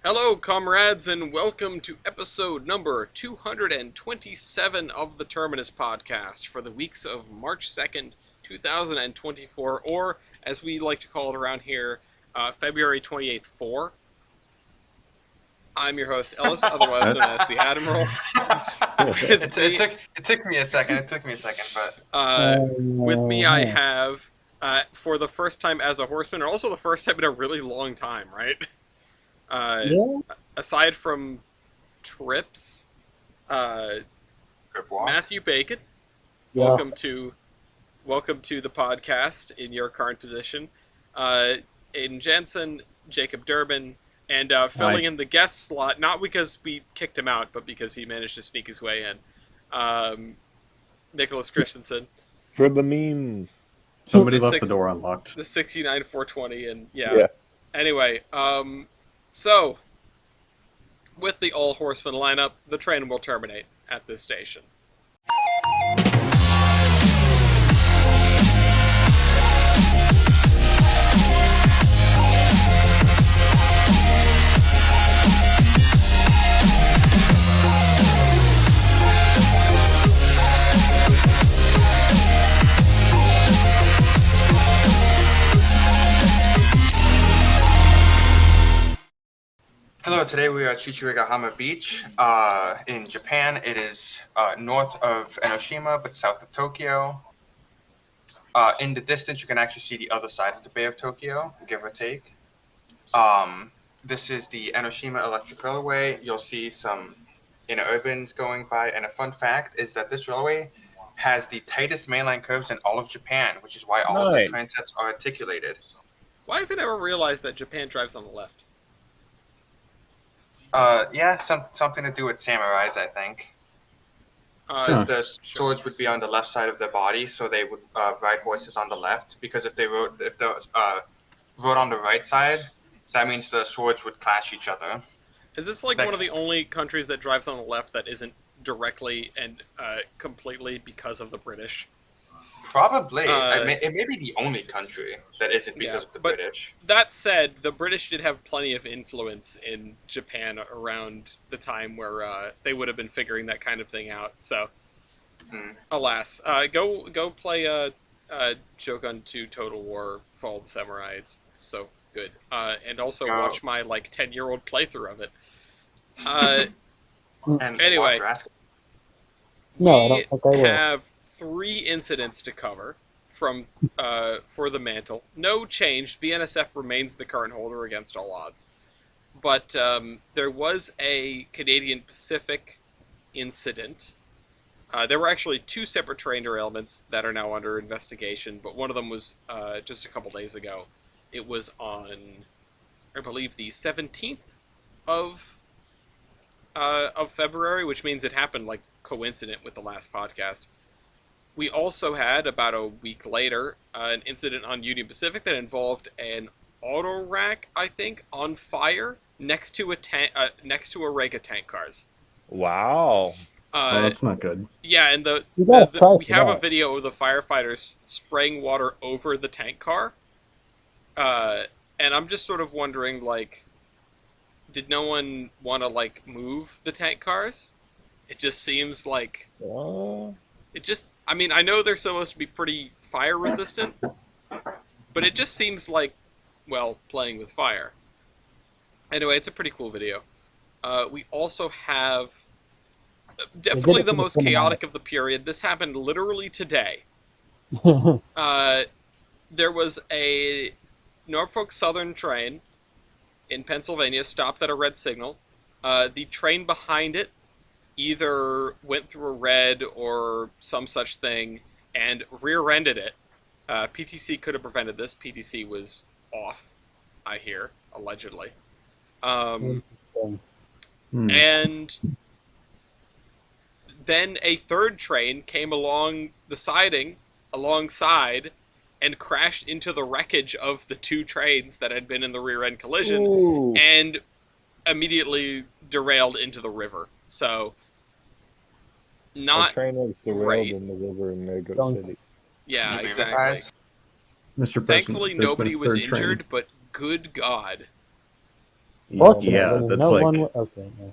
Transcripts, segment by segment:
Hello, comrades, and welcome to episode number 227 of the Terminus podcast for the weeks of March 2nd, 2024, or as we like to call it around here, February 28th 4. I'm your host, Ellis, otherwise known as the Admiral. It took me a second, With me I have, for the first time as a horseman, and also the first time in a really long time, right? Aside from trips, Matthew Bacon, welcome to the podcast in your current position. Aiden Jensen, Jacob Durbin, and filling in the guest slot, not because we kicked him out, but because he managed to sneak his way in. Nicholas Christensen. For the meme. Somebody left the door unlocked. The 69-420, and yeah. Anyway, so, with the all-horseman lineup, the train will terminate at this station. Hello, today we are at Chichirigahama Beach in Japan. It is north of Enoshima, but south of Tokyo. In the distance, you can actually see the other side of the Bay of Tokyo, give or take. This is the Enoshima Electric Railway. You'll see some interurbans going by, and a fun fact is that this railway has the tightest mainline curves in all of Japan, which is why all of the train sets are articulated. Why have I never realized that Japan drives on the left? Something to do with samurais, I think. Because the swords would be on the left side of their body, so they would ride horses on the left. Because if they rode on the right side, that means the swords would clash each other. Is this like one of the only countries that drives on the left that isn't directly and completely because of the British? Probably. It may be the only country that isn't because of the British. That said, the British did have plenty of influence in Japan around the time where they would have been figuring that kind of thing out. So, alas. Go play Shogun 2 Total War Fall of the Samurai. It's so good. And also watch my 10-year-old playthrough of it. Anyway, we have 3 incidents to cover from for the mantle. No change. BNSF remains the current holder against all odds. But there was a Canadian Pacific incident. There were actually 2 separate train derailments that are now under investigation, but one of them was just a couple days ago. It was on, I believe, the 17th of February, which means it happened coincident with the last podcast. We also had, about a week later, an incident on Union Pacific that involved an auto rack, I think, on fire next to a rig of tank cars. Wow. That's not good. Yeah, and we have a video of the firefighters spraying water over the tank car. And I'm just sort of wondering, did no one want to, move the tank cars? It just seems like... I mean, I know they're supposed to be pretty fire resistant, but it just seems like, playing with fire. Anyway, it's a pretty cool video. We also have definitely the most chaotic of the period. This happened literally today. There was a Norfolk Southern train in Pennsylvania stopped at a red signal. The train behind it either went through a red or some such thing and rear-ended it. PTC could have prevented this. PTC was off, I hear, allegedly. And then a third train came along the siding alongside and crashed into the wreckage of the 2 trains that had been in the rear-end collision and immediately derailed into the river. So, not the train was derailed great. in the river in Mexico City. Yeah, exactly. Mr. Thankfully, nobody was injured, but good God. Fortunately, Yeah, there's that's no like- one. Okay. Yeah.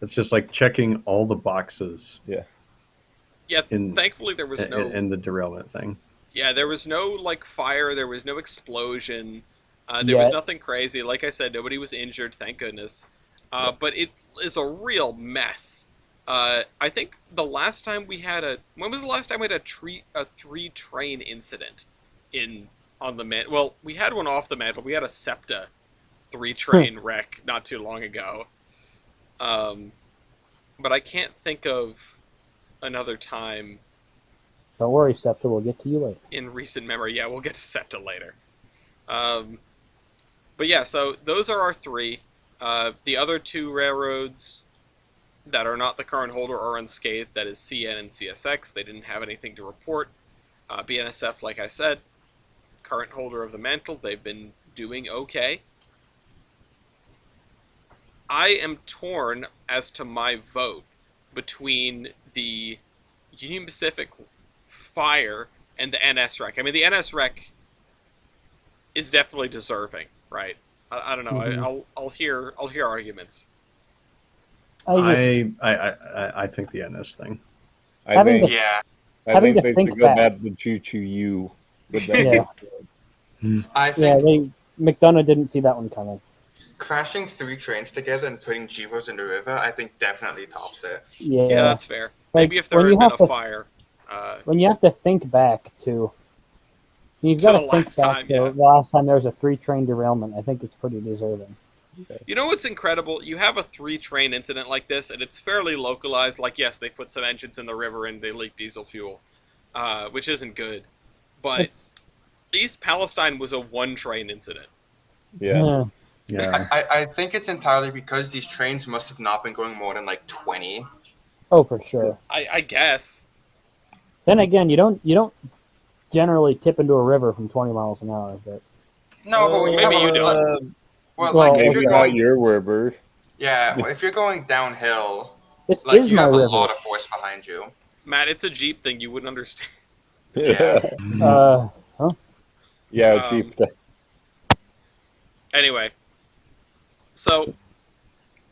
It's just like checking all the boxes Yeah, In- thankfully there was no. in the derailment thing. Yeah, there was no like fire. There was no explosion. There was Yet. nothing crazy. Like I said, nobody was injured. Thank goodness. Yeah. But it is a real mess. I think the last time we had a when was the last time we had a 3-train incident on the man? Well, we had one off the mantle. We had a SEPTA 3-train wreck not too long ago. But I can't think of another time Don't worry, Scepter. We'll get to you later. in recent memory. Yeah, we'll get to SEPTA later. But yeah, so those are our 3. The other 2 railroads that are not the current holder are unscathed. That is CN and CSX. They didn't have anything to report. BNSF, like I said, current holder of the mantle. They've been doing okay. I am torn as to my vote between the Union Pacific fire and the NS wreck. I mean, the NS wreck is definitely deserving, right? I don't know. Mhm. I'll hear arguments. I think the NS thing. I Having think, Yeah, I having think to they think should go back. back to choo-choo you with that. Yeah. I Yeah. think McDonough didn't see that one coming. crashing 3 trains together and putting Givos in the river, I think definitely tops it. Yeah. Yeah, that's fair. Like, Maybe if there when had you been have a to- fire. When you have to think back to, you've To got to the think last back time, to yeah. the last time there was a 3-train derailment. I think it's pretty deserving. You know what's incredible? You have a 3-train incident like this, and it's fairly localized. Like, yes, they put some engines in the river and they leak diesel fuel, which isn't good. But It's- East Palestine was a 1-train incident. Yeah. Yeah. I think it's entirely because these trains must have not been going more than like 20. Oh, for sure. I guess. Then again, you don't generally tip into a river from 20 miles an hour, but No, but when you Maybe have you a, don't. well, Well, like if Maybe you're not going, your river. yeah, if you're going downhill, this like is you my have a river. lot of force behind you. Matt, it's a Jeep thing. You wouldn't understand. Yeah. Yeah, Um, cheap. Anyway, so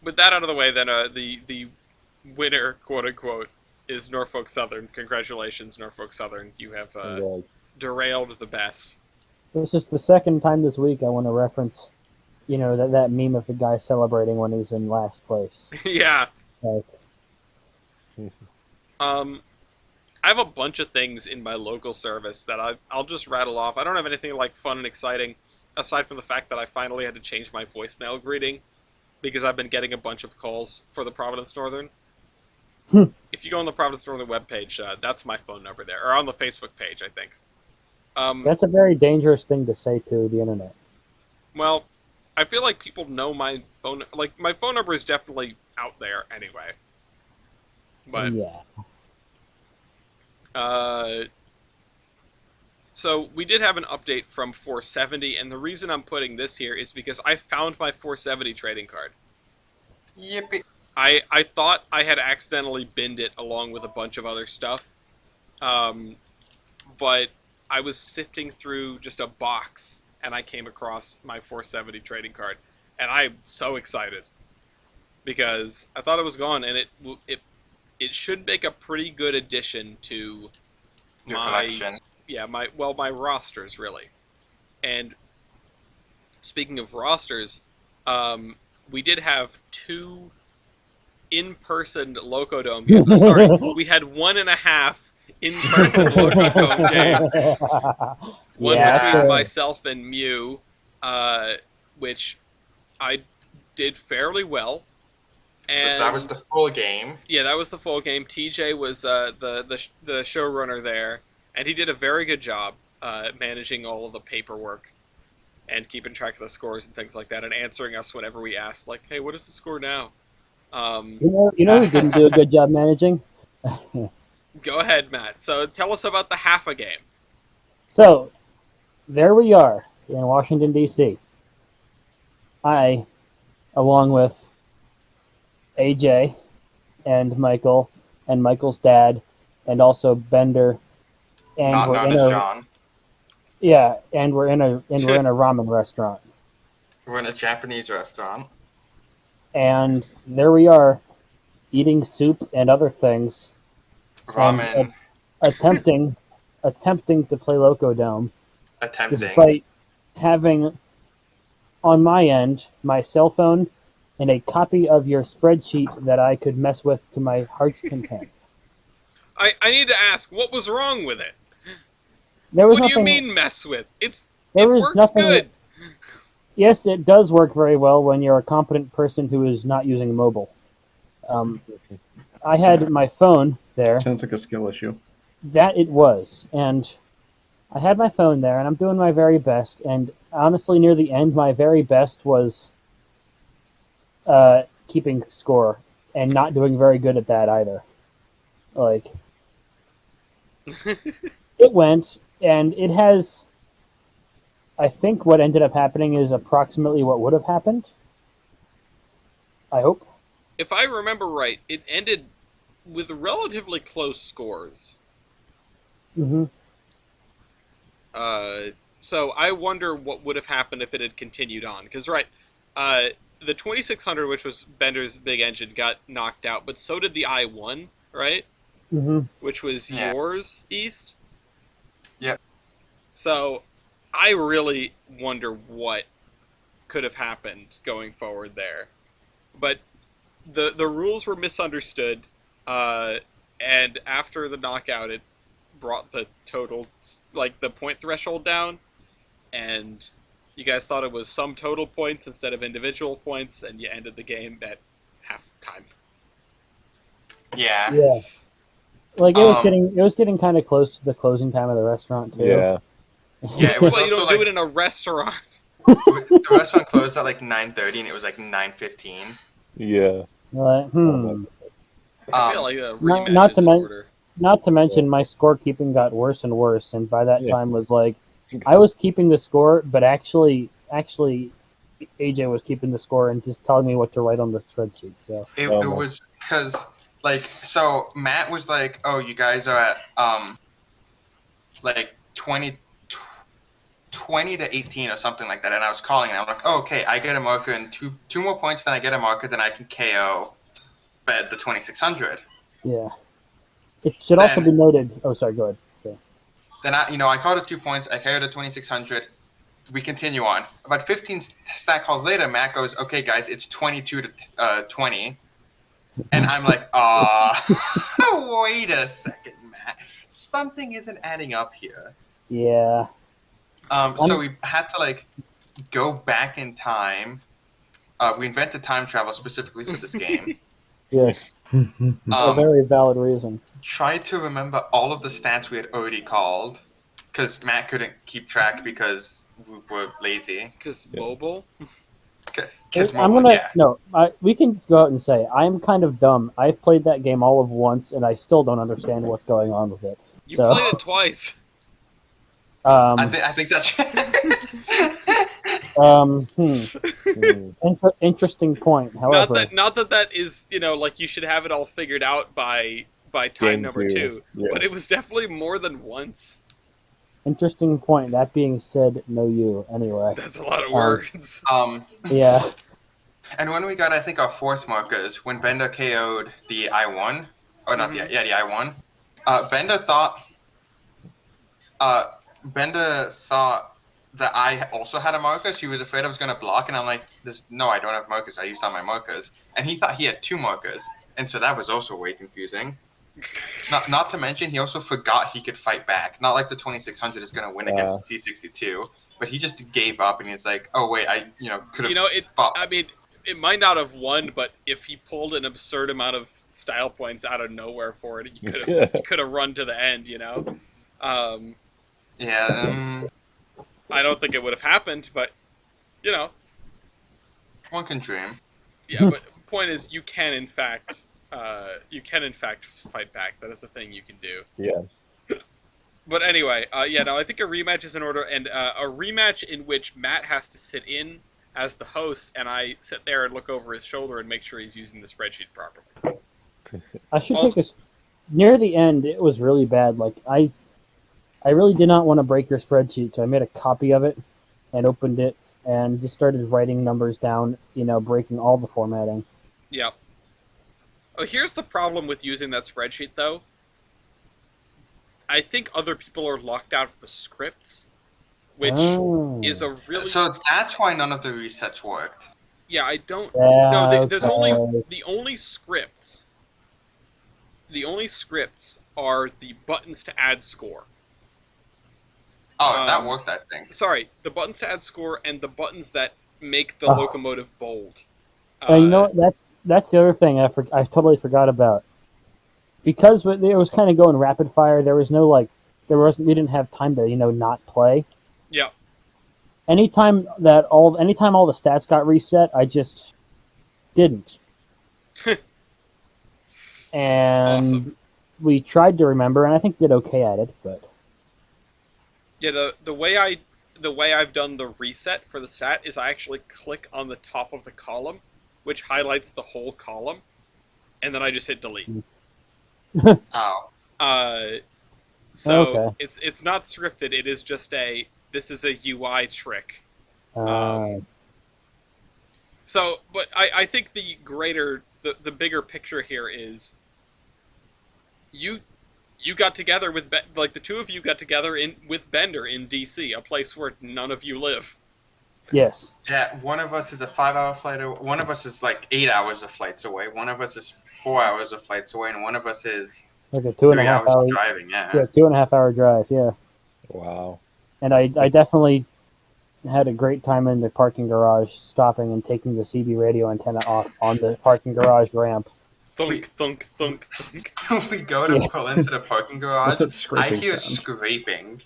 with that out of the way, then the winner, quote unquote, is Norfolk Southern. Congratulations, Norfolk Southern. You have derailed the best. This is the second time this week I want to reference, that meme of the guy celebrating when he's in last place. Yeah. Like, I have a bunch of things in my local service that I'll just rattle off. I don't have anything like fun and exciting, aside from the fact that I finally had to change my voicemail greeting because I've been getting a bunch of calls for the Providence Northern. If you go on the Providence Northern webpage, that's my phone number there, or on the Facebook page, I think. that's a very dangerous thing to say to the internet. Well, I feel like people know my phone. Like, my phone number is definitely out there anyway. But Yeah. So we did have an update from 470, and the reason I'm putting this here is because I found my 470 trading card. Yippee. I thought I had accidentally binned it along with a bunch of other stuff, but I was sifting through just a box, and I came across my 470 trading card, and I'm so excited because I thought it was gone, and it should make a pretty good addition to Your collection. my rosters, really. And speaking of rosters, we did have 2 in-person Locodome games. Sorry, we had 1.5 in-person Locodome games. One between myself and Mew, which I did fairly well. And But that was the full game. Yeah, that was the full game. TJ was the showrunner there, and he did a very good job managing all of the paperwork and keeping track of the scores and things like that, and answering us whenever we asked, like, "Hey, what is the score now?" You know who didn't do a good job managing? Go ahead, Matt. So tell us about the half a game. So, there we are in Washington, D.C. I, along with AJ and Michael and Michael's dad, and also Bender, and Not we're known in as a John. we're in a ramen restaurant. We're in a Japanese restaurant. and there we are, eating soup and other things, Ramen. attempting to play Loco Dome, Attempting. despite having on my end my cell phone and a copy of your spreadsheet that I could mess with to my heart's content. I need to ask, what was wrong with it? There was What do you nothing, mean mess with? It there was works nothing. good. Yes, it does work very well when you're a competent person who is not using mobile. I had my phone there. Sounds like a skill issue. That it was, and I had my phone there, and I'm doing my very best. And honestly, near the end, my very best was keeping score, and not doing very good at that either. Like, it went, and it has. I think what ended up happening is approximately what would have happened. I hope. If I remember right, it ended with relatively close scores. Mm-hmm. So I wonder what would have happened if it had continued on. Because, right, the 2600, which was Bender's big engine, got knocked out, but so did the I-1, right? Mm-hmm. Which was yours, East? Yep. So I really wonder what could have happened going forward there. But the rules were misunderstood, and after the knockout, it brought the total, like, the point threshold down, and you guys thought it was sum total points instead of individual points, and you ended the game at halftime. Yeah. Yeah. Like, it was getting kind of close to the closing time of the restaurant, too. Yeah. Yeah, it was Well, you also don't do it in a restaurant. the restaurant closed at like 9:30 and it was like 9:15. Yeah. Like, I feel like a Not- rematch not is to in men- order. Not to mention, my scorekeeping got worse and worse, and by that Yeah. time was like, I was keeping the score, but actually, AJ was keeping the score and just telling me what to write on the spreadsheet. So It Oh, my. was because like so Matt was like, "Oh, you guys are at like 20 to 18 or something like that," and I was calling and I'm like, "Oh, okay, I get a marker and two more points, then I get a marker, then I can KO Bed the 2600." yeah, it should also Then- be noted. Oh, sorry, go ahead. Okay. Then I called it 2 points. I KO'd the 2600. We continue on. About 15 stack calls later, Matt goes, "Okay, guys, it's 22 to 20," and I'm like, wait a second, Matt. Something isn't adding up here. Yeah, So we had to like go back in time. We invented time travel specifically for this game. yes, a very valid reason. Tried to remember all of the stats we had already called, because Matt couldn't keep track because we were lazy. Because mobile? I'm gonna we can just go out and say I'm kind of dumb. I've played that game all of once, and I still don't understand what's going on with it. You So- played it twice. I think that's. Interesting point. However, Not that is, like you should have it all figured out by time Game number 2, yeah. but it was definitely more than once. interesting point. That being said, no you. Anyway, That's a lot of words. yeah. And when we got, I think, our fourth markers, when Bender KO'd the I-1, or not the I-1, Bender thought that I also had a marker. She was afraid I was going to block, and I'm like, no, I don't have markers. I used all my markers. And he thought he had 2 markers, and so that was also way confusing. Not to mention, he also forgot he could fight back. Not like the 2600 is going to win against the C62, but he just gave up, and he's like, oh, wait, I could have fought. I mean, it might not have won, but if he pulled an absurd amount of style points out of nowhere for it, he could have run to the end, I don't think it would have happened, but, one can dream. Yeah, but the point is, you can in fact fight back. That is a thing you can do. Yeah. But anyway, I think a rematch is in order, and a rematch in which Matt has to sit in as the host, and I sit there and look over his shoulder and make sure he's using the spreadsheet properly. I should take a. Near the end, it was really bad. Like I really did not want to break your spreadsheet, so I made a copy of it and opened it and just started writing numbers down, breaking all the formatting. Yep. Oh, here's the problem with using that spreadsheet, though. I think other people are locked out of the scripts, which is a really... So that's why none of the resets worked. Yeah, I don't... Yeah, No, there's okay. only... The only scripts are the buttons to add score. Oh, that worked, I think. Sorry, the buttons to add score and the buttons that make the locomotive bold. And you know what? That's the other thing I totally forgot about. Because it was kind of going rapid fire, there was no we didn't have time to not play. Yeah. Anytime all the stats got reset, I just didn't. And Awesome. we tried to remember, and I think did okay at it, but yeah, the way I've done the reset for the stat is I actually click on the top of the column, which highlights the whole column, and then I just hit delete. Oh. So okay. it's not scripted. It is just this is a UI trick. Uh, So, but I think the bigger picture here is you got together with the two of you got together with Bender in DC, a place where none of you live. yes. Yeah, one of us is a 5-hour flight away. One of us is like 8 hours of flights away. One of us is 4 hours of flights away, and one of us is Like a 3 2.5 hours hour driving. Yeah. 2.5 hour drive, yeah. Wow. And I definitely had a great time in the parking garage, stopping and taking the CB radio antenna off on the parking garage ramp. Thunk, thunk, thunk, thunk. We go to pull into the parking garage. What's that scraping I hear sound? scraping,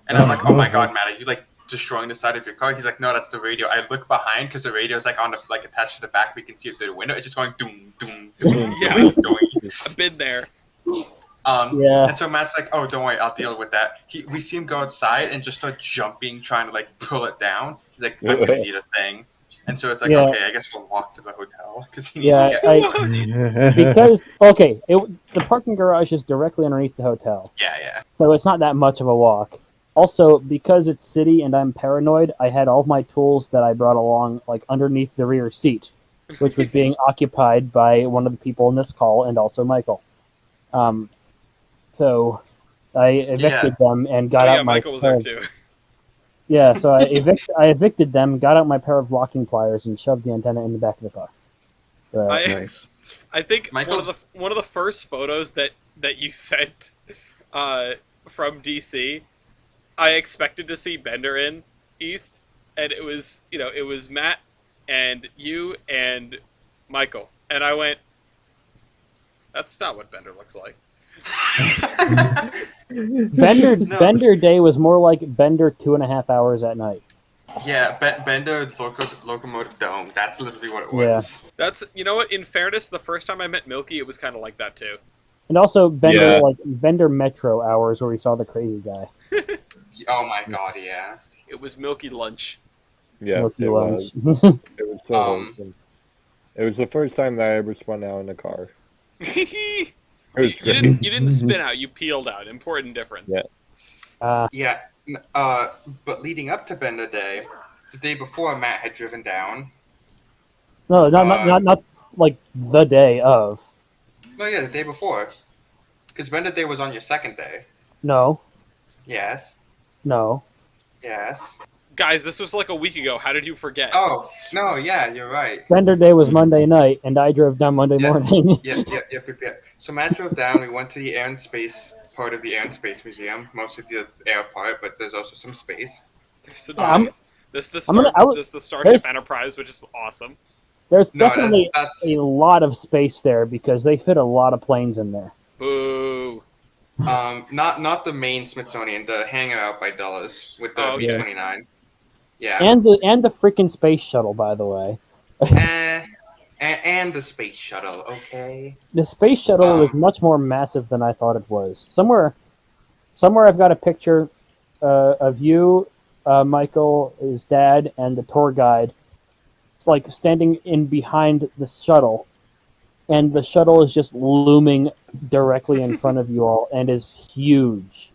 and I'm like, "Oh my god, Matt, are you like destroying the side of your car?" He's like, "No, that's the radio." I look behind because the radio is like attached to the back. We can see it through the window. It's just going doom, doom, doom, Yeah. doom, doom. I've been there. Yeah. And so Matt's like, "Oh, don't worry, I'll deal with that." We see him go outside and just start jumping, trying to like pull it down. He's like, "I'm gonna need a thing." And so it's like, Yeah. okay, I guess we'll walk to the hotel because Yeah, because the parking garage is directly underneath the hotel, yeah. so it's not that much of a walk. Also, because it's city and I'm paranoid, I had all my tools that I brought along like underneath the rear seat, which was being occupied by one of the people in this call and also Michael. So I evicted them and got out my Michael was there too. Yeah, so I evicted them, got out my pair of locking pliers, and shoved the antenna in the back of the car. Nice. I think Michael's- one of the first photos that you sent from DC, I expected to see Bender in East, and it was Matt and you and Michael, and I went, that's not what Bender looks like. Bender No. Bender Day was more like Bender 2.5 hours at night. Yeah, Bender Locomotive Dome. That's literally what it was. That's what. In fairness, the first time I met Milky, it was kind of like that too. And also Bender Yeah. Bender Metro hours where we saw the crazy guy. Oh my god, yeah. It was Milky lunch. Yeah, Milky it Lunch. was. It was so Um, wholesome. It was the first time that I ever spun out in a car. you It was great. didn't spin out. You peeled out. Important difference. Yeah. Yeah, but leading up to Bender Day, the day before, Matt had driven down. No, not like the day of. No, yeah, the day before. Because Bender Day was on your second day. No, Yes. no. Yes. Guys, this was like a week ago. How did you forget? Oh, no, yeah, you're right. Bender Day was Monday night, and I drove down Monday morning. Yep. So Matt drove down. We went to the Air and Space part of the Air and Space Museum. Mostly the air part, but there's also some space. There's some I'm- space. This the there's- Starship Enterprise, which is awesome. There's No, definitely that's a lot of space there because they fit a lot of planes in there. Boo. not the main Smithsonian, the hangar out by Dulles with the Oh, yeah. B-29. Yeah. And the freaking space shuttle, by the way. And the space shuttle, okay. The space shuttle is much more massive than I thought it was. Somewhere I've got a picture of you, Michael, his dad, and the tour guide. It's like standing in behind the shuttle, and the shuttle is just looming directly in front of you all, and is huge.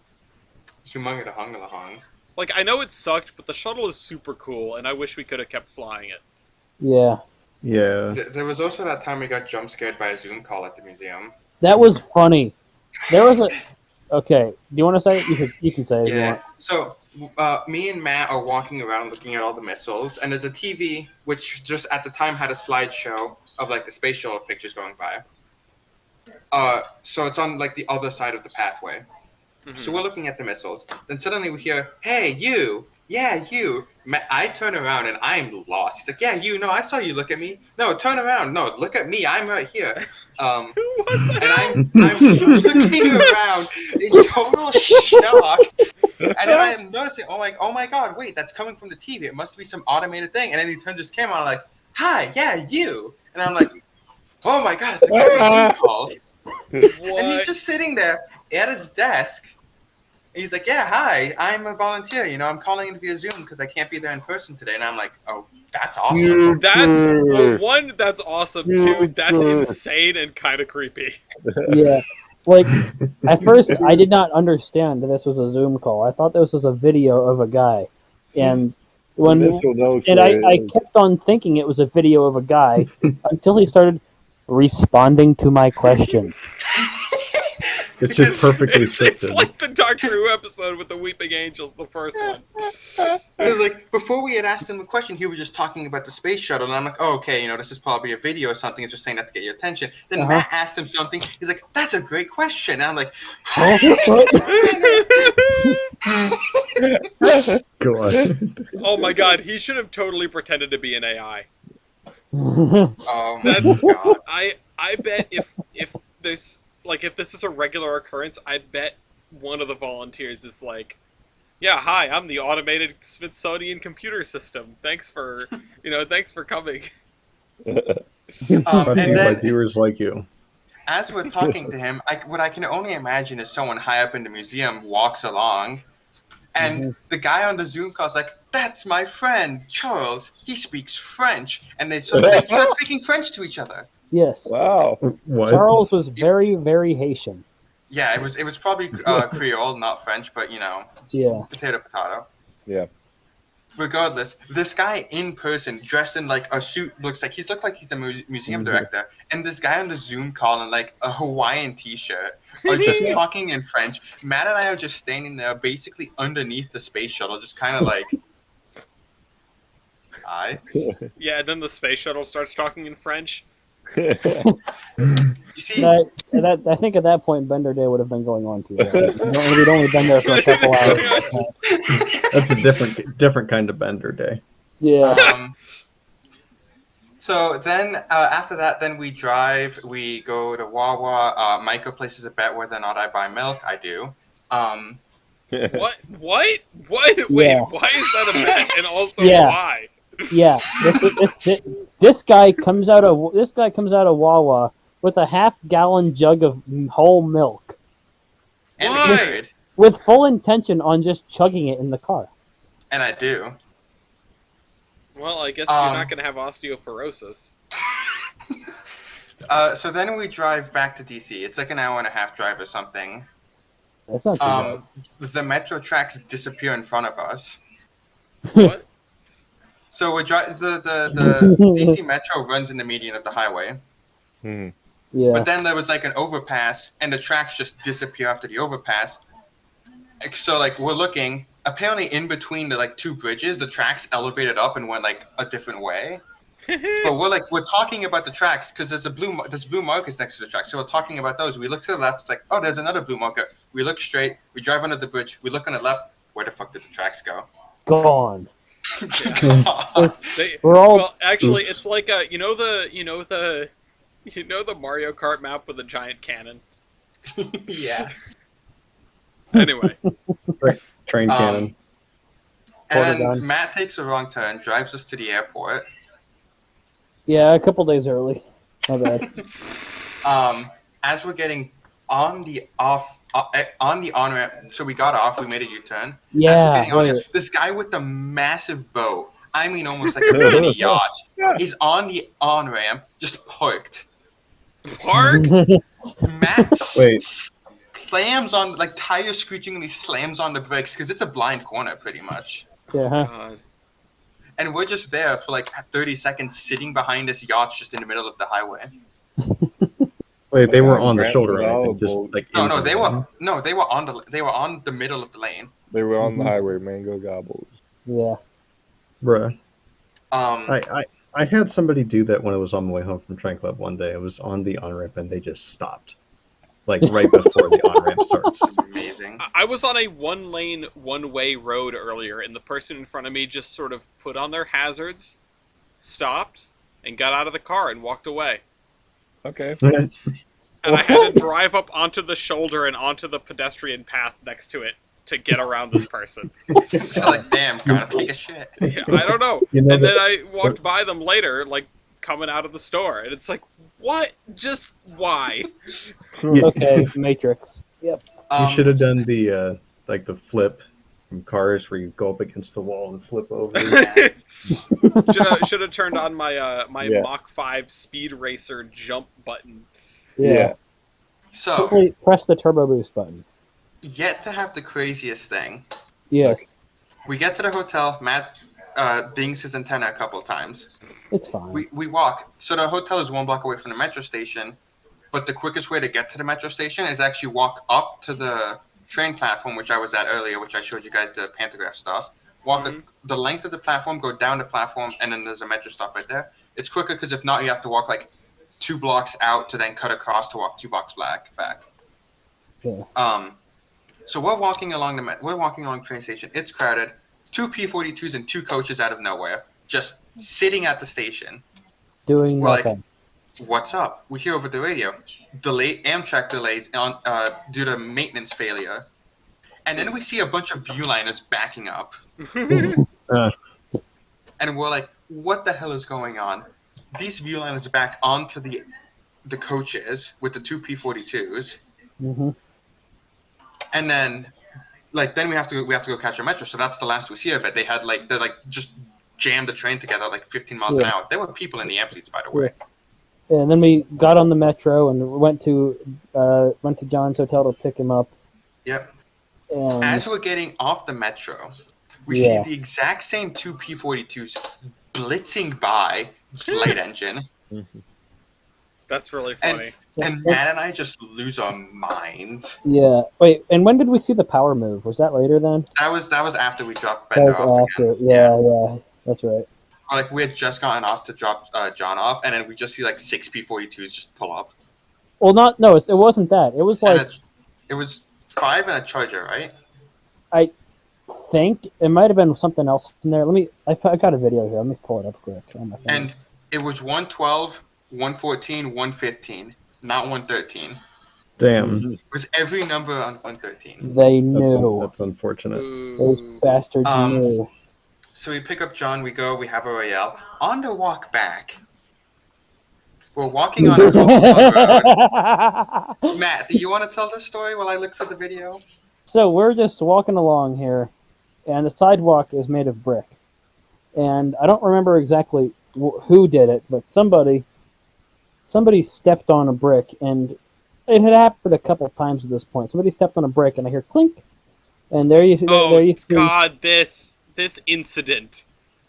Humongous. like I know it sucked, but the shuttle is super cool, and I wish we could have kept flying it. Yeah, Yeah. There was also that time we got jump scared by a Zoom call at the museum. that was funny. There was a. Okay, do you want to say it? You can say it if you Yeah. want. So me and Matt are walking around looking at all the missiles, and there's a TV which just at the time had a slideshow of like the space shuttle pictures going by. So it's on like the other side of the pathway. Mhm. So we're looking at the missiles. Then suddenly we hear, "Hey, you! Yeah, you!" I turn around and I'm lost. He's like, "Yeah, you! No, I saw you look at me. No, turn around. No, look at me. I'm right here." And I'm looking around in total shock. And then I'm noticing, oh my God, wait, that's coming from the TV. It must be some automated thing. And then he turns his camera on, like, "Hi, yeah, you." And I'm like, oh my God, it's a good Zoom call. And he's What? just sitting there at his desk. And he's like, "Yeah, hi, I'm a volunteer. I'm calling in via Zoom because I can't be there in person today." And I'm like, "Oh, that's awesome." That's well, one. That's awesome. Two. That's insane and kind of creepy. Yeah, like at first I did not understand that this was a Zoom call. I thought this was a video of a guy, and when I kept on thinking it was a video of a guy until he started responding to my question. It's just perfectly It's scripted. like the Doctor Who episode with the Weeping Angels, the first one. Because like before we had asked him a question, he was just talking about the space shuttle, and I'm like, "Oh, okay, this is probably a video or something. It's just saying that to get your attention." Then Matt asked him something. He's like, "That's a great question." And I'm like, God. Oh my God, he should have totally pretended to be an AI. "Oh my That's God." I bet if this if this is a regular occurrence, I bet one of the volunteers is like, "Yeah, hi, I'm the automated Smithsonian computer system. Thanks for coming." Brought to And you by then, viewers like you. as we're talking to him, what I can only imagine is someone high up in the museum walks along, and the guy on the Zoom call is like, "That's my friend Charles. He speaks French," and they start speaking French to each other. Yes. Wow. What? Charles was very, very Haitian. Yeah, it was probably Creole, not French, but Yeah. potato. Yeah. Regardless, this guy in person, dressed in like a suit, looked like he's the museum director, and this guy on the Zoom call in like a Hawaiian T-shirt are just talking in French. Matt and I are just standing there, basically underneath the space shuttle, just kind of like, "Hi." Yeah, then the space shuttle starts talking in French. You see, I think at that point Bender Day would have been going on too long. We'd only been there for a couple hours. That's a different kind of Bender Day. Yeah. So then after that, then we drive. We go to Wawa. Micah places a bet whether or not I buy milk. I do. What? Wait, Yeah. why is that a bet? And also Yeah. why? Yeah. This guy comes out of Wawa with a half-gallon jug of whole milk, And Why? the Gatorade. with full intention on just chugging it in the car. And I do. Well, I guess you're not going to have osteoporosis. So then we drive back to DC. It's like an hour and a half drive or something. That's not too bad. The metro tracks disappear in front of us. What? So we're the DC Metro runs in the median of the highway. Hmm. Yeah. But then there was like an overpass, and the tracks just disappear after the overpass. So like we're looking, apparently in between the like two bridges, the tracks elevated up and went like a different way. But we're talking about the tracks because there's blue markers next to the tracks. So we're talking about those. We look to the left. It's like, oh, there's another blue marker. We look straight. We drive under the bridge. We look on the left. Where the fuck did the tracks go? Gone. They, We're all. well, actually, Oops. it's like the Mario Kart map with a giant cannon. Yeah. Anyway, Train cannon. And Portagon. Matt takes a wrong turn, drives us to the airport. Yeah, a couple days early. My bad. As we're getting on the on-ramp, so we got off, we made a U-turn. As we're Yeah. getting on Wait. this guy with the massive boat, I mean almost like a mini yacht, is on the on-ramp, just parked. parked. Matt Wait. slams on, like, tire screechingly slams on the brakes because it's a blind corner pretty much. Yeah. Huh? God. And we're just there for like 30 seconds sitting behind this yacht just in the middle of the highway. Wait, they were on the Grant shoulder or anything? Just Gullible. like No, into no, the they lane? were on the middle of the lane. They were on the Mhm. highway, mango gobbles. Yeah. Bruh. Um, I had somebody do that when I was on my way home from Train Club one day. I was on the on-ramp and they just stopped. Like right before the on-ramp starts. this is amazing. I was on a one-lane, one-way road earlier, and the person in front of me just sort of put on their hazards, stopped, and got out of the car and walked away. Okay. And I had to drive up onto the shoulder and onto the pedestrian path next to it to get around this person. So like, damn, gotta take a shit. Yeah, I don't know. You know And that- then I walked by them later, like, coming out of the store, and it's like, what? Just why? Okay, Matrix. Yep. You should have done the like the flip from Cars where you go up against the wall and flip over. Should have turned on my Yeah. Mach 5 Speed Racer jump button. Yeah. So, Simply press the turbo boost button. yet to have the craziest thing. Yes. We get to the hotel. Matt dings his antenna a couple times. It's fine. We walk. So the hotel is 1 block away from the metro station, but the quickest way to get to the metro station is actually walk up to the train platform, which I was at earlier, which I showed you guys the pantograph stuff. Walk the length of the platform, go down the platform, and then there's a metro stop right there. It's quicker because if not, you have to walk like 2 blocks out to then cut across to walk 2 blocks back. Yeah. So we're walking along the train station. It's crowded. 2 P42s and 2 coaches out of nowhere, just sitting at the station. Doing We're like, nothing. what's up? We hear over the radio, Amtrak delays on due to maintenance failure, and then we see a bunch of viewliners backing up, Uh, and we're like, what the hell is going on? These viewliners back onto the coaches with the 2 P42s, hmm and then then we have to go catch a metro. So that's the last we see of it. They just jammed the train together like 15 miles an Yeah. hour. There were people in the amp seats, by the way. And then we got on the metro and went to John's hotel to pick him up. Yep. And As we're getting off the metro, we Yeah. see the exact same 2 P42s blitzing by, light engine, That's really funny. and Matt and I just lose our minds. yeah. Wait, and when did we see the power move? Was that later then? That was after we dropped That Bender was off after. again. Yeah, that's right. Like we had just gotten off to drop John off, and then we just see like 6 P42s just pull up. Well, it wasn't that. It was like, It was 5 and a Charger, right? I think it might have been something else in there. I got a video here. Let me pull it up quick on my phone. And it was 112, 114, 115, not 113. damn. It was every number on 113. They knew. That's unfortunate. Those Ooh. bastards knew. So we pick up John, we go, we have a Royale. On the walk back, we're walking on a cobblestone road. Matt, do you want to tell the story while I look for the video? So we're just walking along here, and the sidewalk is made of brick. And I don't remember exactly who did it, but somebody stepped on a brick, and it had happened a couple times at this point. Somebody stepped on a brick, and I hear clink, and there you see. Oh there you see, God, this incident.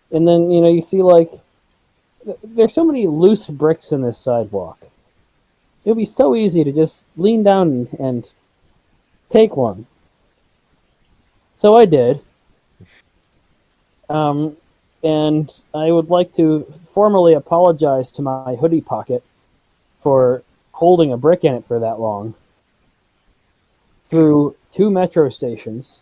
and then you see like there's so many loose bricks in this sidewalk. It would be so easy to just lean down and take one. So I did. And I would like to formally apologize to my hoodie pocket for holding a brick in it for that long through 2 metro stations.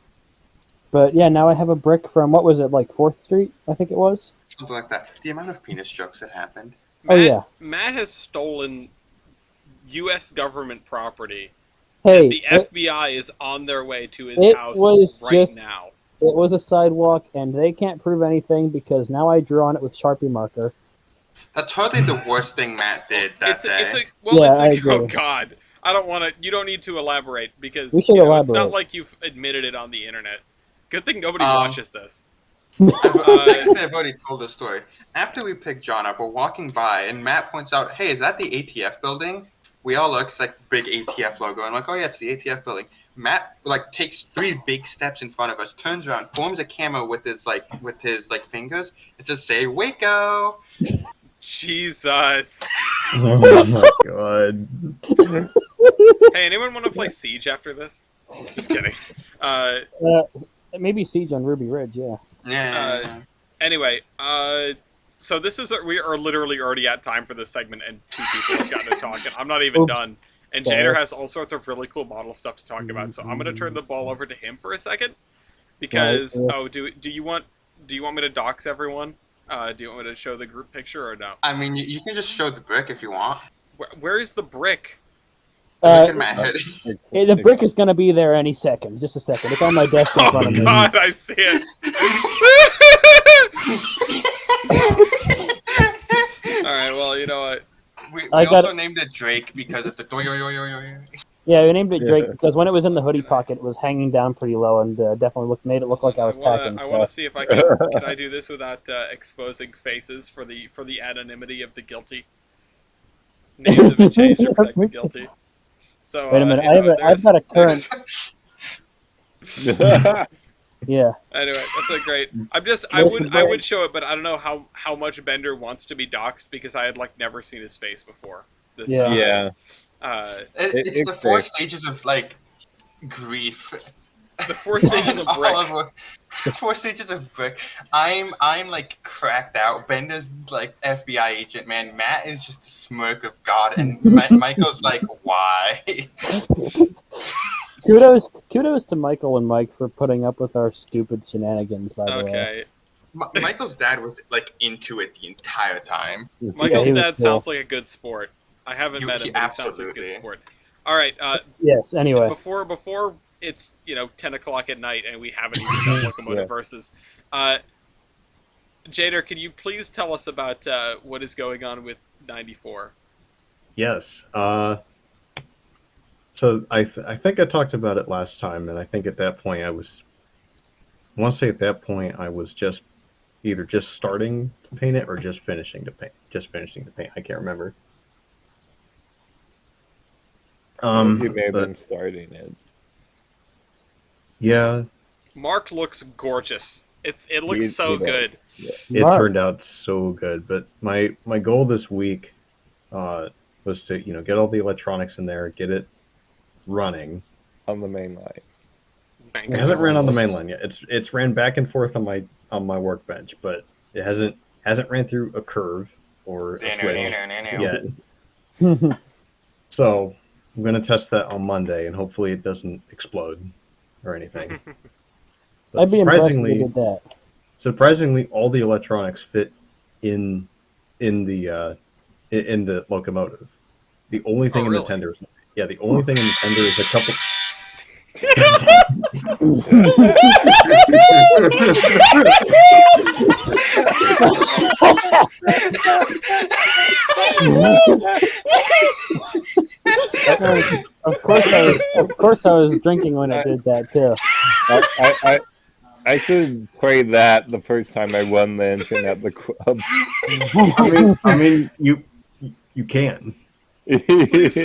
But yeah, now I have a brick from, what was it, like 4th Street, I think it was? Something like that. The amount of penis jokes that happened. Oh, yeah. Matt has stolen U.S. government property. Hey, The FBI is on their way to his it house was right just- now. it was a sidewalk, and they can't prove anything because now I drew on it with Sharpie marker. That's hardly the worst thing Matt did that day. I Oh agree. God, I don't want to. You don't need to elaborate because We should it's elaborate. not like you've admitted it on the internet. Good thing nobody Um, watches this. I think I've already told the story. After we picked John up, we're walking by, and Matt points out, "Hey, is that the ATF building?" We all look, it's like the big ATF logo. I'm like, oh yeah, it's the ATF building. Matt like takes 3 big steps in front of us, turns around, forms a camo with his fingers, and just say Waco. Jesus. Oh my god. Hey, anyone want to play Siege after this? Just kidding. Maybe Siege on Ruby Ridge, yeah. Yeah. Anyway, so we are literally already at time for this segment, and 2 people have gotten to talk, and I'm not even done. And Jader has all sorts of really cool model stuff to talk about, so I'm going to turn the ball over to him for a second. Because do you want me to dox everyone? Do you want me to show the group picture or no? I mean, you can just show the brick if you want. Where is the brick? Look at my head. The brick is going to be there any second. Just a second. It's on my desk in front of me. Oh God, I see it. All right, well, you know what? We also named it Drake because of the doyo. Yeah, we named it Drake because when it was in the hoodie pocket, it was hanging down pretty low and definitely made it look like I was packing. I want to see if I can I do this without exposing faces for the anonymity of the guilty. Names have been changed to protect the guilty. So wait a minute, I've got a current. Yeah. Anyway, that's a great. I would show it, but I don't know how much Bender wants to be doxxed because I had never seen his face before. Yeah. It's the 4 stages of grief. The 4 stages of brick. The 4 stages of brick. I'm cracked out. Bender's FBI agent, man. Matt is just the smirk of God, and Michael's like, why? Kudos to Michael and Mike for putting up with our stupid shenanigans. By the way. Okay. Michael's dad was into it the entire time. Michael's dad sounds like a good sport. I haven't met him, but he sounds like a good sport. All right. Yes. Anyway, before it's 10 o'clock at night and we haven't even done Locomotive Versus. Jader, can you please tell us about what is going on with 94? Yes. So I think I talked about it last time, and I think at that point I want to say at that point I was just either just starting to paint it or just finishing to paint. I can't remember. You may have been starting it. Yeah. Mark looks gorgeous. It looks so good. Yeah. It turned out so good. But my goal this week was to get all the electronics in there, get it running on the main line. It hasn't ran on the main line yet. It's ran back and forth on my workbench, but it hasn't ran through a curve or a switch yet. So I'm gonna test that on Monday, and hopefully it doesn't explode or anything. But I'd be impressed if you did that. Surprisingly, all the electronics fit in the locomotive. The only thing in the tender is the only thing in the tender is a couple. Of course I was drinking when I did that too. I should play that the first time I won the entry at the club. I mean, you can. Please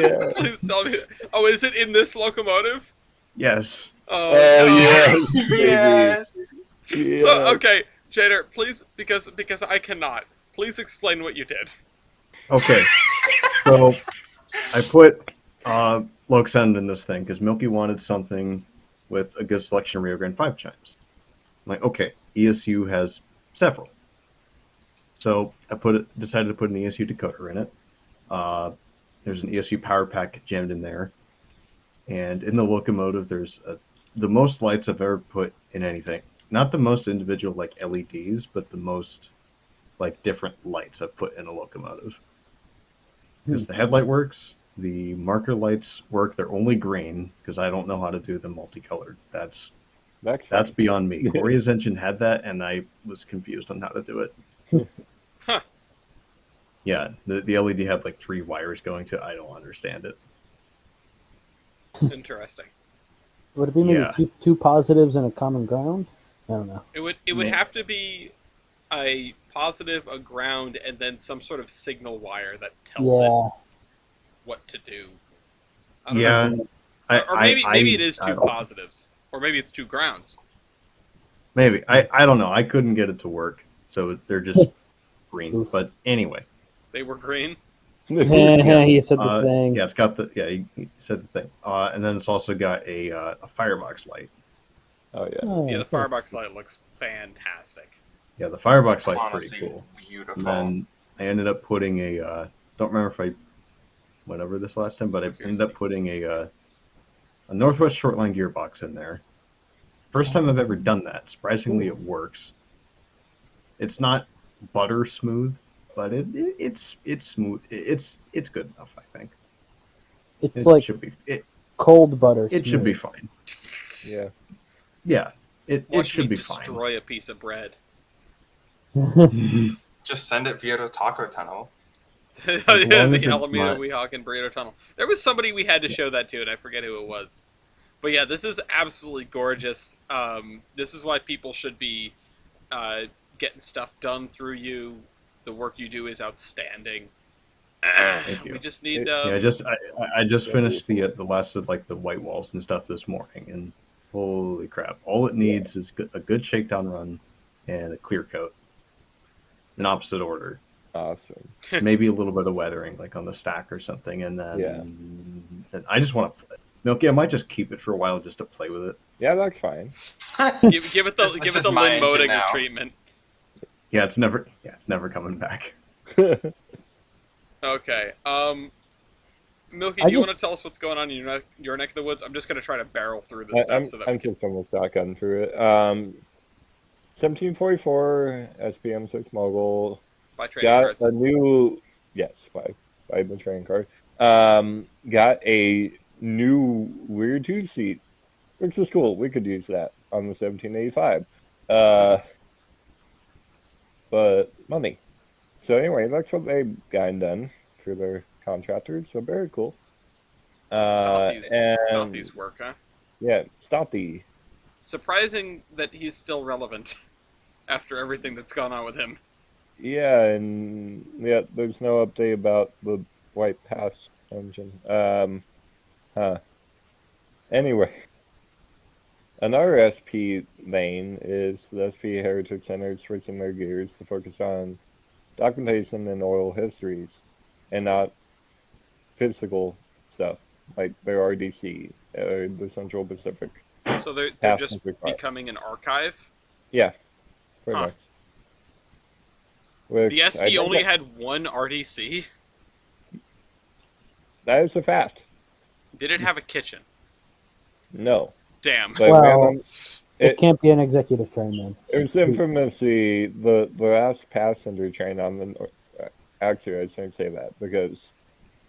tell me. Oh, is it in this locomotive? Yes. Oh no. Yes. Yes. So okay, Jader, please, because I cannot. Please explain what you did. Okay. So I put Loxend in this thing because Milky wanted something with a good selection of Rio Grande 5 chimes. I'm like, okay, ESU has several. So I decided to put an ESU decoder in it. There's an ESU power pack jammed in there. And in the locomotive, there's the most lights I've ever put in anything. Not the most individual LEDs, but the most different lights I've put in a locomotive. Because the headlight works, the marker lights work. They're only green because I don't know how to do them multicolored. That's beyond me. Gloria's engine had that, and I was confused on how to do it. Huh. Yeah, the LED had 3 wires going to it. I don't understand it. Interesting. Would it be maybe two positives and a common ground? I don't know. It would have to be a positive, a ground, and then some sort of signal wire that tells it. what to do. I don't Yeah, know. Or maybe it is two positives, or maybe it's two grounds. maybe I don't know. I couldn't get it to work, so they're just green. But anyway, They were green. You said the thing. yeah, it's got the he said the thing, and then it's also got a firebox light. Oh yeah. Oh, Yeah, the cool. firebox light looks fantastic. Yeah, the firebox light's Honestly, pretty cool. beautiful. And then I ended up putting a don't remember if I went over this last time, but I ended up putting a Northwest Shortline gearbox in there. First time I've ever done that. Surprisingly, it works. It's not butter smooth, but it's smooth. It's good enough, I think. It's It like should be cold butter. it should be fine. Yeah. Yeah, it Watch should me be fine. destroy a piece of bread. Just send it via the taco tunnel. As long as The it's Alameda not- Weehawken Burrito Tunnel. There was somebody we had to show that to, and I forget who it was. But yeah, this is absolutely gorgeous. This is why people should be getting stuff done through you. The work you do is outstanding. Thank you. We just need. Yeah, I just finished the last of like the white walls and stuff this morning, and holy crap! All it needs is a good shakedown run and a clear coat, in opposite order. Awesome. Maybe a little bit of weathering, like on the stack or something, and then Yeah. then I just want to. Milky, I might just keep it for a while just to play with it. Yeah, that's fine. give it the This give it is the my Lynn engine Modinger now. treatment. Yeah, it's never coming back. Okay. Milky, I do you just- want to tell us what's going on in your neck of the woods? I'm just gonna try to barrel through this I'm stuff so that we can. just almost shotgun through it. 1744 SPM 6 Mogul. Buy trading Got cards. a new by the trading card. Got a new rear 2 seat, which is cool. We could use that on the 1785. But money. So anyway, that's what they got done for their contractors. So very cool. Stealthy's work, huh? Yeah, Stealthy. Surprising that he's still relevant after everything that's gone on with him. Yeah, and yeah, there's no update about the White Pass engine. Anyway, another SP lane is the SP Heritage Center switching their gears to focus on documentation and oil histories, and not physical stuff like their RDC, the Central Pacific. So they're Pass just and require. becoming an archive. Yeah, pretty Huh. much. Which The I SP think only had one RDC. that is a fact. Did it have a kitchen? No, Damn. but Well, man, It can't be an executive train then. it was infamously the last passenger train on the. Actually, I shouldn't say that because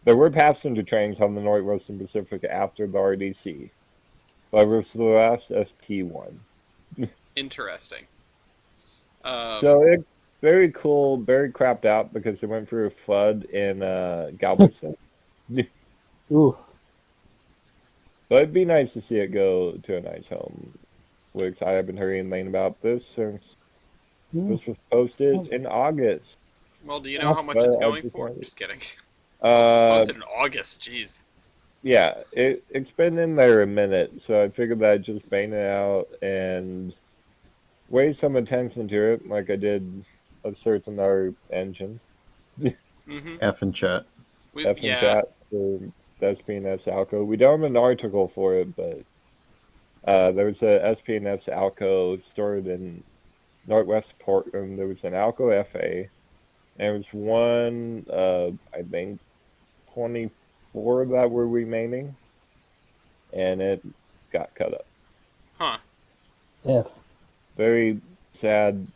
there were passenger trains on the Northwestern Pacific after the RDC, but it was the last SP one. Interesting. So it's very cool, very crapped out because it went through a flood in Galveston. Ooh, But it'd be nice to see it go to a nice home, which I have been hearing Lane about this since this was posted in August. well, do you know how much it's going for? Just kidding. It was posted in August. Jeez. Yeah, it's been in there a minute, so I figured that I'd just bang it out and weigh some attention to it, like I did a certain other engine. Mm-hmm. F in chat. F in chat for SPNS Alco. We don't have an article for it, but there was a SPNS Alco stored in Northwest Portland. There was an Alco FA, and it was one, I think, 24 that were remaining, and it got cut up. Huh. F. Very sad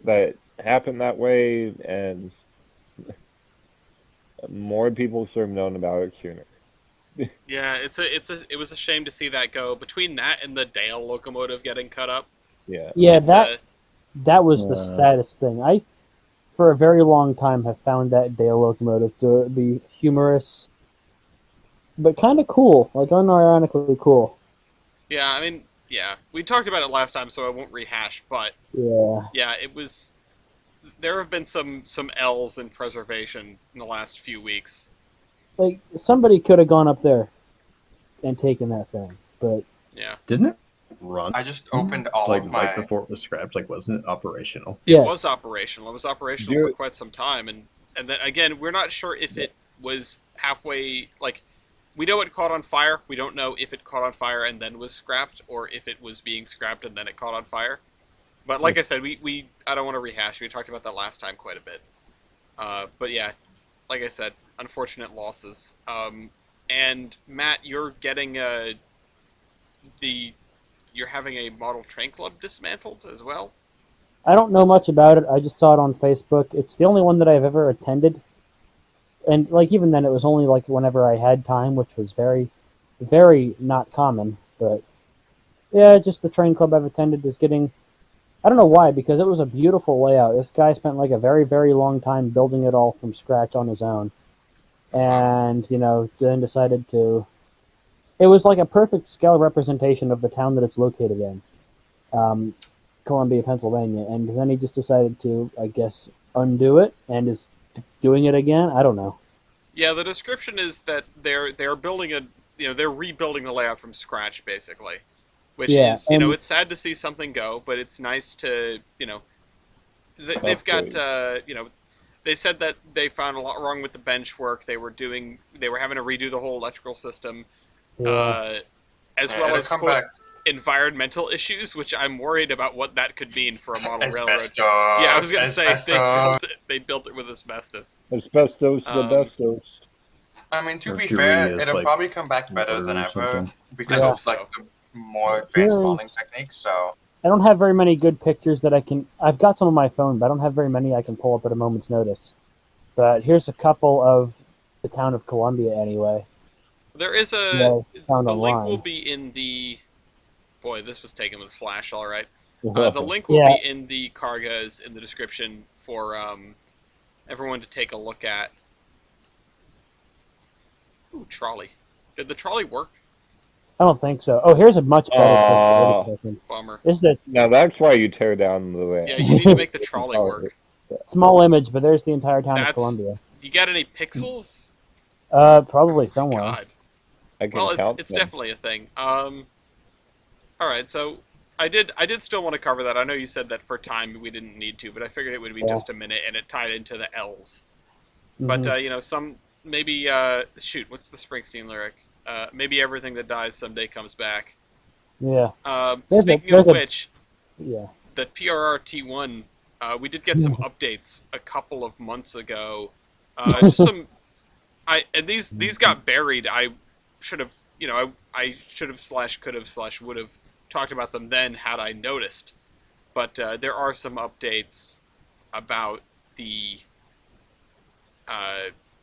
that it happened that way, and more people should have known about it sooner. Yeah, it was a shame to see that go. Between that and the Dale locomotive getting cut up. Yeah. Yeah, it's that was the Yeah. saddest thing. I, for a very long time, have found that Dale locomotive to be humorous, but kind of cool, like unironically cool. Yeah, I mean, yeah, we talked about it last time, so I won't rehash. But Yeah. yeah, it was. There have been some L's in preservation in the last few weeks. Like, somebody could have gone up there and taken that thing, but Yeah. Didn't it run? I just opened all like of my. right before it was scrapped. Like, wasn't it operational? It Yes. was operational. It was operational for quite some time, and then again, we're not sure if it was halfway. Like, we know it caught on fire. We don't know if it caught on fire and then was scrapped, or if it was being scrapped and then it caught on fire. But like I said, we I don't want to rehash. We talked about that last time quite a bit. But yeah, like I said, unfortunate losses. And Matt, you're getting you're having a model train club dismantled as well. I don't know much about it. I just saw it on Facebook. It's the only one that I've ever attended. And, like, even then, it was only, like, whenever I had time, which was very, very not common. But, yeah, just the train club I've attended is getting... I don't know why, because it was a beautiful layout. This guy spent, like, a very, very long time building it all from scratch on his own. And, you know, then decided to... It was, like, a perfect scale representation of the town that it's located in. Columbia, Pennsylvania. And then he just decided to, I guess, undo it, and is doing it again. I don't know. Yeah, the description is that they're building they're rebuilding the layout from scratch basically, which is it's sad to see something go, but it's nice to they've got they said that they found a lot wrong with the bench work. They were having to redo the whole electrical system, as well as environmental issues, which I'm worried about what that could mean for a model railroad. Yeah, I was going to say they built it with asbestos. Asbestos, the bestos. I mean, to be fair, it'll probably come back better than ever because of like the more advanced modeling techniques. So I don't have very many good pictures that I can. I've got some on my phone, but I don't have very many I can pull up at a moment's notice. But here's a couple of the town of Columbia, anyway. There is the link will be in the. Boy, this was taken with Flash, all right. The link will be in the cargoes in the description for everyone to take a look at. Ooh, trolley. Did the trolley work? I don't think so. Oh, here's a much better picture. Bummer. Now that's why you tear down the way. Yeah, you need to make the trolley work. Small image, but there's the entire town of Columbia. Do you got any pixels? Probably somewhere. God. Well, it's definitely a thing. All right, so I did still want to cover that. I know you said that for time we didn't need to, but I figured it would be just a minute, and it tied into the L's. Mm-hmm. But some maybe shoot, what's the Springsteen lyric? Maybe everything that dies someday comes back. Yeah. Speaking of which, the PRR-T1, we did get some updates a couple of months ago. Just some, and these got buried. I should have, I should have / could have / would have talked about them then had I noticed. But there are some updates about the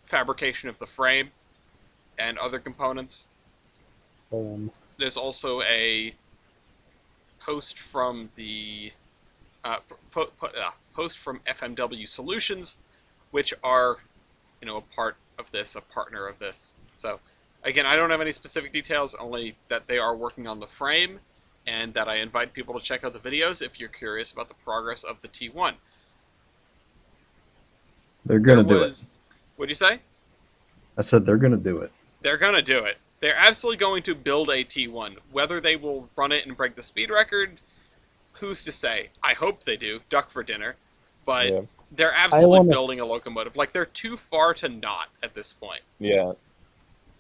fabrication of the frame and other components. There's also a post from the post from FMW Solutions, which are a part of this, a partner of this. So again, I don't have any specific details, only that they are working on the frame, and that I invite people to check out the videos if you're curious about the progress of the T1. They're gonna do it. What'd you say? I said they're gonna do it. They're gonna do it. They're absolutely going to build a T1. Whether they will run it and break the speed record, who's to say? I hope they do. Duck for dinner. But they're absolutely building a locomotive. Like, they're too far to not at this point. Yeah.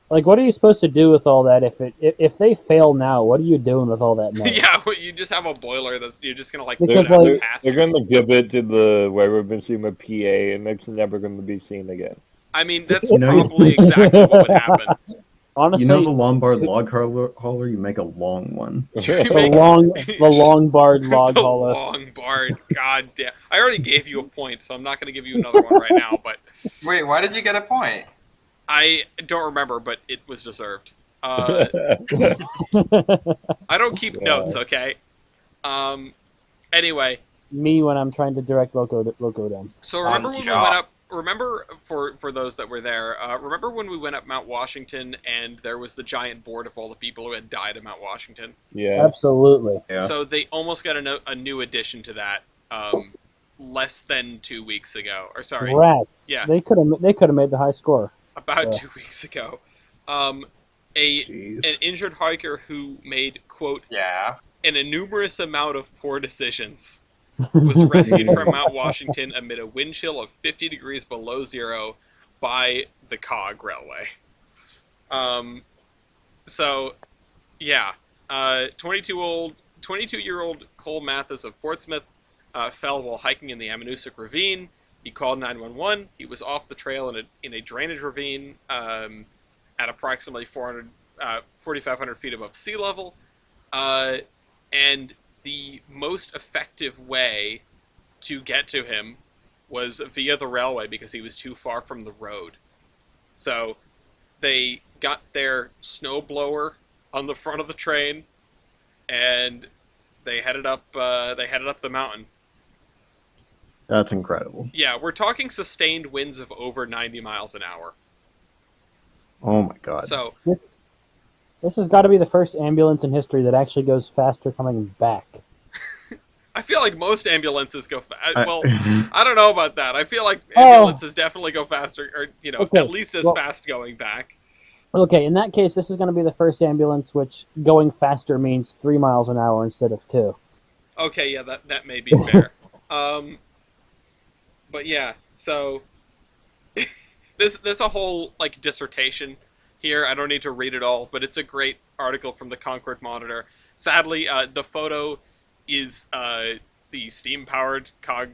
Like, what are you supposed to do with all that? If they fail now, what are you doing with all that money? Yeah, you just have a boiler that's you're just gonna they're gonna give it to the railroad consumer PA, and it's never gonna be seen again. I mean, that's probably exactly what would happen. Honestly, the Lombard log hauler, you make a long one. the Lombard log hauler. Lombard, god damn! I already gave you a point, so I'm not gonna give you another one right now. But wait, why did you get a point? I don't remember, but it was deserved. I don't keep notes, okay? Anyway. Me when I'm trying to direct Loco them. So remember when we went up... Remember, for those that were there, remember when we went up Mount Washington and there was the giant board of all the people who had died at Mount Washington? Yeah. Absolutely. Yeah. So they almost got a new addition to that less than 2 weeks ago. Or sorry. Rats. Yeah. They could have made the high score. about 2 weeks ago. An Jeez. injured hiker who made, quote, Yeah. an enormous amount of poor decisions was rescued from Mount Washington amid a wind chill of 50 degrees below zero by the COG railway. So, yeah. 22-year-old Cole Mathis of Portsmouth fell while hiking in the Ammonoosuc Ravine. He called 911. He was off the trail in a drainage ravine at approximately 4,500 feet above sea level. And the most effective way to get to him was via the railway because he was too far from the road. So they got their snowblower on the front of the train, and they headed up the mountain. That's incredible. Yeah, we're talking sustained winds of over 90 miles an hour. Oh my god. So This has got to be the first ambulance in history that actually goes faster coming back. I feel like most ambulances go fast. I- Well, I don't know about that. I feel like ambulances definitely go faster, or Okay, at least as fast going back. Okay, in that case, this is going to be the first ambulance which going faster means 3 miles an hour instead of 2. Okay, yeah, that may be fair. But yeah, so there's a whole like dissertation here. I don't need to read it all, but it's a great article from the Concord Monitor. Sadly, the photo is the steam-powered COG,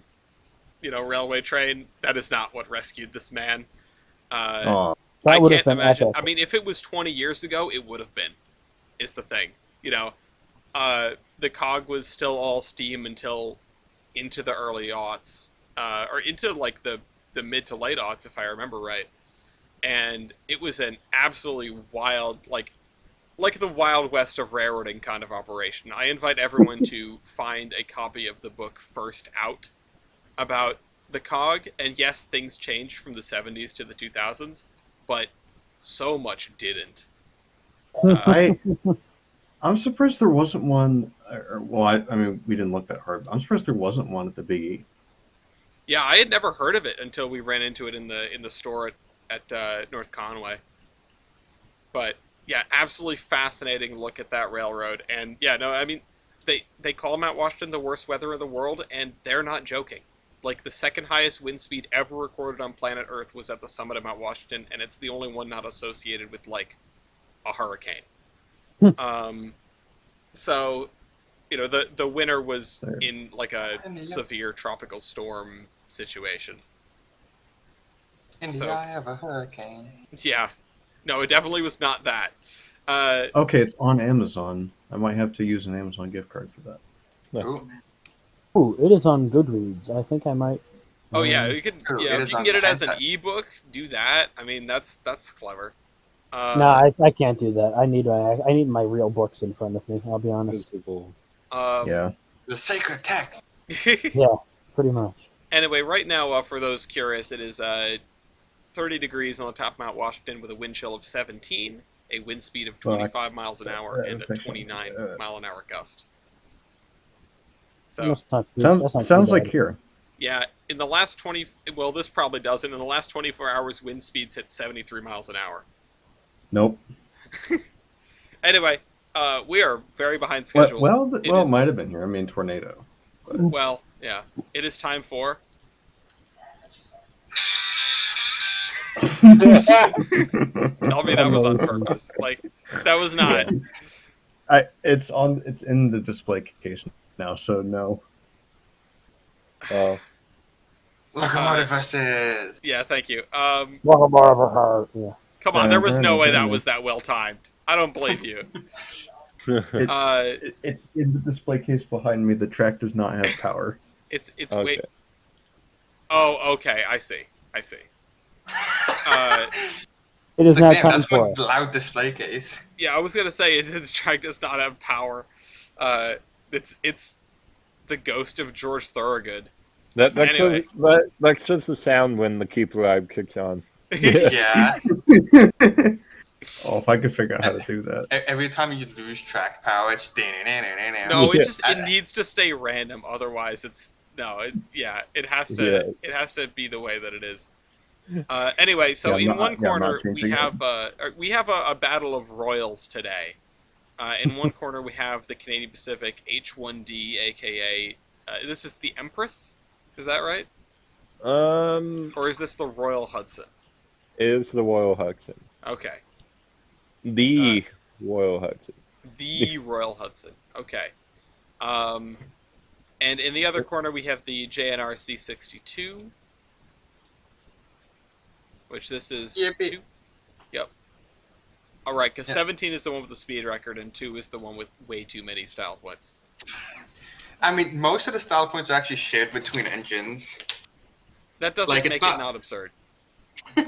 railway train. That is not what rescued this man. Oh, That I would have can't been imagine. epic. I mean, if it was 20 years ago, it would have been. Is the thing, the COG was still all steam until into the early aughts, or into like the mid to late aughts, if I remember right. And it was an absolutely wild, like the Wild West of railroading kind of operation. I invite everyone to find a copy of the book First Out about the COG, and yes, things changed from the 70s to the 2000s, but so much didn't. I'm surprised there wasn't one. I mean, we didn't look that hard. But I'm surprised there wasn't one at the Big E. Yeah, I had never heard of it until we ran into it in the store at North Conway. But yeah, absolutely fascinating look at that railroad. And yeah, no, I mean, they call Mount Washington the worst weather in the world, and they're not joking. Like, the second highest wind speed ever recorded on planet Earth was at the summit of Mount Washington, and it's the only one not associated with, like, a hurricane. So, the winter was in, like, a severe tropical storm situation. In the eye of a hurricane. Yeah. No, it definitely was not that. Okay, it's on Amazon. I might have to use an Amazon gift card for that. Ooh. Ooh, it is on Goodreads. I think I might. Oh yeah, you can. Ooh, Yeah, it if is you can on get it as an Handheld. ebook, do that. I mean, that's clever. No, I can't do that. I need my real books in front of me. I'll be honest. Physical. Yeah. The sacred text. Yeah, pretty much. Anyway, right now, for those curious, it is 30 degrees on the top of Mount Washington with a wind chill of 17, a wind speed of 25 miles an hour, and a that's actually 29 mile an hour gust. So That's not too- that's not too Sounds like bad. here. yeah, in the last 20, well, this probably doesn't. In the last 24 hours, wind speeds hit 73 miles an hour. Nope. Anyway, we are very behind schedule. It might have been here. I mean, tornado. Well, yeah, it is time for. Tell me that was on purpose. Like, that was not. It's in the display case now, so no. Oh, Locomotive versus. Yeah, thank you. Yeah. Come on, there was no way that was that well timed. I don't believe you. It's in the display case behind me. The track does not have power. It's okay. wait. Oh, okay. I see. It is It's now like, damn, time that's for one loud display case. Yeah, I was gonna say the track does not have power. It's the ghost of George Thorogood. Anyway. That's just the sound when the keep alive kicks on. Yeah. Oh, if I could figure out how to do that. Every time you lose track power, it's No, Yeah. it needs to stay random. Otherwise, it has to Yeah. it has to be the way that it is. Anyway, so Yeah, in one I'm not corner changing we have a battle of royals today. In one corner we have the Canadian Pacific H1D, aka this is the Empress. Is that right? Or is this the Royal Hudson? Is the Royal Hudson. Okay. The Royal Hudson. The Royal Hudson. Okay. And in the other corner we have the JNRC 62, which this is Yippee. 2. Yep. All right, because 17 is the one with the speed record, and 2 is the one with way too many style points. I mean, most of the style points are actually shared between engines. That doesn't Like, make it's it not absurd. Yeah,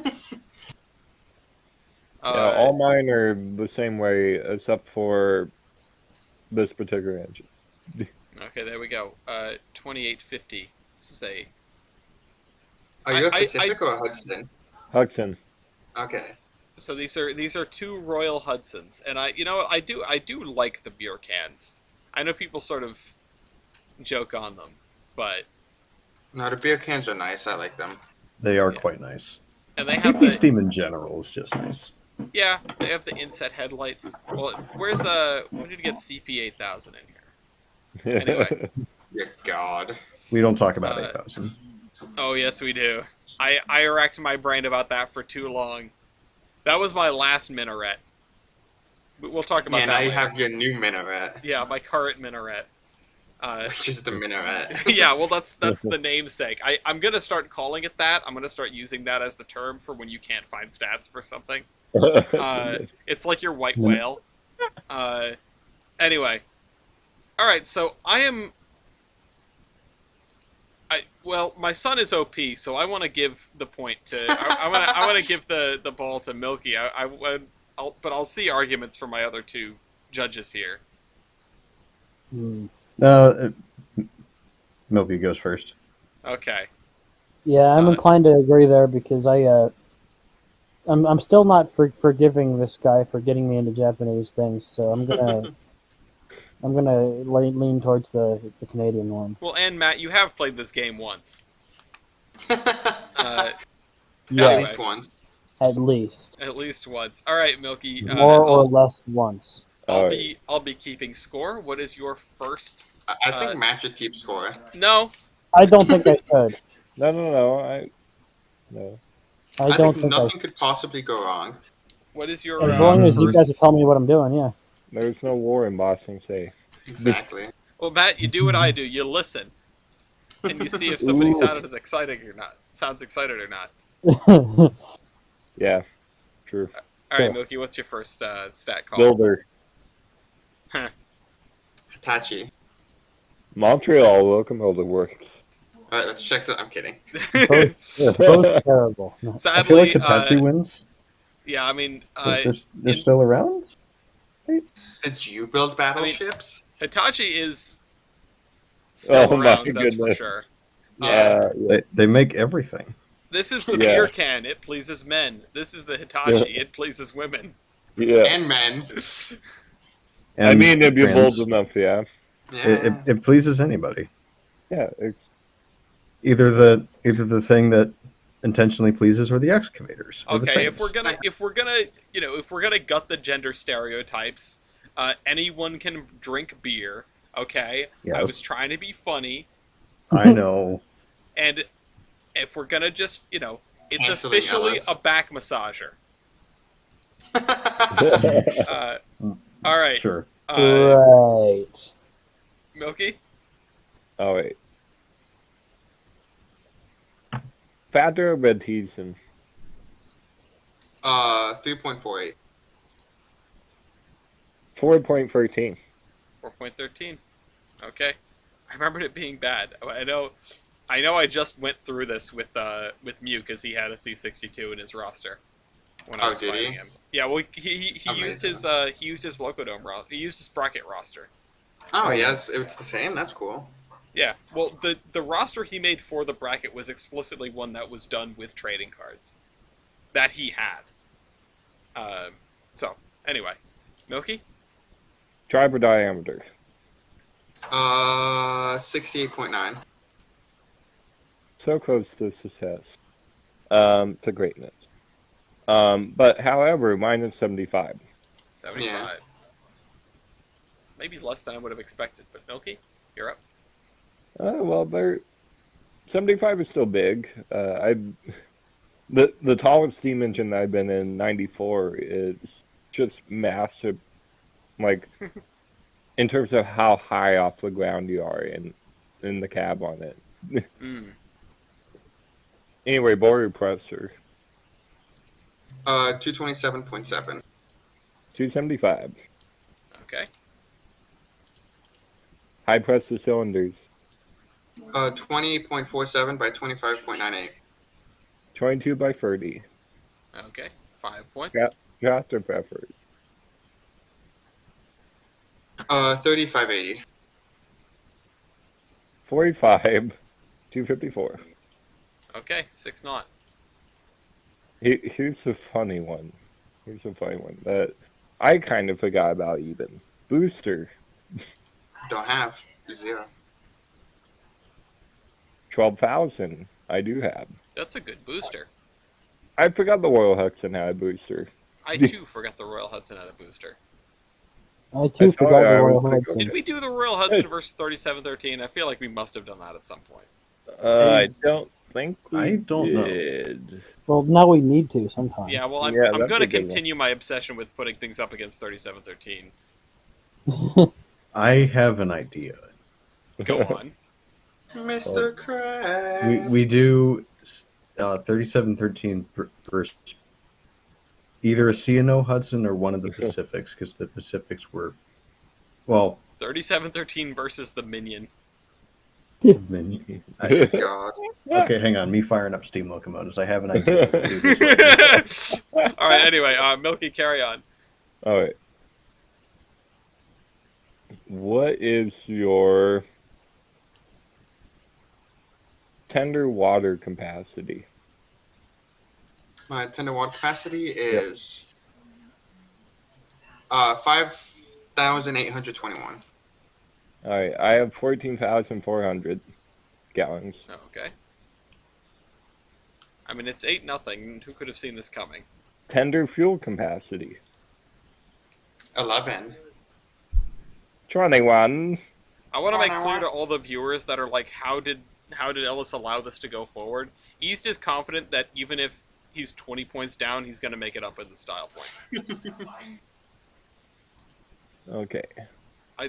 all mine are the same way, except for this particular engine. Okay, there we go. 2850. This is a Are you a Pacific or a Hudson? Hudson. Okay. So these are 2 Royal Hudsons, and you know what, I do like the beer cans. I know people sort of joke on them, but No, the beer cans are nice. I like them. They are quite nice. and they have CP Steam in general is just nice. yeah, they have the inset headlight. Well, where's we need to get CP 8000 in here. Anyway. Dear God. We don't talk about 8,000. Oh yes, we do. I racked my brain about that for too long. That was my last minaret. We'll talk about that. Yeah, now you later. have your new minaret. Yeah, my current minaret. Which is the minaret. Yeah, well, that's the namesake. I'm gonna start calling it that. I'm gonna start using that as the term for when you can't find stats for something. It's like your white whale. Anyway, all right. So well, my son is OP, so I want to give the point to. I want to give the ball to Milky. But I'll see arguments for my other 2 judges here. Milky goes first. Okay. Yeah, I'm inclined to agree there because I'm still not forgiving this guy for getting me into Japanese things, so I'm gonna lean towards the Canadian one. Well, and Matt, you have played this game once. At Yes, least once. at least At least once. All right, Milky. more or less once. I'll be keeping score. What is your first? I think Matt should keep score. No. I don't think I should. No. I I don't think think nothing could possibly go wrong. What is your? as long as you first- guys are telling me what I'm doing, yeah. There's no war in Boxing Day. Exactly. Well, Matt, you do what I do. You listen, and you see if somebody sounds excited or not. Yeah, true. All right, Milky. What's your first stat call? Builder. Hitachi. Montreal, welcome to the works. Alright, let's check the. I'm kidding. Both terrible. No. I feel Sadly, like Hitachi wins. yeah. I mean, 'Cause they're still around? Did you build battleships? Hitachi is still Oh my around. That's for goodness. sure. Yeah. They make everything. This is the Yeah. beer can. It pleases men. This is the Hitachi. It pleases women. Yeah. And men. I mean, if you're bold trans. enough, yeah. Yeah. It pleases anybody. Yeah, it's Either the thing that intentionally pleases or the excavators. or the Okay, if trains. we're gonna gut the gender stereotypes, anyone can drink beer. Okay, I Yes. was trying to be funny, I know. and if we're gonna just it's Canceling officially Ellis. a back massager. All right, Sure. Right. Milky. oh wait. Fatter Betisen. 3.48. 4.13. 4.13. Okay, I remembered it being bad. I know. I just went through this with Mew because he had a C62 in his roster when I was did fighting he? him. Yeah, well, he used Amazing. he used his Locodome roster. He used his bracket roster. Oh, yes, it's the same. That's cool. Yeah, well, the roster he made for the bracket was explicitly one that was done with trading cards that he had. So anyway, Milky. Driver diameter. 68.9. So close to success. to greatness. But however, mine is 75. 75. Yeah. Maybe less than I would have expected, but Milky, you're up. Well, 75 is still big. The tallest steam engine I've been in, 94, is just massive. Like, in terms of how high off the ground you are in the cab on it. Anyway, bore pressure. 227.7. 275. Okay. High pressure cylinders. 20.47 by 25.98. 22 by 30. Okay. 5 points. Draft of effort. 3580. 45. 254. Okay. 6 knot. Here's a funny one. That I kind of forgot about even. Booster. Don't have. 0. 12,000. I do have. That's a good booster. I forgot the Royal Hudson had a booster. I too forgot the Royal Hudson had a booster. I too saw forgot it, I the Royal was Hudson. Did we do the Royal Hudson versus 3713? I feel like we must have done that at some point. I don't think we I don't know. did. Well, now we need to sometime. Yeah, well, I'm Yeah, going that's to a good one. continue my obsession with putting things up against 3713. I have an idea. Go on. Mr. Krabs. We do 3713 versus either a C&O Hudson or one of the Pacifics, because the Pacifics were, well, 3713 versus the Minion. many. God. Okay, hang on. Me firing up steam locomotives. I have an idea. We'll do this later. Alright, anyway, Milky, carry on. All right. What is your tender water capacity? My tender water capacity is 5,821. All right, I have 14,400 gallons. Okay. I mean, it's 8-0. Who could have seen this coming? Tender fuel capacity. 11. 21. I want to make clear to all the viewers that are like, how did Ellis allow this to go forward? East is confident that even if he's 20 points down, he's going to make it up in the style points. Okay.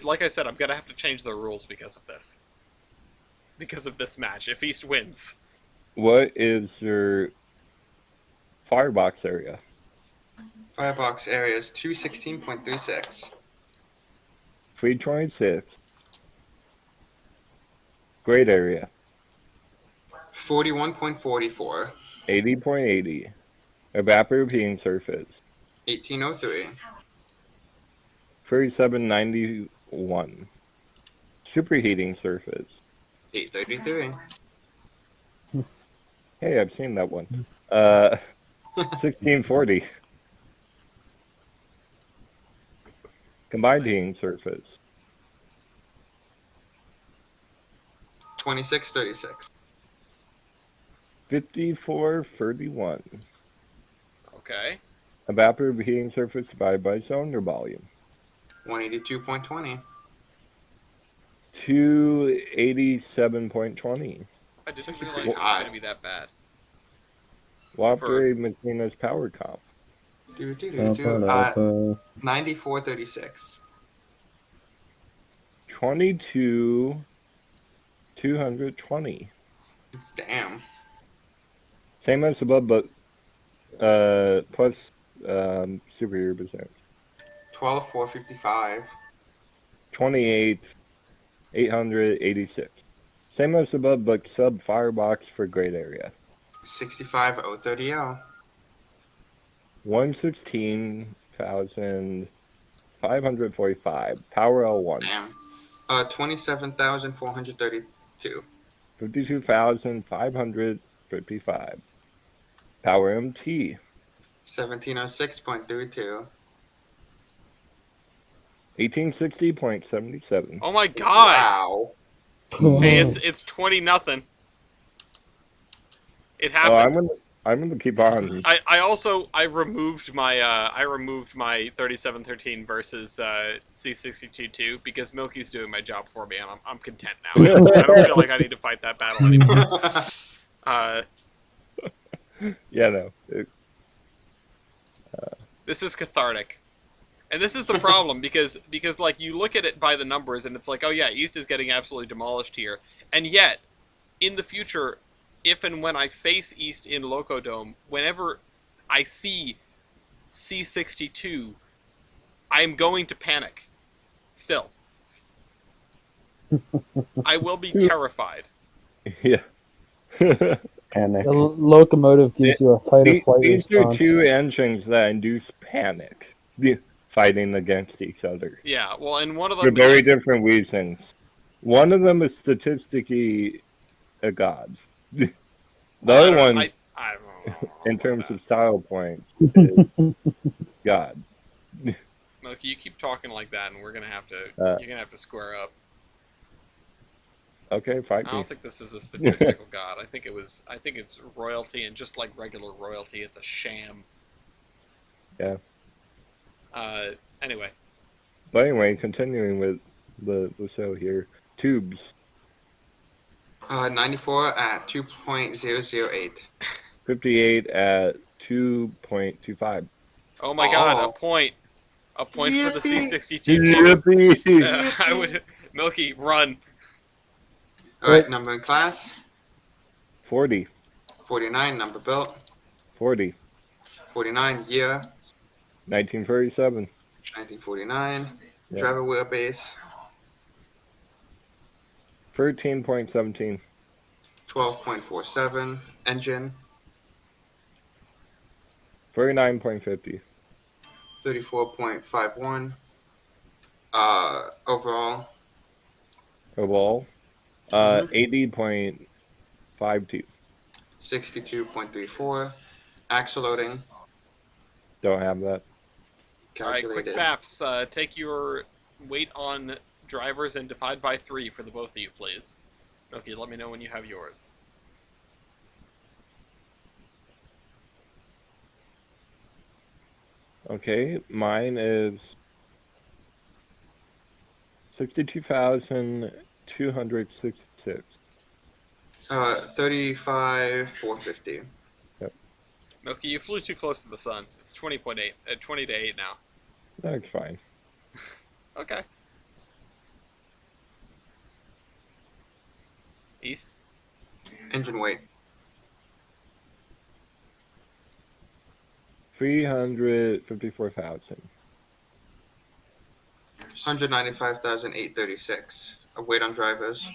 Like I said, I'm going to have to change the rules because of this. Because of this match, if East wins. What is your firebox area? Firebox area is 216.36. 326. Great area. 41.44. 80.80. Evaporating surface. 1803. 3791. Superheating surface. 833. Hey, I've seen that one. 1640. Combined heating surface. 2636. 5431. Okay. Evaporative heating surface divided by cylinder volume. 182.20. 287.20. I didn't Actually realize pretty it was high. going to be that bad. Wapre Machina's power comp. 9436. 22,220. Damn. Same as above, but plus superior percent. 12455. 28,886. Same as above, but sub firebox for great area. 65030. 116,545. Power L1. Damn. 27,432. 52,555. Power MT. 1706.32. 1860.77. Oh my god! Wow. Hey, it's 20-0. It Oh, I'm happened. I'm gonna keep on. I removed my 3713 versus C62 too because Milky's doing my job for me, and I'm content now. I don't feel like I need to fight that battle anymore. Yeah, no. This is cathartic. And this is the problem because like you look at it by the numbers and it's like, oh yeah, East is getting absolutely demolished here. And yet, in the future, if and when I face East in Locodome, whenever I see C62, I'm going to panic. Still. I will be terrified. Yeah. Panic. The locomotive gives you a fight or flight These are response. two engines that induce panic, fighting against each other. Yeah, well, and one of For them very is... different reasons. One of them is statistically a god. The other one, I don't know in terms that. of style points, is god. Milky, you keep talking like that, and we're gonna have to. Uh, you're gonna have to square up. Okay, fight I me. don't think this is a statistical god. I think it's royalty, and just like regular royalty, it's a sham. Yeah. Anyway. But anyway, continuing with the show here. Tubes. 94 at 2.008. 58 at 2.25. Oh my god, Oh. a point. A point for the Yippee. C62 too. Yippee! I would... Milky, run. Alright, number in class. 40. 49, number built. 40. 49, year. 1937. 1949. Yeah. Driver wheelbase. 13.17. 12.47. Engine. 49.50. 34.51. Overall. Overall, Mhm. 80.52. 62.34. Axle loading. Don't have that. Alright, quick Calculated. maths. Take your weight on drivers and divide by 3 for the both of you, please. Milky, let me know when you have yours. Okay, mine is 62,266. 35,450. Milky, you flew too close to the sun. It's 20.8, 20 to 8 now. That's fine. Okay. East? Engine weight. 354,000. 195,836. A weight on drivers.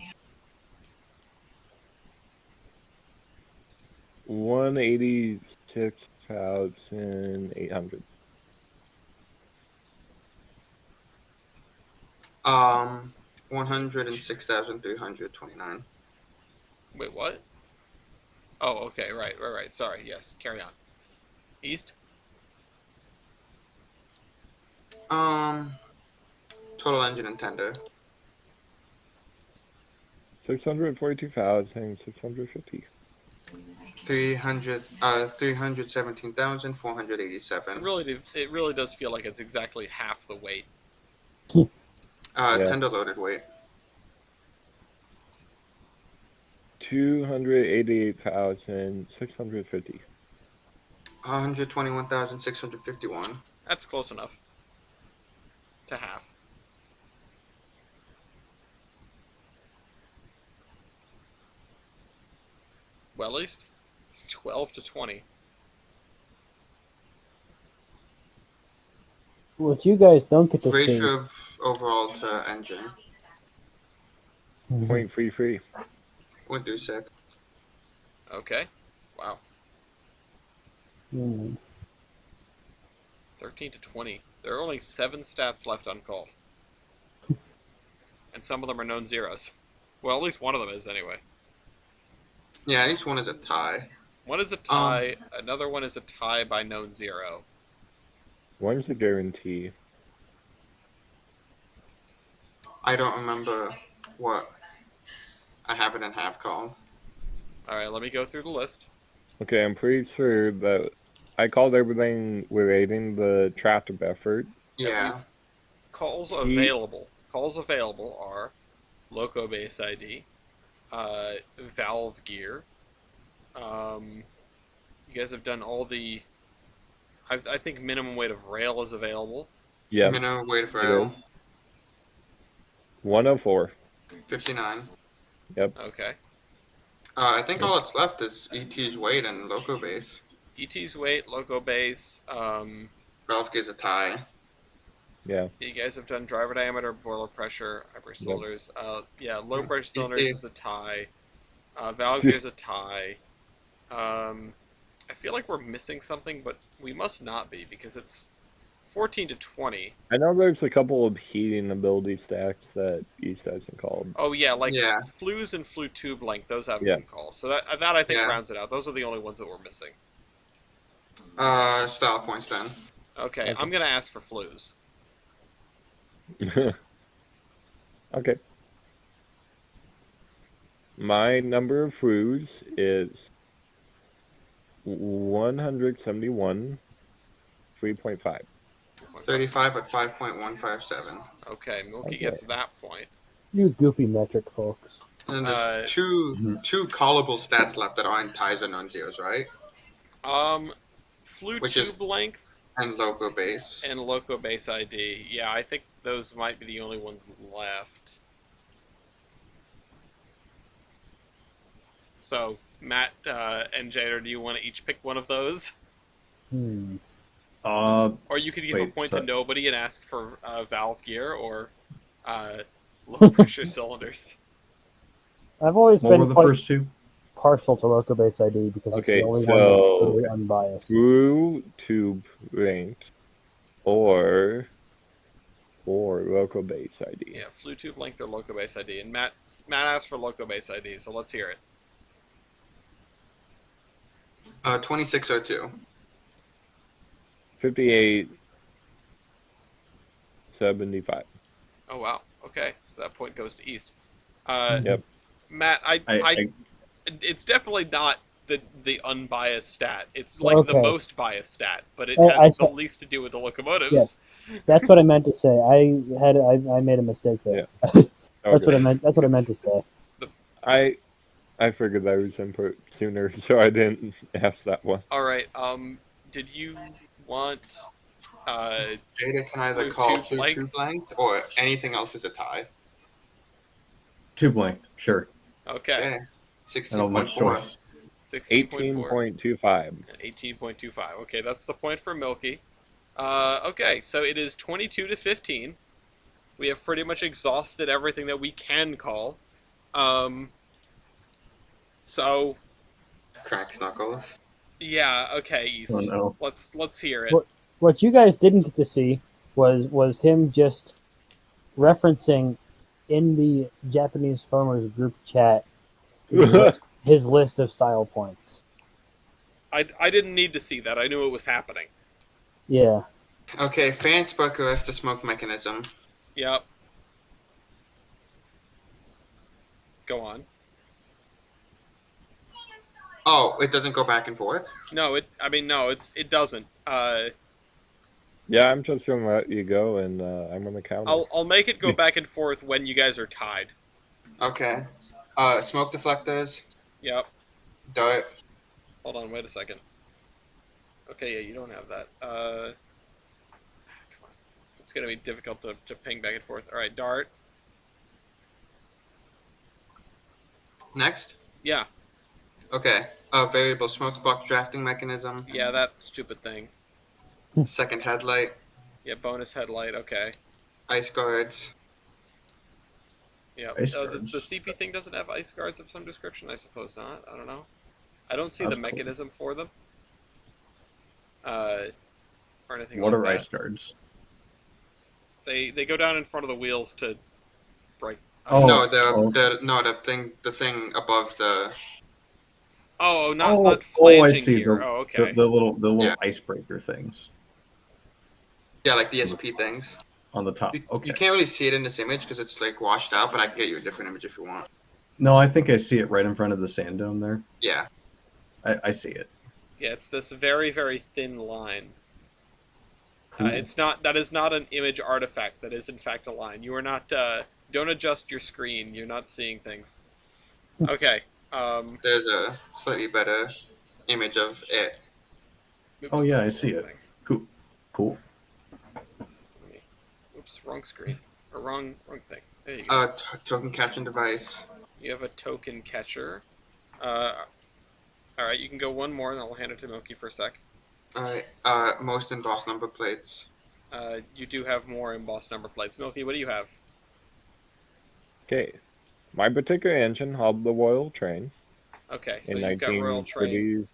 186,800. 106,329. Wait, what? Oh, okay, right. Sorry, yes, carry on. East? Total engine and tender. 642,650. 317,487. It really does feel like it's exactly half the weight. Yeah. Tender loaded weight. 288,650. 121,651. That's close enough. To half. Well, East? It's 12 to 20. What you guys don't get to see. Ratio of overall to engine. 0.33. 136. Okay. Wow. Mm. 13 to 20. There are only 7 stats left uncalled. And some of them are known zeros. Well, at least one of them is, anyway. Yeah, each one is a tie. One is a tie, another one is a tie by known zero. One's a guarantee. I don't remember what I have it in half called. Alright, let me go through the list. Okay, I'm pretty sure that I called everything relating the tractor effort. Yeah. We've calls He- available. Calls available are Loco Base ID, Valve Gear. You guys have done all the. I think minimum weight of rail is available. Yep. Minimum weight of It rail, is. 104. 59. Okay. I think all that's left is ET's weight and loco base. ET's weight, Loco Base. Ralph gives a tie. Yeah. You guys have done driver diameter, boiler pressure, upper cylinders. Yeah, low pressure cylinders is a tie. Valve gear is a tie. I feel like we're missing something, but we must not be because it's 14 to 20. I know there's a couple of heating ability stacks that East hasn't called. Oh yeah, like Yeah. flues and flue tube length, those haven't Yeah. been called. So that I think Yeah. rounds it out. Those are the only ones that we're missing. Style points then. Okay, Okay. I'm gonna ask for flues. Okay. My number of flues is 171, 3.5. 35 at 5.157. Okay, Milky Okay. gets that point. You goofy metric folks. And then there's Mhm. two callable stats left that aren't ties or non-zeros, right? Flue Which tube is- length And loco base. and Loco Base ID. Yeah, I think those might be the only ones left. So, Matt and Jader, do you want to each pick one of those? Or you could give a Wait, point so- to nobody and ask for valve gear or low pressure cylinders. I've always What were been the quite first two? partial to Loco Base ID because it's Okay, the only one that's so- totally unbiased. Through tube length or local base ID. Yeah, flue tube length or Loco Base ID. And Matt asked for Loco Base ID, so let's hear it. 2602. 58.75. Oh wow. Okay, so that point goes to East. Yep. Matt, I it's definitely not the unbiased stat. It's like the Okay. most biased stat, but it Oh, has I the saw- least to do with the locomotives. Yes. That's what I meant to say. I made a mistake there. Okay. That's what I meant. That's what I meant to say. I figured that was input sooner, so I didn't ask that one. All right. Did you want? Jada can either Flue call tube flue length? tube length or anything else is a tie. tube length, sure. Okay. Okay. I don't have much 16.4. choice. 16.4 18.25. and 18.25. Okay, that's the point for Milky. Okay, so it is 22 to 15. We have pretty much exhausted everything that we can call. So Cracks knuckles. yeah, okay, East. Oh, no. Let's hear it. What you guys didn't get to see was him just referencing in the Japanese farmers group chat his list of style points. I didn't need to see that. I knew it was happening. Yeah. Okay, fan spark arrest the smoke mechanism. Yep. Go on. Oh, it doesn't go back and forth? No, it doesn't. Yeah, I'm just gonna let you go, and I'm gonna count. I'll make it go back and forth when you guys are tied. Okay. Smoke deflectors, Yep. dart, Hold on, wait a second. Okay, yeah, you don't have that. Come on. It's gonna be difficult to ping back and forth. All right, dart. next. Yeah, Okay. Variable smoke block drafting mechanism, yeah, that stupid thing. second headlight, Yeah, bonus headlight. Okay. ice guards, Yeah. Ice The guards. CP thing doesn't have ice guards of some description. I suppose not. I don't know. I don't see That's the cool. mechanism for them. Or anything What like are that. ice guards? They go down in front of the wheels to break. Oh, no, oh. the thing above the. Oh, not Oh, not oh, I flanging see. gear. The, Oh, okay. the little Yeah. icebreaker things Yeah, like the SP things. on the top. You, Okay. you can't really see it in this image because it's like washed out, but I can get you a different image if you want. No, I think I see it right in front of the sand dome there. Yeah. I see it. Yeah, it's this very, very thin line. Cool. That is not an image artifact. That is in fact a line. You are not. Don't adjust your screen. You're not seeing things. Okay. There's a slightly better image of it. Oops, Oh, yeah, that's I the see wrong it. thing. Cool. Oops, wrong screen. Or wrong thing. There you go. Token catching device. You have a token catcher. Alright, you can go one more and I'll hand it to Milky for a sec. Alright, most embossed number plates. You do have more embossed number plates. Milky, what do you have? Okay. My particular engine hauled the Royal Train Okay, so in you've got Royal Train.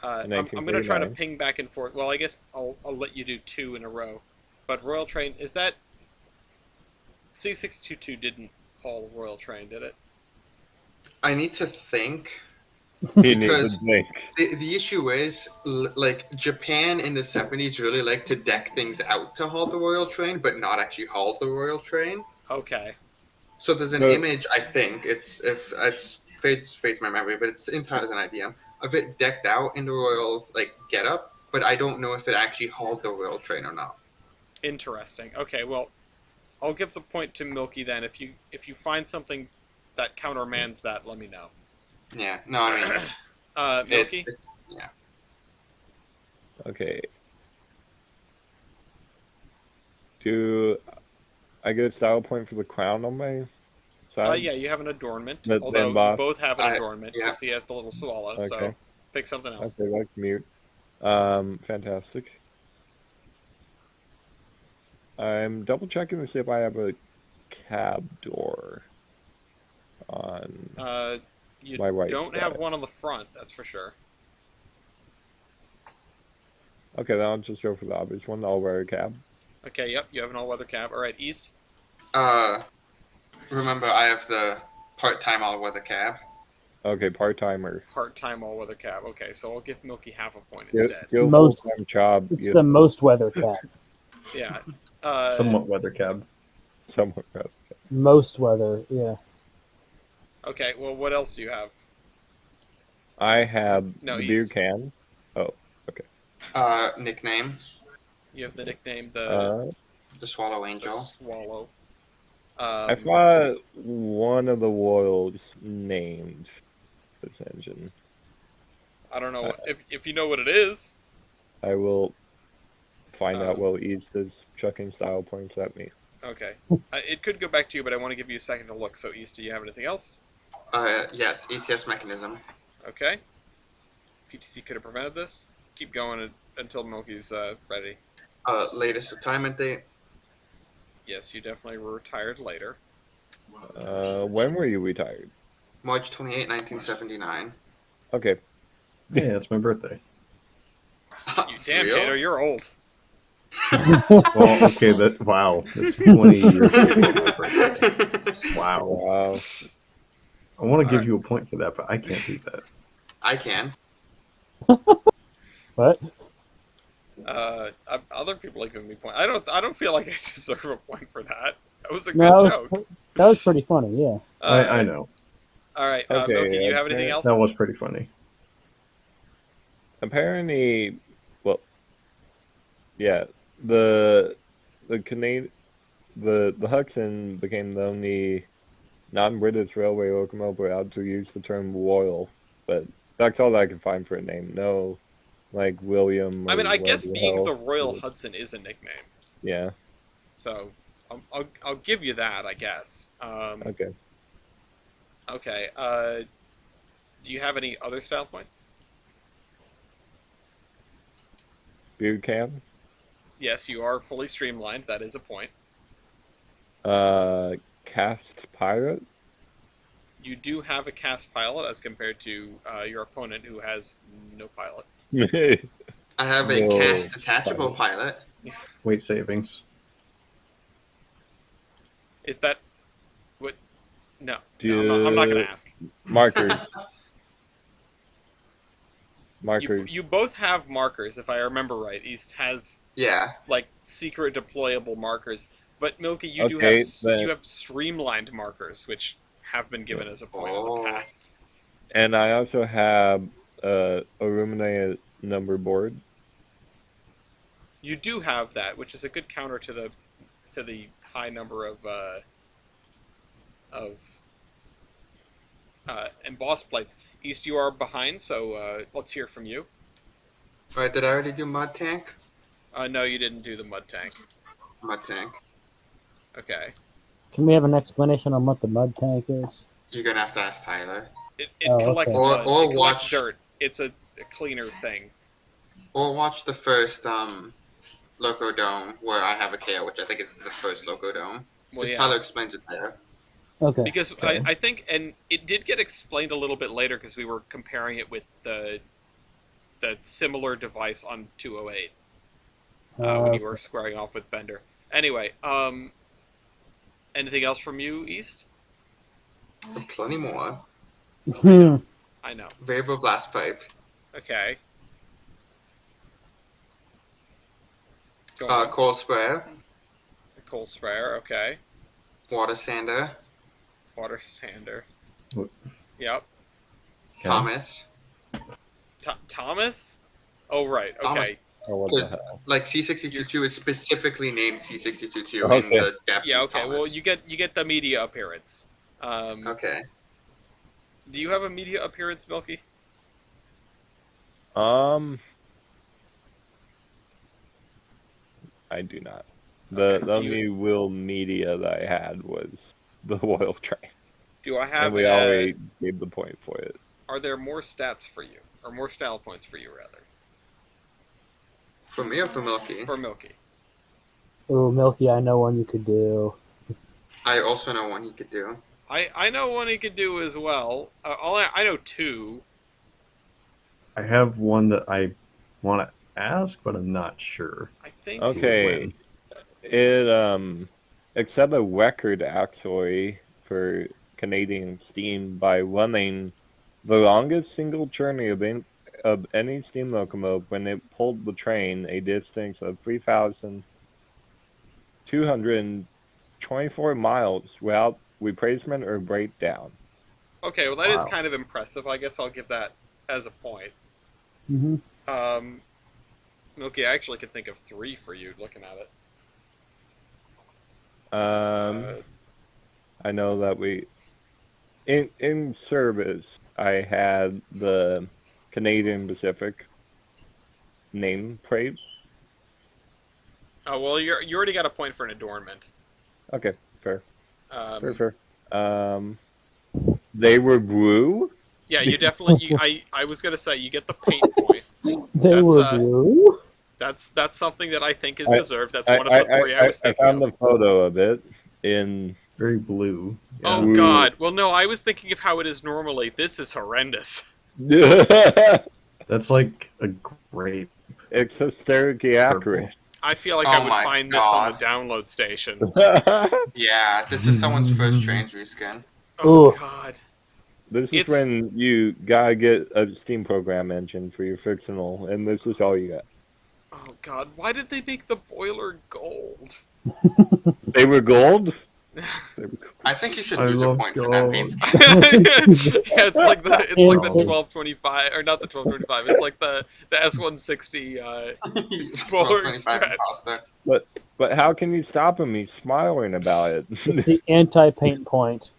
1930s. I'm going to try to ping back and forth. Well, I guess I'll let you do two in a row. But Royal Train, is that... C622 didn't haul Royal Train, did it? I need to think. He needed Because to think. the issue is, like, Japan in the 70s really liked to deck things out to haul the Royal Train, but not actually haul the Royal Train. Okay. So there's an image, I think, it's fades my memory, but it's entirely as an idea, of it decked out in the Royal, like, getup, but I don't know if it actually hauled the Royal Train or not. Interesting. Okay, well, I'll give the point to Milky then. If you find something that countermands that, let me know. Yeah, no, I mean... Milky? Yeah. Okay. Do I get a style point for the crown on my side? Yeah, you have an adornment. The although you emboss. both have an adornment, yeah. because he has the little swallow, so Okay. pick something else. Okay, like mute. Fantastic. I'm double checking to see if I have a cab door on You my right don't side. have one on the front, that's for sure. Okay, then I'll just go for the obvious one, the all-weather cab. Okay, yep, you have an all-weather cab. Alright, East? Remember, I have the part-time all-weather cab. Okay, part-timer. Part-time all-weather cab. Okay, so I'll give Milky half a point Get instead. a Most- full-time job. It's you the most weather cap. Yeah. Somewhat weather cab. somewhat rough. Most weather, yeah. Okay, well, what else do you have? I have No, the beer East. can. Nickname, You have the nickname, the the Swallow Angel. Swallow. I thought one of the Royals named this engine. I don't know if you know what it is. I will find out while East is chucking style points at me. Okay. It could go back to you, but I want to give you a second to look. So, East, do you have anything else? Yes, ETS mechanism. Okay. PTC could have prevented this. Keep going until Milky's ready. Latest retirement date. Yes, you definitely were retired later. When were you retired? March 28, 1979. Okay. Yeah, it's my birthday. You damn, Real? Tater, you're old. Well, okay, wow. That's 20 years before my birthday. Wow. Wow. I want to give Alright. you a point for that, but I can't do that. I can. What? Other people are giving me point. I don't feel like I deserve a point for that. That was a good No, joke. that was pretty funny, yeah. I know. All right, Okay, Milky, do you have anything else? That was pretty funny. Apparently, well, yeah, the Hudson became the only non-British railway locomotive allowed to use the term royal, but that's all I can find for a name. No, like William. I mean, or I guess whatever being hell. the Royal Hudson is a nickname, Yeah. so I'll give you that, I guess. Okay. Okay. Do you have any other style points? Beer can. Yes, you are fully streamlined. That is a point. Cast pirate. You do have a cast pilot as compared to your opponent who has no pilot. I have a No, cast detachable pilot. Weight savings. Is that what? No, I'm not going to ask. Markers. Markers. You both have markers, if I remember right. East has Yeah. like secret deployable markers, but Milky, you do Okay, have then- you have streamlined markers, which have been given as a point in Oh. the past. And I also have illuminated number board. You do have that, which is a good counter to the high number of embossed plates. East, you are behind, so let's hear from you. Alright, did I already do mud tank? No, you didn't do the mud tank. Mud tank. Okay. Can we have an explanation on what the mud tank is? You're gonna have to ask Tyler. It Oh, collects okay. mud. Or It collects watch- dirt. It's a cleaner thing. Or watch the first Loco Dome where I have a KO, which I think is the first Loco Dome. Well, Just yeah. Tyler explains it there. Okay. Because Okay. I think, and it did get explained a little bit later because we were comparing it with the similar device on 208 when you were squaring off with Bender. Anyway, anything else from you, East? Plenty more. I know. Variable blast pipe. Okay. Go on. Coal sprayer. Coal sprayer. Okay. Water sander. Water sander. What? Yep. Okay. Thomas. Thomas? Oh, right. Thomas. Okay. Oh, what the Because hell? like C622 is specifically named C622 in Okay. the Japanese Yeah. Okay. Thomas. Well, you get the media appearance. Okay. Do you have a media appearance, Milky? I do not. Okay, The do you- only real media that I had was the oil train, Do I have? and we already gave the point for it. Are there more stats for you, or more style points for you, rather, For me or for Milky? for Milky? Ooh, Milky, I know one you could do. I also know one he could do. I know one he could do as well. I know two. I have one that I want to ask, but I'm not sure. I think. Okay. It it set a record actually for Canadian steam by running the longest single journey of any steam locomotive when it pulled the train a distance of 3,224 miles without replacement or breakdown. Okay, well that is Wow. kind of impressive. I guess I'll give that as a point. Mm-hmm. Milky, I actually could think of three for you looking at it. I know that in service I had the Canadian Pacific nameplate. Oh well, you already got a point for an adornment. Okay, fair. Um, Fair. They were blue? Yeah, you definitely. I was gonna say you get the paint point. They That's, were blue? That's something that I think is I- deserved. That's one of the three I was I thinking found of. the photo of it in. Very blue. Oh Blue. God! Well, no, I was thinking of how it is normally. This is horrendous. That's like a grape. It's hysterically accurate. I feel like Oh I would my find this on the download station. Yeah, this is someone's first trains reskin. Oh Ooh. God! This is It's- when you gotta get a Steam program engine for your fictional, and this is all you got. Oh God! Why did they make the boiler gold? They were gold? They were gold. I think you should I lose a love point for that gold. paint scheme. Yeah, it's like the Gold. 1225 or not the 1225. It's like the S160 Polar 1225 Express. imposter. But how can you stop me smiling about it? It's the anti-paint point.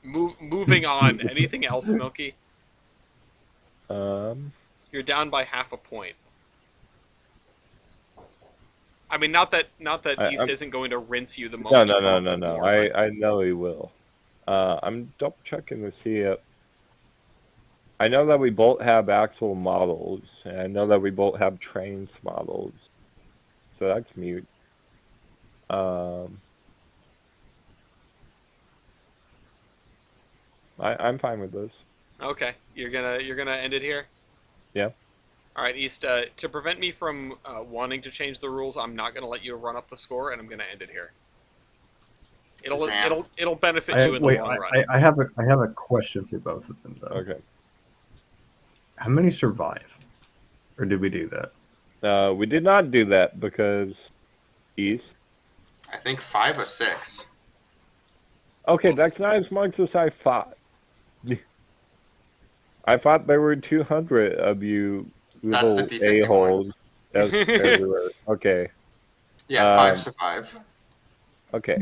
Moving on. Anything else, Milky? um, You're down by half a point. I mean, not that East I'm- isn't going to rinse you the moment. no, you no, come no, up no, with no. more, but- I know he will. I'm double checking to see it. I know that we both have actual models, and I know that we both have trains models. So that's mute. I'm fine with this. Okay, you're gonna end it here. Yeah. All right, East. To prevent me from wanting to change the rules, I'm not gonna let you run up the score, and I'm gonna end it here. Damn. It'll benefit you in the long run. I have a question for both of them though. Okay. How many survive, or did we do that? We did not do that because East. I think 5 or 6. Okay, that's not as much as I thought. I thought there were 200 of you That's the little defective one. a-holes. That's everywhere. Okay. Yeah, 5 survive. Okay.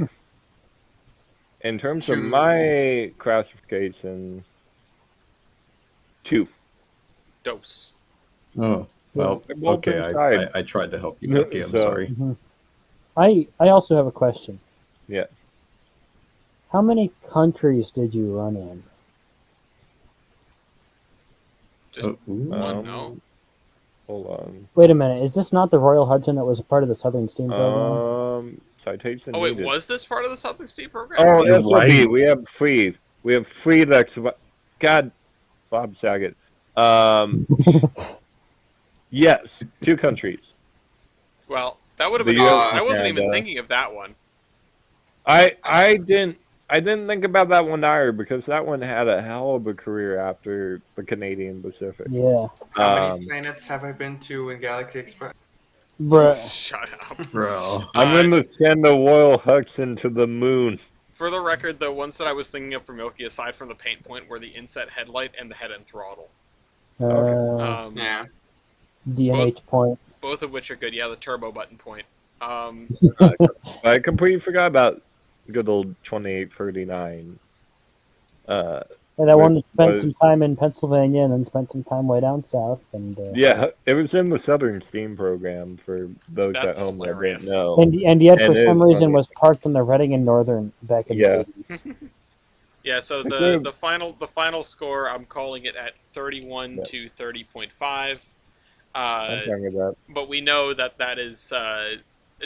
In terms of 2. my classification, 2. Dose. Oh, well, They're both okay. inside. I tried to help you, Milky. I'm So- sorry. Mhm. I also have a question. Yeah. How many countries did you run in? Just Oh, ooh. one, no. Hold on. Wait a minute, is this not the Royal Hudson that was a part of the Southern Steam program? Citation Oh wait, needed. was this part of the Southern Steam program? Oh, You're SOB. right. We have 3. We have 3 that's... God, Bob Saget. Yes, 2 countries. Well, that would have The been. US I and wasn't even Canada. thinking of that one. I didn't think about that one either because that one had a hell of a career after the Canadian Pacific. Yeah. How many planets have I been to in Galaxy Express? Bruh. Shut up. Bro. I'm going to send the Royal Hudson to the moon. For the record, the ones that I was thinking of for Milky, aside from the paint point, were the inset headlight and the head and throttle. Yeah. DNH point. Both of which are good. Yeah, the turbo button point. I completely forgot about good old 2839. And I wanted to spend was- some time in Pennsylvania and then spent some time way down south. And Yeah, it was in the Southern Steam program for those That's at home hilarious. that didn't know. and yet for And it some is reason funny. was parked in the Reading and Northern back in Yeah. the 80s. Yeah, so Okay. the final score, I'm calling it at 31 to 30.5. I'm fine with that. But we know that that is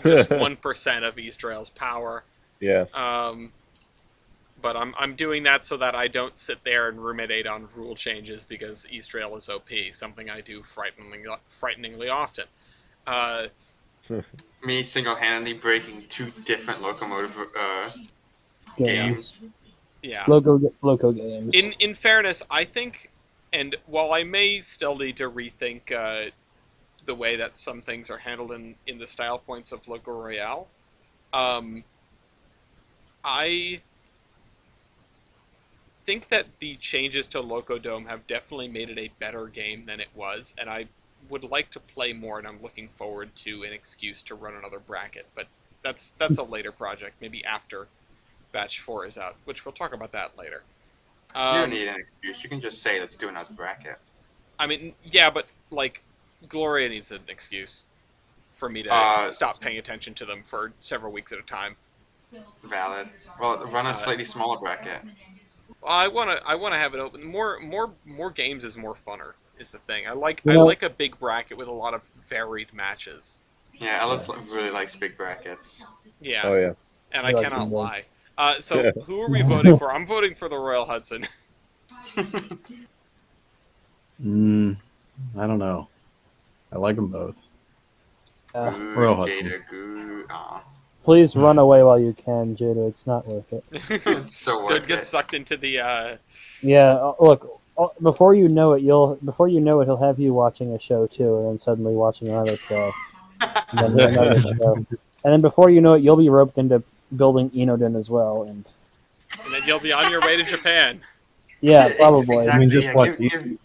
just 1% of Eastrail's power. Yeah. But I'm doing that so that I don't sit there and ruminate on rule changes because Eastrail is OP, something I do frighteningly often. Me single-handedly breaking 2 different locomotive Game. games. Yeah. Loco games. In fairness, I think, and while I may still need to rethink the way that some things are handled in the style points of Loco Royale, I think that the changes to Loco Dome have definitely made it a better game than it was, and I would like to play more, and I'm looking forward to an excuse to run another bracket, but that's a later project, maybe after Batch 4 is out, which we'll talk about that later. You don't need an excuse. You can just say, let's do another bracket. I mean, yeah, but, like, Gloria needs an excuse for me to stop paying attention to them for several weeks at a time. Valid. Well, run a slightly smaller bracket. I wanna have it open. More games is more funner, is the thing. I like a big bracket with a lot of varied matches. Yeah, Ellis really likes big brackets. Yeah. Oh, yeah. And I I like cannot them both. lie. So who are we voting for? I'm voting for the Royal Hudson. I don't know. I like them both. Ooh, Royal Hudson. Jada, goo. Aw. Please run away while you can, Jada. It's not worth it. It's so worth Don't get it. sucked into the. Yeah, look. Before you know it, he'll have you watching a show too, and then suddenly watching another show, and then another show, and then before you know it, you'll be roped into building Enodin as well, and And then you'll be on your way to Japan. yeah, probably. Exactly. I mean, just yeah, watch. give-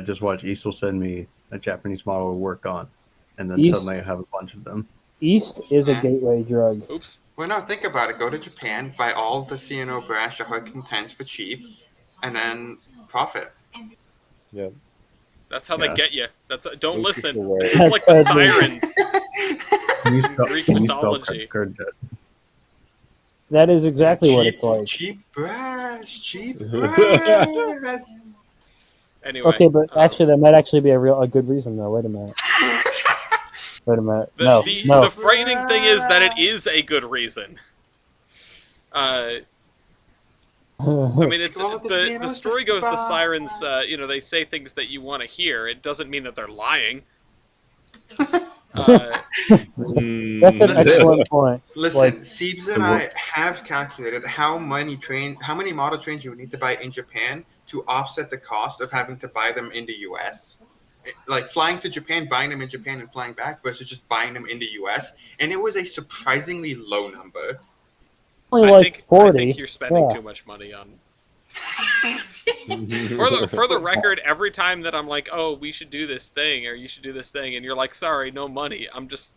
Just watch. East will send me a Japanese model to work on, and then East? suddenly I have a bunch of them. East is a Yeah. gateway drug. Oops. Well, no, think about it. Go to Japan, buy all the CNO brash your heart contends for cheap, and then profit. Yeah. That's how Yeah. they get you. Don't That's just listen. the way. This is like the sirens. Can you spell, Greek can you spell mythology. card dead? That is exactly what cheap, it's like. Cheap brash, cheap brash. Anyway. Okay, but actually, that might actually be a good reason though. Wait a minute. Wait a minute. No. The frightening thing is that it is a good reason. I mean, it's Well, the the CNOs story goes the defy- sirens. They say things that you want to hear. It doesn't mean that they're lying. That's an Listen. excellent point. Listen, Like- Siebes and I have calculated how many model trains you would need to buy in Japan to offset the cost of having to buy them in the U.S. Like flying to Japan, buying them in Japan, and flying back versus just buying them in the U.S. And it was a surprisingly low number. Only I like think 40. you're spending yeah. too much money on. For the record, every time that I'm like, oh, we should do this thing, or you should do this thing, and you're like, sorry, no money, I'm just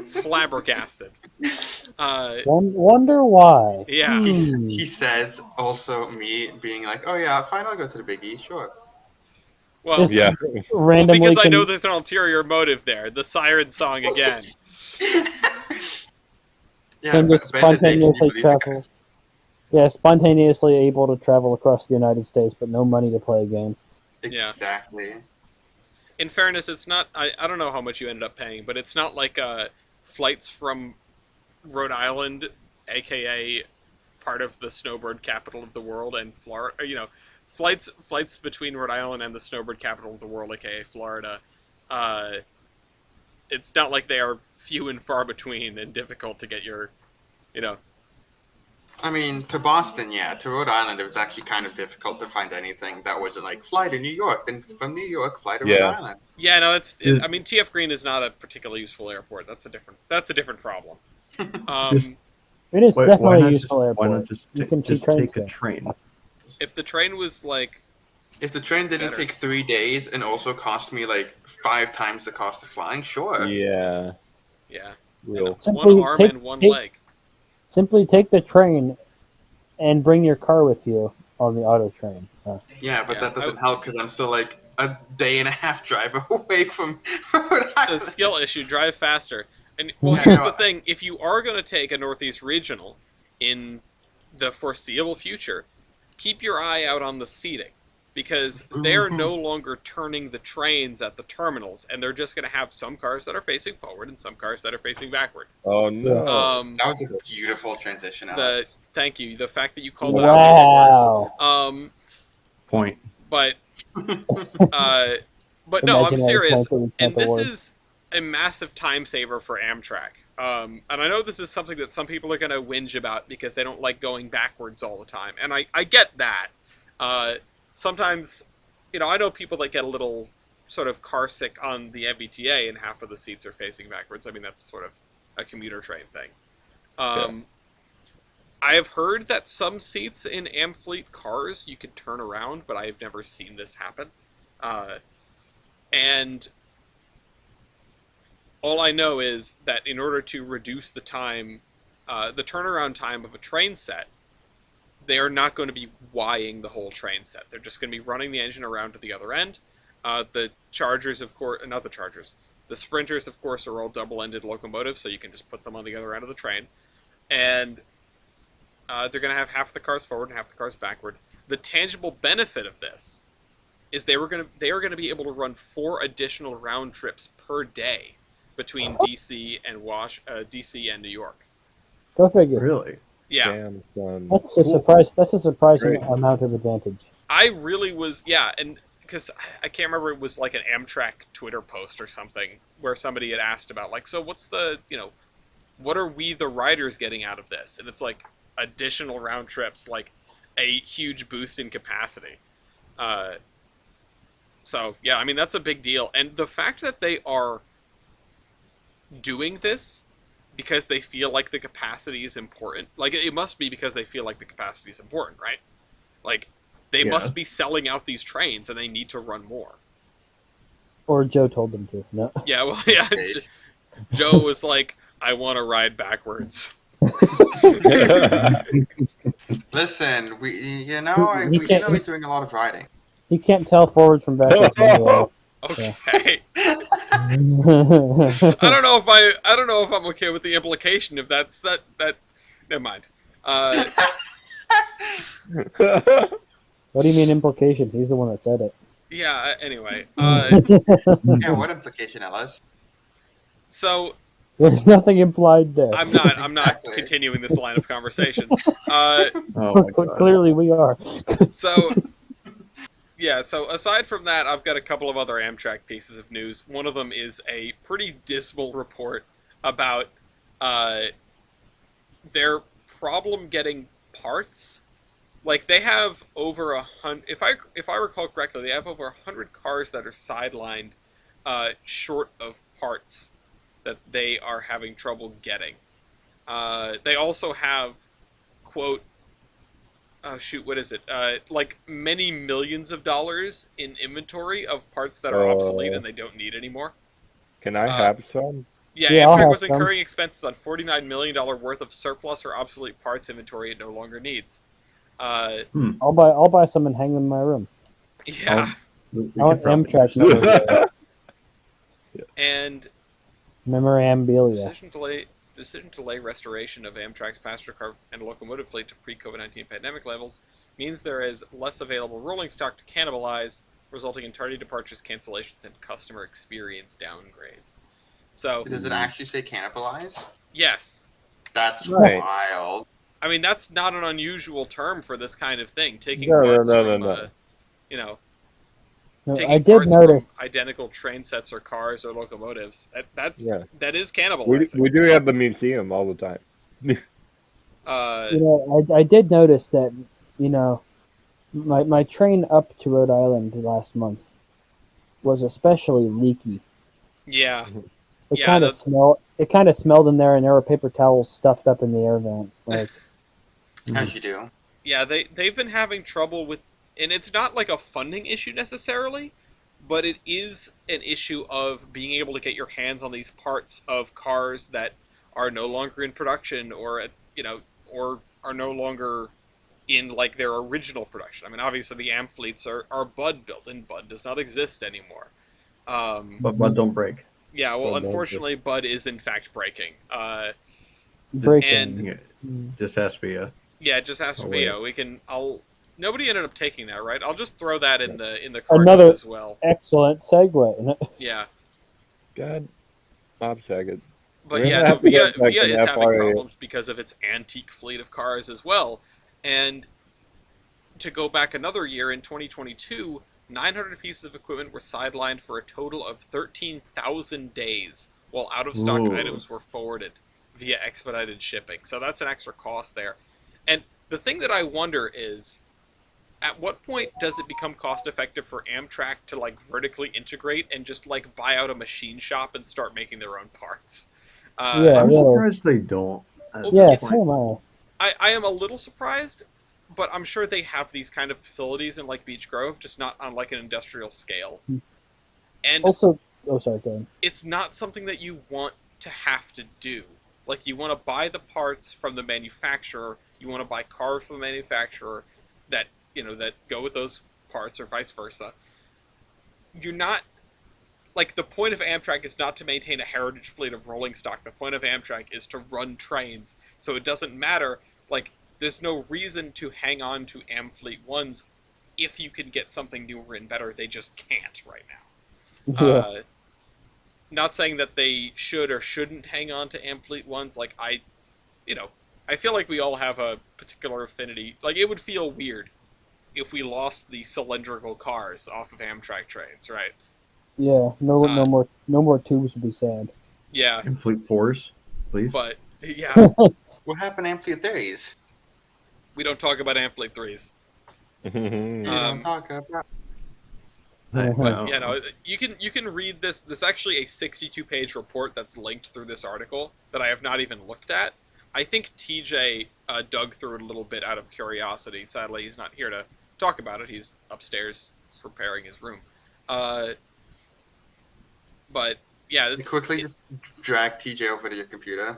flabbergasted. Wonder why. Yeah. He says also me being like, oh yeah, fine, I'll go to the Big E, sure. Well, Just Yeah. randomly because I can- know there's an ulterior motive there. The siren song again. Yeah, can but just Benedict, can you spontaneously believe the guy? travel. Yeah, spontaneously able to travel across the United States, but no money to play a game. Yeah. Exactly. In fairness, it's not. I don't know how much you ended up paying, but it's not like flights from Rhode Island, aka part of the snowbird capital of the world, and Florida. You know, flights between Rhode Island and the snowbird capital of the world, aka Florida. It's not like they are few and far between and difficult to get your, you know. I mean, to Boston, yeah. To Rhode Island, it was actually kind of difficult to find anything that wasn't like fly to New York, then from New York, fly to Rhode Yeah. Island. Yeah, no, Just- I mean, TF Green is not a particularly useful airport. That's a different problem. Just- It is Why definitely not a useful just, airport. Why not just, You can just train take a there. train? If the train was like, If the train didn't Better. take 3 days and also cost me like 5 times the cost of flying, sure. Yeah. yeah, Real. Simply one arm take- and one take- leg. Simply take the train and bring your car with you on the auto train. Yeah, but Yeah, that doesn't help because I'm still like a day and a half drive away from Rhode A Island. skill issue. Drive faster. And well, Yeah, here's no, the thing: if you are going to take a Northeast Regional in the foreseeable future, keep your eye out on the seating, because they're no longer turning the trains at the terminals, and they're just going to have some cars that are facing forward and some cars that are facing backward. Oh no. That was a beautiful transition, The Alice. thank you. The fact that you called that out made it Wow. worse. Point. But no, I'm Imaginary serious. point that we And can't this award. is a massive time saver for Amtrak. And I know this is something that some people are going to whinge about because they don't like going backwards all the time. And I get that. Sometimes, you know, I know people that get a little sort of car sick on the MBTA and half of the seats are facing backwards. I mean, that's sort of a commuter train thing. I have heard that some seats in Amfleet cars you can turn around, but I have never seen this happen. And all I know is that in order to reduce the time, the turnaround time of a train set, they are not going to be Y-ing the whole train set. They're just going to be running the engine around to the other end. The Chargers, of course, not the Chargers. The Sprinters, of course, are all double-ended locomotives, so you can just put them on the other end of the train. And they're going to have half the cars forward and half the cars backward. The tangible benefit of this is they are going to be able to run 4 additional round trips per day between DC and DC and New York. Go figure. Really? Yeah, Damn, son. That's a surprise. That's a surprising Great. amount of advantage. I really was. Yeah, and because I can't remember, it was like an Amtrak Twitter post or something where somebody had asked about like, so what's the, you know, what are we the riders getting out of this? And it's like additional round trips, like a huge boost in capacity. So yeah, I mean that's a big deal, and the fact that they are doing this because they feel like the capacity is important, like it must be because they feel like the capacity is important, right? Like they Yeah. must be selling out these trains, and they need to run more. Or Joe told them to. No. Yeah, well, yeah. Case. Joe was like, "I want to ride backwards." Listen, He we can't- know he's doing a lot of riding. He can't tell forwards from backwards. anyway. Okay. I don't know if I'm okay with the implication if that's that. Never mind. What do you mean implication? He's the one that said it. Yeah. Anyway. Yeah, what implication, Ellis? So There's nothing implied there. I'm not Exactly. continuing this line of conversation. Oh my god. Clearly, we are. So yeah. So aside from that, I've got a couple of other Amtrak pieces of news. One of them is a pretty dismal report about their problem getting parts. Like they have over 100. If I recall correctly, they have over 100 cars that are sidelined, short of parts that they are having trouble getting. They also have, quote, oh shoot, what is it? Like many millions of dollars in inventory of parts that are obsolete Uh, and they don't need anymore. can I Uh, have some? yeah, Yeah, I'll Amtrak have was some. incurring expenses on $49 million worth of surplus or obsolete parts inventory it no longer needs. Uh, I'll buy some and hang them in my room. yeah, We I want could probably Amtrak use some. memorabilia. and Memorabilia. decision to delay restoration of Amtrak's passenger car and locomotive fleet to pre-COVID-19 pandemic levels means there is less available rolling stock to cannibalize, resulting in tardy departures, cancellations, and customer experience downgrades. So, Does it actually say cannibalize? yes. That's Right. wild. I mean, that's not an unusual term for this kind of thing. Taking No, parts no, from, no. you know, No, taking I did parts notice. from identical train sets or cars or locomotives. Yeah. That is We cannibalizing. do have the museum all the time. I did notice that. My train up to Rhode Island last month was especially leaky. Yeah, It Yeah, kind of smelled. It kind of smelled in there, and there were paper towels stuffed up in the air vent. Like, As you do. yeah. They've been having trouble with, and it's not like a funding issue necessarily, but it is an issue of being able to get your hands on these parts of cars that are no longer in production, or or are no longer in like their original production. I mean, obviously the amp fleets are Bud built, and Bud does not exist anymore. But don't break. Yeah, well, Bud does. unfortunately, Bud is in fact breaking. breaking. Yeah, just ask Via. Yeah, just ask Oh, Vio. We can. I'll. Nobody ended up taking that, right? I'll just throw that in the card Another- as well. Excellent segue. Yeah, God, Bob Saget. but We're yeah, gonna no, have to Via get back Via in is having FRA. problems because of its antique fleet of cars as well. And to go back another year in 2022, 900 pieces of equipment were sidelined for a total of 13,000 days, while out of stock Ooh. items were forwarded via expedited shipping. So that's an extra cost there. And the thing that I wonder is, at what point does it become cost effective for Amtrak to like vertically integrate and just like buy out a machine shop and start making their own parts? Yeah. I'm really. surprised they don't. at Oh, Yeah, this it's- so point. am I. I am a little surprised, but I'm sure they have these kind of facilities in like Beech Grove, just not on like an industrial scale. And Also, sorry, go ahead. it's not something that you want to have to do. Like, you want to buy the parts from the manufacturer, you want to buy cars from the manufacturer that, that go with those parts, or vice versa. You're not, like, the point of Amtrak is not to maintain a heritage fleet of rolling stock. The point of Amtrak is to run trains. So it doesn't matter, like, there's no reason to hang on to Amfleet 1s if you can get something newer and better. They just can't right now. Yeah. Not saying that they should or shouldn't hang on to Amfleet 1s. Like, I feel like we all have a particular affinity. Like, it would feel weird if we lost the cylindrical cars off of Amtrak trains, right? Yeah. No more tubes would be sad. Yeah, And Fleet 4s, please. but yeah, What happened to Amfleet Theories? we don't talk about Amfleet 3s. You Um, don't talk about. But yeah, no, you can read this. This is actually a 62-page report that's linked through this article that I have not even looked at. I think TJ dug through it a little bit out of curiosity. Sadly, he's not here to talk about it. He's upstairs preparing his room. But yeah, You quickly just drag TJ over to your computer.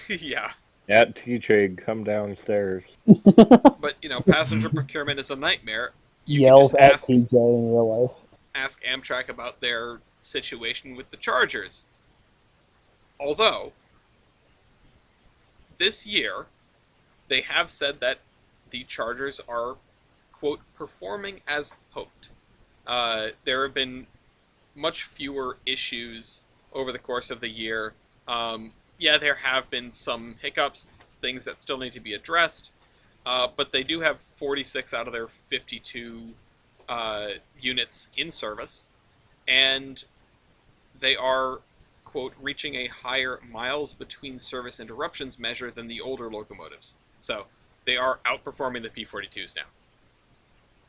yeah. At TJ, come downstairs. But passenger procurement is a nightmare. You Yells can at just TJ in real life. ask Amtrak about their situation with the Chargers. Although, this year, they have said that the Chargers are, quote, performing as hoped. There have been much fewer issues over the course of the year. Yeah, there have been some hiccups, things that still need to be addressed, but they do have 46 out of their 52 units in service, and they are, quote, reaching a higher miles between service interruptions measure than the older locomotives. So they are outperforming the P-42s now,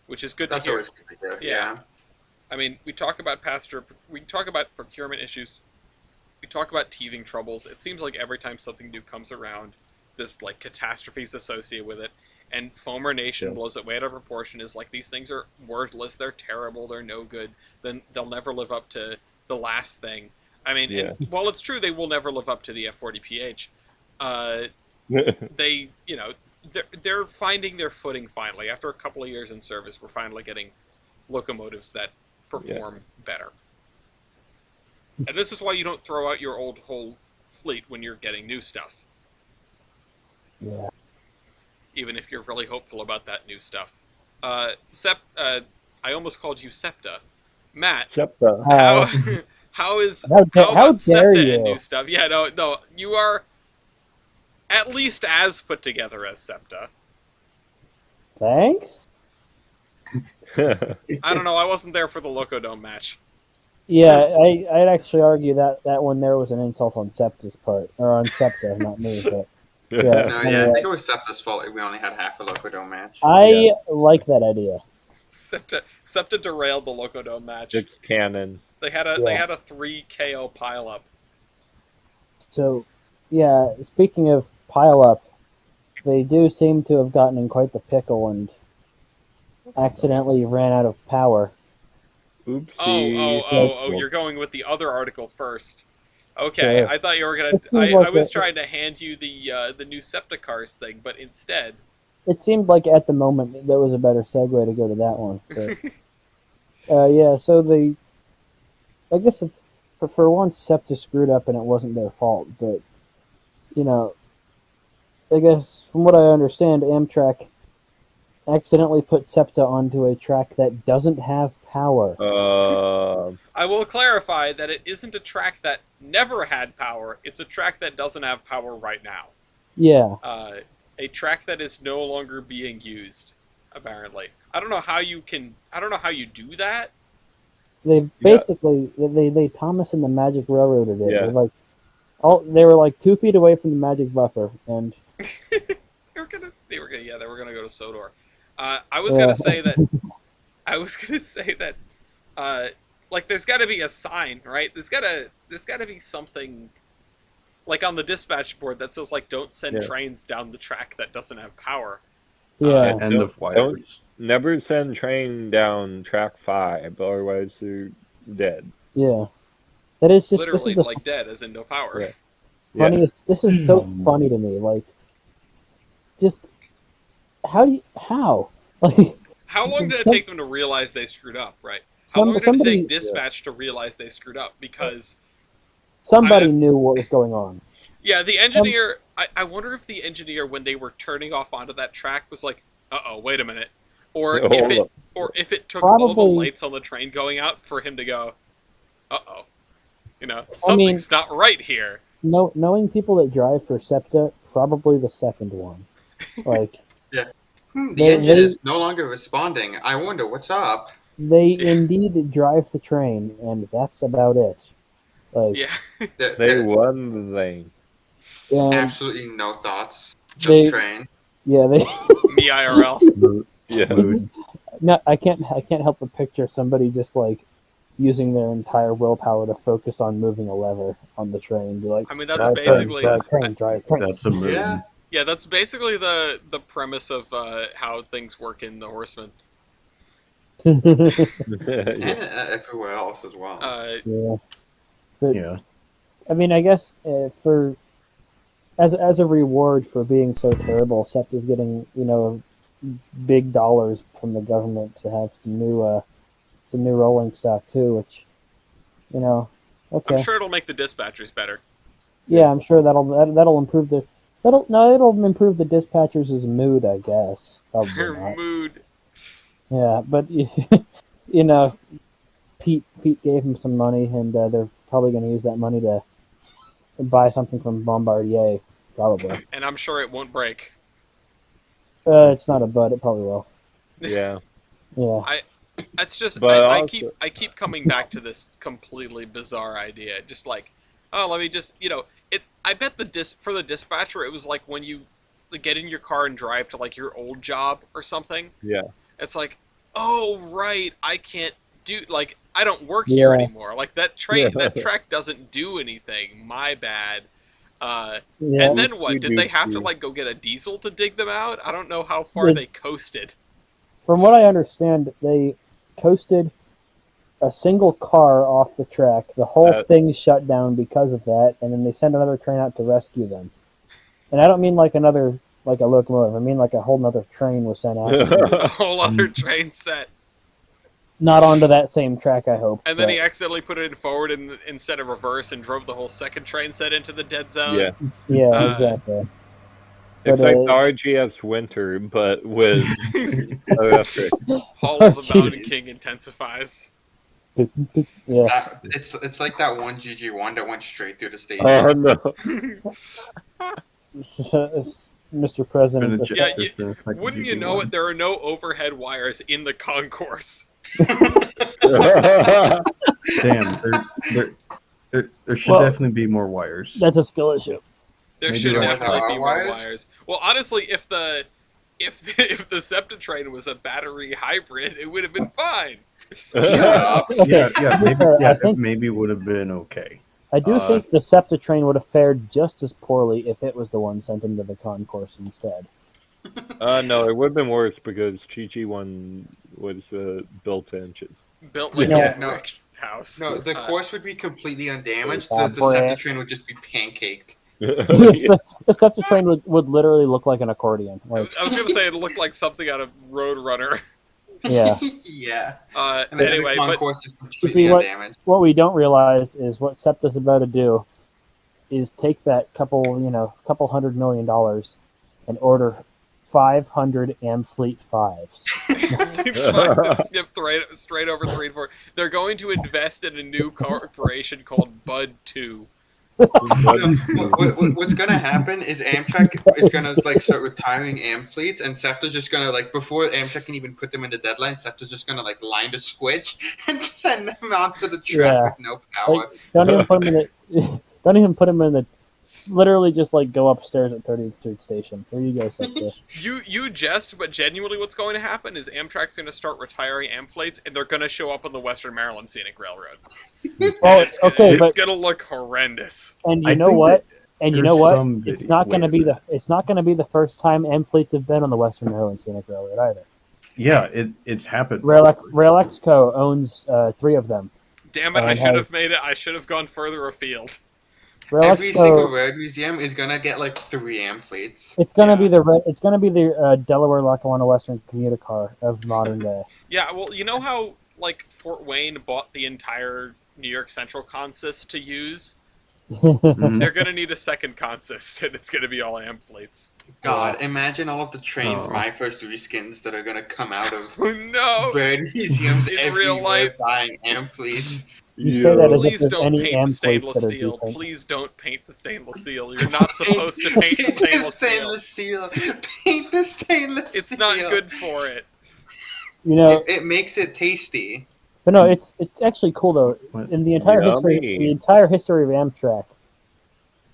which is good That's to hear. always good to hear. Yeah. Yeah. I mean, we talk about procurement issues, we talk about teething troubles. It seems like every time something new comes around, there's like catastrophes associated with it, and Foamer Nation blows it way out of proportion. Is like, these things are worthless, they're terrible, they're no good. Then they'll never live up to the last thing. I mean, and while it's true they will never live up to the F40PH, they, you know, they're finding their footing finally. After a couple of years in service, we're finally getting locomotives that perform better. And this is why you don't throw out your old whole fleet when you're getting new stuff. Yeah. Even if you're really hopeful about that new stuff. I almost called you Septa. Matt, Septa. how how about dare Septa you? and new stuff? Yeah, no, you are at least as put together as Septa. Thanks. I don't know, I wasn't there for the Locodome match. Yeah, I'd actually argue that one there was an insult on Septa's part, or on Septa, not me. But yeah, No, yeah, I think it was Septa's fault we only had half a Locodome match. I like that idea. Septa derailed the Locodome match. It's canon. They had a 3 KO pileup. So, yeah, speaking of pile up, they do seem to have gotten in quite the pickle and accidentally ran out of power. Oopsie. Oh, you're going with the other article first. Okay, Sure. I thought you were gonna. It seems I like was it- trying to hand you the new Septicars thing, but instead, It seemed like at the moment that was a better segue to go to that one. But, yeah, so I guess it's, for once, Septa screwed up and it wasn't their fault, but, you know, I guess from what I understand, Amtrak accidentally put Septa onto a track that doesn't have power. I will clarify that it isn't a track that never had power. It's a track that doesn't have power right now. Yeah. A track that is no longer being used, apparently. I don't know how you do that. They basically they Thomas and the Magic Railroaded it. Yeah. They were like 2 feet away from the magic buffer, and they were gonna go to Sodor. I was gonna say that. Like, there's got to be a sign, right? There's got to be something, like on the dispatch board that says, like, don't send trains down the track that doesn't have power. yeah, End of wires. Never send train down track 5, otherwise they're dead. yeah. That is just Literally, this is the like, dead, as in no power. Yeah. funniest. This is so funny to me. Like, just how like How long did it take them to realize they screwed up, right? How long did it somebody- take dispatch to realize they screwed up? Because, somebody knew what was going on. yeah, the engineer... I wonder if the engineer, when they were turning off onto that track, was like, uh-oh, wait a minute. Or if it took all the Probably- lights on the train going out for him to go, uh-oh. You know, something's not right here. Knowing people that drive for SEPTA, probably the second one. Like, The They- engine they- is no longer responding. I wonder what's up. they indeed drive the train, and that's about it. Like, Yeah. They won the thing. and Absolutely no thoughts. Just They- train. yeah, they. Me IRL. Yeah. No, I can't help but picture somebody just like using their entire willpower to focus on moving a lever on the train. Be like, I mean, that's drive basically... train. That's a move. Yeah. Yeah, that's basically the premise of how things work in the Horseman. And Yeah. everywhere else as well. Yeah. But, Yeah. I mean, I guess for as a reward for being so terrible, SEPTA's getting big dollars from the government to have some new rolling stock too, which okay. I'm sure it'll make the dispatchers better. Yeah, I'm sure that'll improve it'll improve the dispatchers' mood, I guess. Probably Their not. mood. Yeah, but Pete gave him some money, and they're probably going to use that money to buy something from Bombardier, probably. And I'm sure it won't break. It's not a but. It probably will. Yeah. Yeah. That's just... But I also- keep coming back to this completely bizarre idea. Just like, oh, let me just... I bet for the dispatcher, it was like when you get in your car and drive to, like, your old job or something. Yeah. It's like, oh, right, I can't do... Like, I don't work here Yeah. anymore. Like, that track doesn't do anything. My bad. Yeah. And then what? Did they have to like go get a diesel to dig them out? I don't know how far they coasted. From what I understand, they coasted a single car off the track. The whole thing shut down because of that, and then they sent another train out to rescue them. And I don't mean like a locomotive. I mean like a whole other train was sent out. A whole other train set. Not onto that same track, I hope. And then he accidentally put it in forward instead of reverse and drove the whole second train set into the dead zone. Yeah, exactly. It's like the RGS Winter, but with electric. Hall of the Mountain King intensifies. Yeah. It's like that one GG1 that went straight through the station. Oh no. Mr. President. Yeah, wouldn't you know it? There are no overhead wires in the concourse. Damn, there should definitely be more wires. That's a skill issue. There should definitely be more wires. Well, honestly, if the SEPTA train was a battery hybrid, it would have been fine. Maybe would have been okay. I do think the SEPTA train would have fared just as poorly if it was the one sent into the concourse instead. No, it would have been worse because Chi-Chi-1 was built like a brick house. No, the course would be completely undamaged. The SEPTA train would just be pancaked. The SEPTA train would literally look like an accordion. Like, I was going to say it looked like something out of Roadrunner. Yeah. Yeah. And anyway, the concourse is completely undamaged. What we don't realize is what SEPTA's about to do is take that couple $100 million and order 500 Amfleet 5s. Skip straight over 3 and 4. They're going to invest in a new corporation called Bud 2. What's gonna happen is Amtrak is gonna start retiring Amfleets, and SEPTA's just gonna before Amtrak can even put them in the deadline, SEPTA's just gonna line the switch and send them onto the track with no power. Don't even put them in the. Literally, just go upstairs at 30th Street Station. There you go, SEPTA. You jest, but genuinely, what's going to happen is Amtrak's going to start retiring Amfleets, and they're going to show up on the Western Maryland Scenic Railroad. It's going to look horrendous. And you know what? It's not going to be the first time Amfleets have been on the Western Maryland Scenic Railroad either. Yeah, it's happened. Railexco owns 3 of them. Damn it! I should have made it. I should have gone further afield. Every single road museum is gonna get 3 Amfleets. It's gonna be the Delaware Lackawanna Western commuter car of modern day. Yeah, well, you know how Fort Wayne bought the entire New York Central consist to use? They're gonna need a second consist, and it's gonna be all Amfleets. God, imagine all of the trains, My First Reskins, that are gonna come out of road museums in real life buying Amfleets. You say that Please don't paint the stainless steel. Please don't paint the stainless steel. You're not supposed to paint the stainless steel. Paint the stainless steel. It's not good for it. It makes it tasty. But no, it's actually cool though. In the entire history of Amtrak,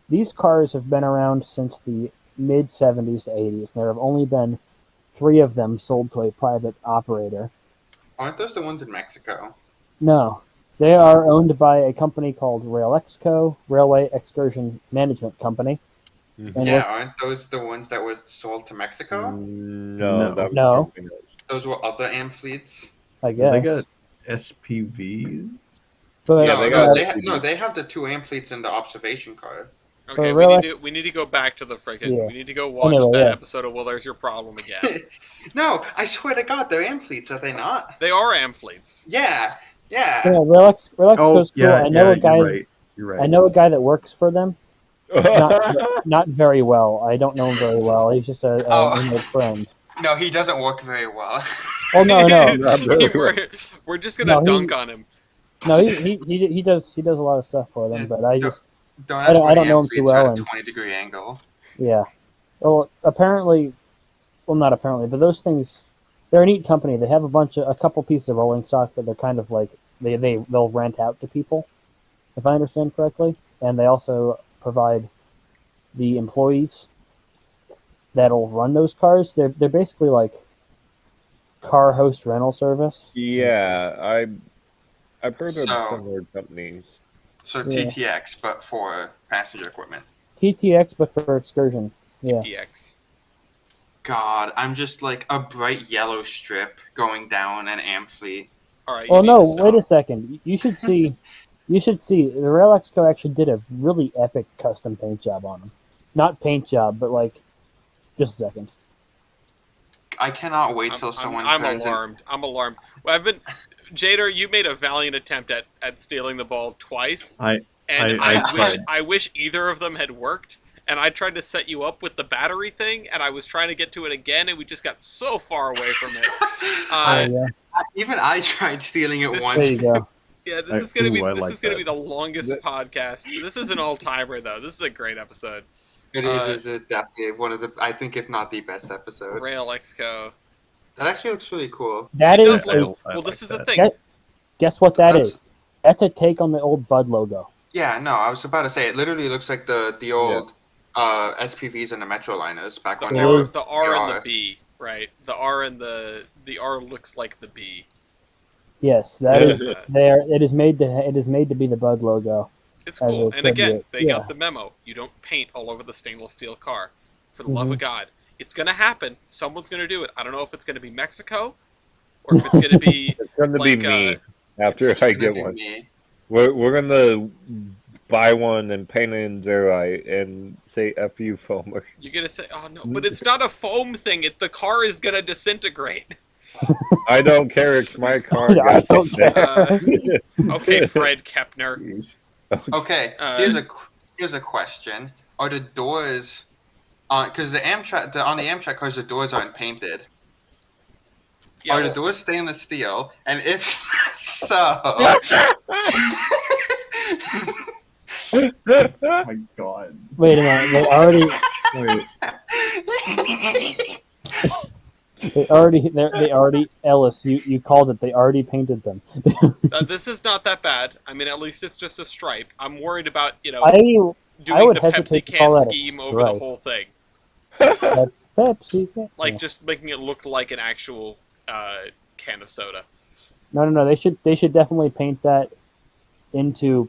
these cars have been around since the mid 70s to 80s, and there have only been 3 of them sold to a private operator. Aren't those the ones in Mexico? No. They are owned by a company called Railexco, Railway Excursion Management Company. And aren't those the ones that were sold to Mexico? No. Those were other Amfleets? I guess. They got SPVs? But, they have the 2 Amfleets in the observation car. Okay, we need to go back to the frickin'. We need to go watch that episode of Well, There's Your Problem again. No, I swear to God, they're Amfleets, are they not? They are Amfleets. Yeah. Railexco's cool. I know a guy. You're right. I know a guy that works for them. Not very well. I don't know him very well. He's just a friend. No, he doesn't work very well. Oh no. We're just gonna dunk on him. No, he does a lot of stuff for them, but I don't know him too well. At a 20-degree angle. Yeah. Well, not apparently, but those things. They're a neat company. They have a couple pieces of rolling stock that they're kind of they'll rent out to people, if I understand correctly, and they also provide the employees that'll run those cars. They're basically like car host rental service. Yeah, I've heard of similar companies. So TTX, but for passenger equipment. PTX, but for excursion. Yeah. EX. God, I'm just like a bright yellow strip going down an Amphi. All right. Well, you need no, to stop. wait a second. You should see. You should see. The Rail Exco actually did a really epic custom paint job on them. Not paint job, but like, just a second. I cannot wait till someone I'm turns alarmed. I'm alarmed. Well, Jader, you made a valiant attempt at stealing the ball twice, and I wish either of them had worked. And I tried to set you up with the battery thing, and I was trying to get to it again, and we just got so far away from it. Even I tried stealing it once. There you go. Yeah, this is gonna be the longest podcast. This is an all-timer, though. This is a great episode. It is definitely one of the, I think, if not the best episode. Rail Exco. That actually looks really cool. That is. Well, this is the thing. Guess what that is? That's a take on the old Bud logo. Yeah, no, I was about to say, it literally looks like the old SPVs and the Metroliners back when The they were R, the R and the B, right? The R and the R looks like the B. Yes, that is there. It is made to be the Bud logo. It's cool, and again, they got the memo. You don't paint all over the stainless steel car. For the love of God, it's gonna happen. Someone's gonna do it. I don't know if it's gonna be Mexico, or if it's gonna be. It's gonna be me after I get one. We're gonna buy one and paint it in Zerite and say "fu foamer." You're gonna say, "Oh no," but it's not a foam thing. The car is gonna disintegrate. I don't care. It's my car. I don't care. Okay, Fred Kepner. Okay, here's a question: are the doors on? Because on the Amtrak cars, the doors aren't painted. Yeah, Are the doors stainless steel? And if so, Oh my god. Wait a minute. They already. Ellis, you called it. They already painted them. This is not that bad. I mean, at least it's just a stripe. I'm worried about I doing would the hesitate Pepsi to call can that a scheme over the stripe. whole thing. Pepsi. Like just making it look like an actual can of soda. No. They should definitely paint that into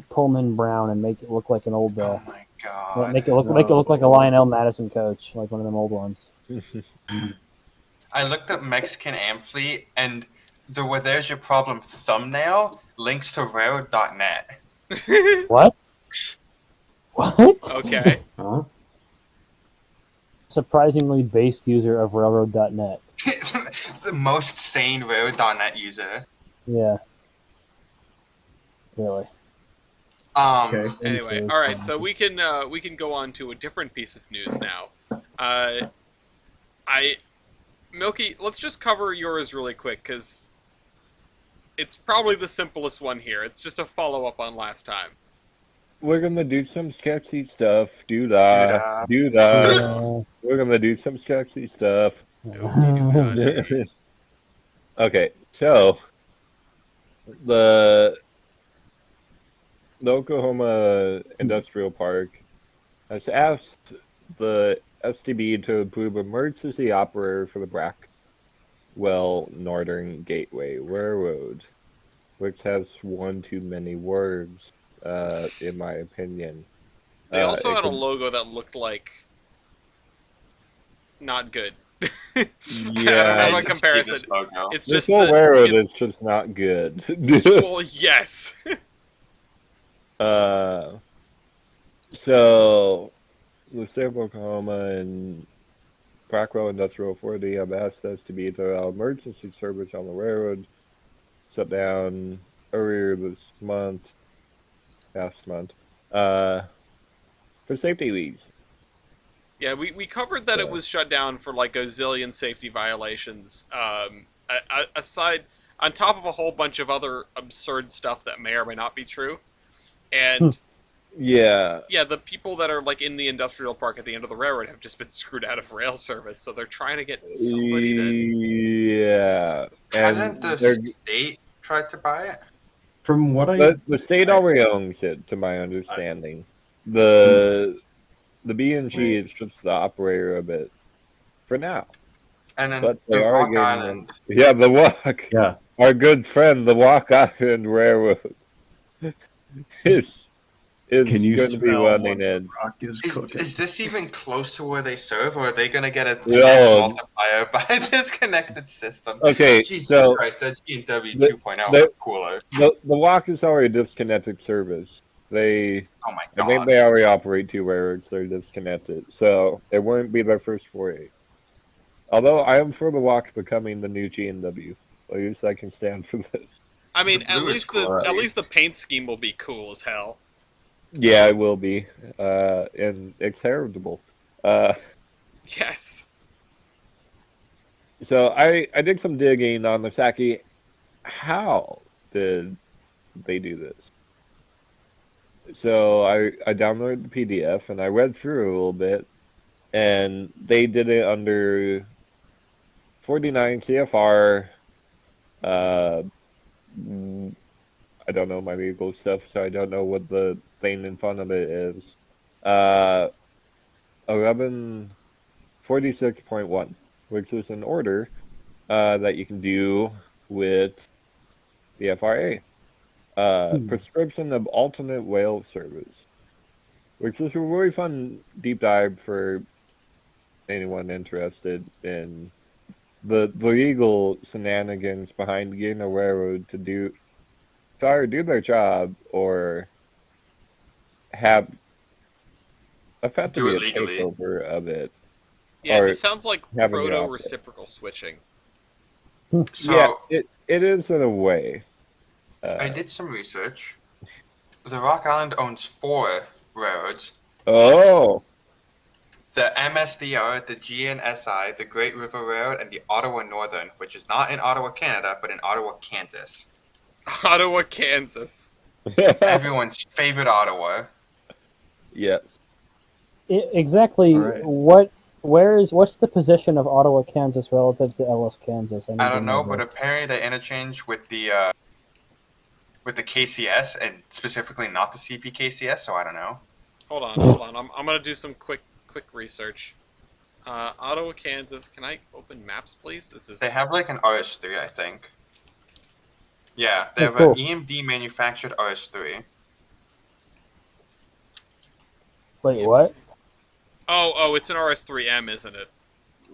Pullman brown and make it look like an old. oh my god! Make it look like a Lionel Madison coach, like one of them old ones. I looked up Mexican Amphi, and the "There's Your Problem" thumbnail links to railroad.net. What? What? Okay. Huh? Surprisingly based user of railroad.net. The most sane railroad.net user. Yeah. Really. Okay. Anyway, all right. So we can go on to a different piece of news now. Milky, let's just cover yours really quick because it's probably the simplest one here. It's just a follow-up on last time. We're gonna do some sketchy stuff. Do that. We're gonna do some sketchy stuff. Okay, so the Oklahoma Industrial Park has asked the STB to approve emergency operator for the Blackwell Northern Gateway Railroad, which has one too many words, in my opinion. They also had a logo that looked like not good. Yeah, I don't have a comparison. It's this just whole railroad is just not good. Well, yes. So the state of Oklahoma and Blackwell Industrial Authority have asked us to be to allow emergency service on the railroad shut down earlier this past month, for safety reasons. Yeah, we covered that it was shut down for like a zillion safety violations. Aside, on top of a whole bunch of other absurd stuff that may or may not be true, and yeah, the people that are like in the industrial park at the end of the railroad have just been screwed out of rail service, so they're trying to get somebody to. Yeah, Hasn't the state tried to buy it? From what I the state already owns it, to my understanding. The B&G is just the operator of it for now. And then But the they are Rock getting Island. Yeah, the Walk. Yeah. Our good friend, the Walk Island Railroad, is is Can you going to be smell running what the in. rock is cooking? Is this even close to where they serve, or are they gonna get a No. multiplier by this connected system? Okay, Jesus so Christ, that G&W the- 2.0 the- was cooler. the walk is already disconnected service. Oh my I think god. they already operate 2 railroads. They're disconnected, so it wouldn't be their first foray. Although I am for the walk becoming the new G&W. At least I can stand for this. I mean, The blue is cool, at at least the paint scheme will be cool as hell. Yeah, it will be, and it's heritable. Yes. So I did some digging on the Saki. How did they do this? So I downloaded the PDF and I read through a little bit, and they did it under 49 CFR. Uh, I don't know my legal stuff, so I don't know what the thing in front of it is. 1146.1, which is an order that you can do with the FRA. Prescription of alternate whale service, which is a really fun deep dive for anyone interested in the legal shenanigans behind getting a railroad to either do their job or have effectively Do a it legally. takeover of it. Yeah, Or this sounds like having the proto opposite. reciprocal switching. So Yeah, it is in a way. I did some research. The Rock Island owns 4 railroads. Oh, The MSDR, the GNSI, the Great River Railroad, and the Ottawa Northern, which is not in Ottawa, Canada, but in Ottawa, Kansas. Ottawa, Kansas. Everyone's favorite Ottawa. yes. Exactly. All right. What's the position of Ottawa, Kansas relative to Ellis, Kansas? I don't know, but apparently they interchange with the KCS, and specifically not the CPKCS, so I don't know. Hold on. I'm gonna do some quick research. Ottawa, Kansas. Can I open maps, please? This is. They have like an RS3, I think. Yeah, they Oh, have cool. an EMD manufactured RS3. Wait, what? Oh, it's an RS3M, isn't it?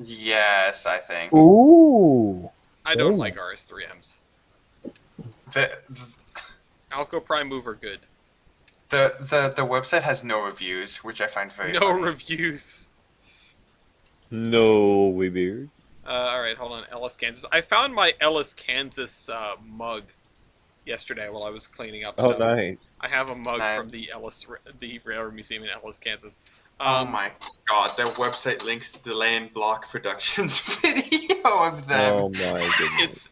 Yes, I think. Ooh. I don't Very like nice. RS3Ms. The Alco Prime Move are good. the website has no reviews, which I find very No funny. reviews. No, we beard. Alright, hold on. Ellis, Kansas. I found my Ellis, Kansas mug yesterday while I was cleaning up Oh, stuff. nice. I have a mug Nice. from the Railroad Museum in Ellis, Kansas. Oh my god, their website links to the Land Block Productions video of them. Oh my goodness.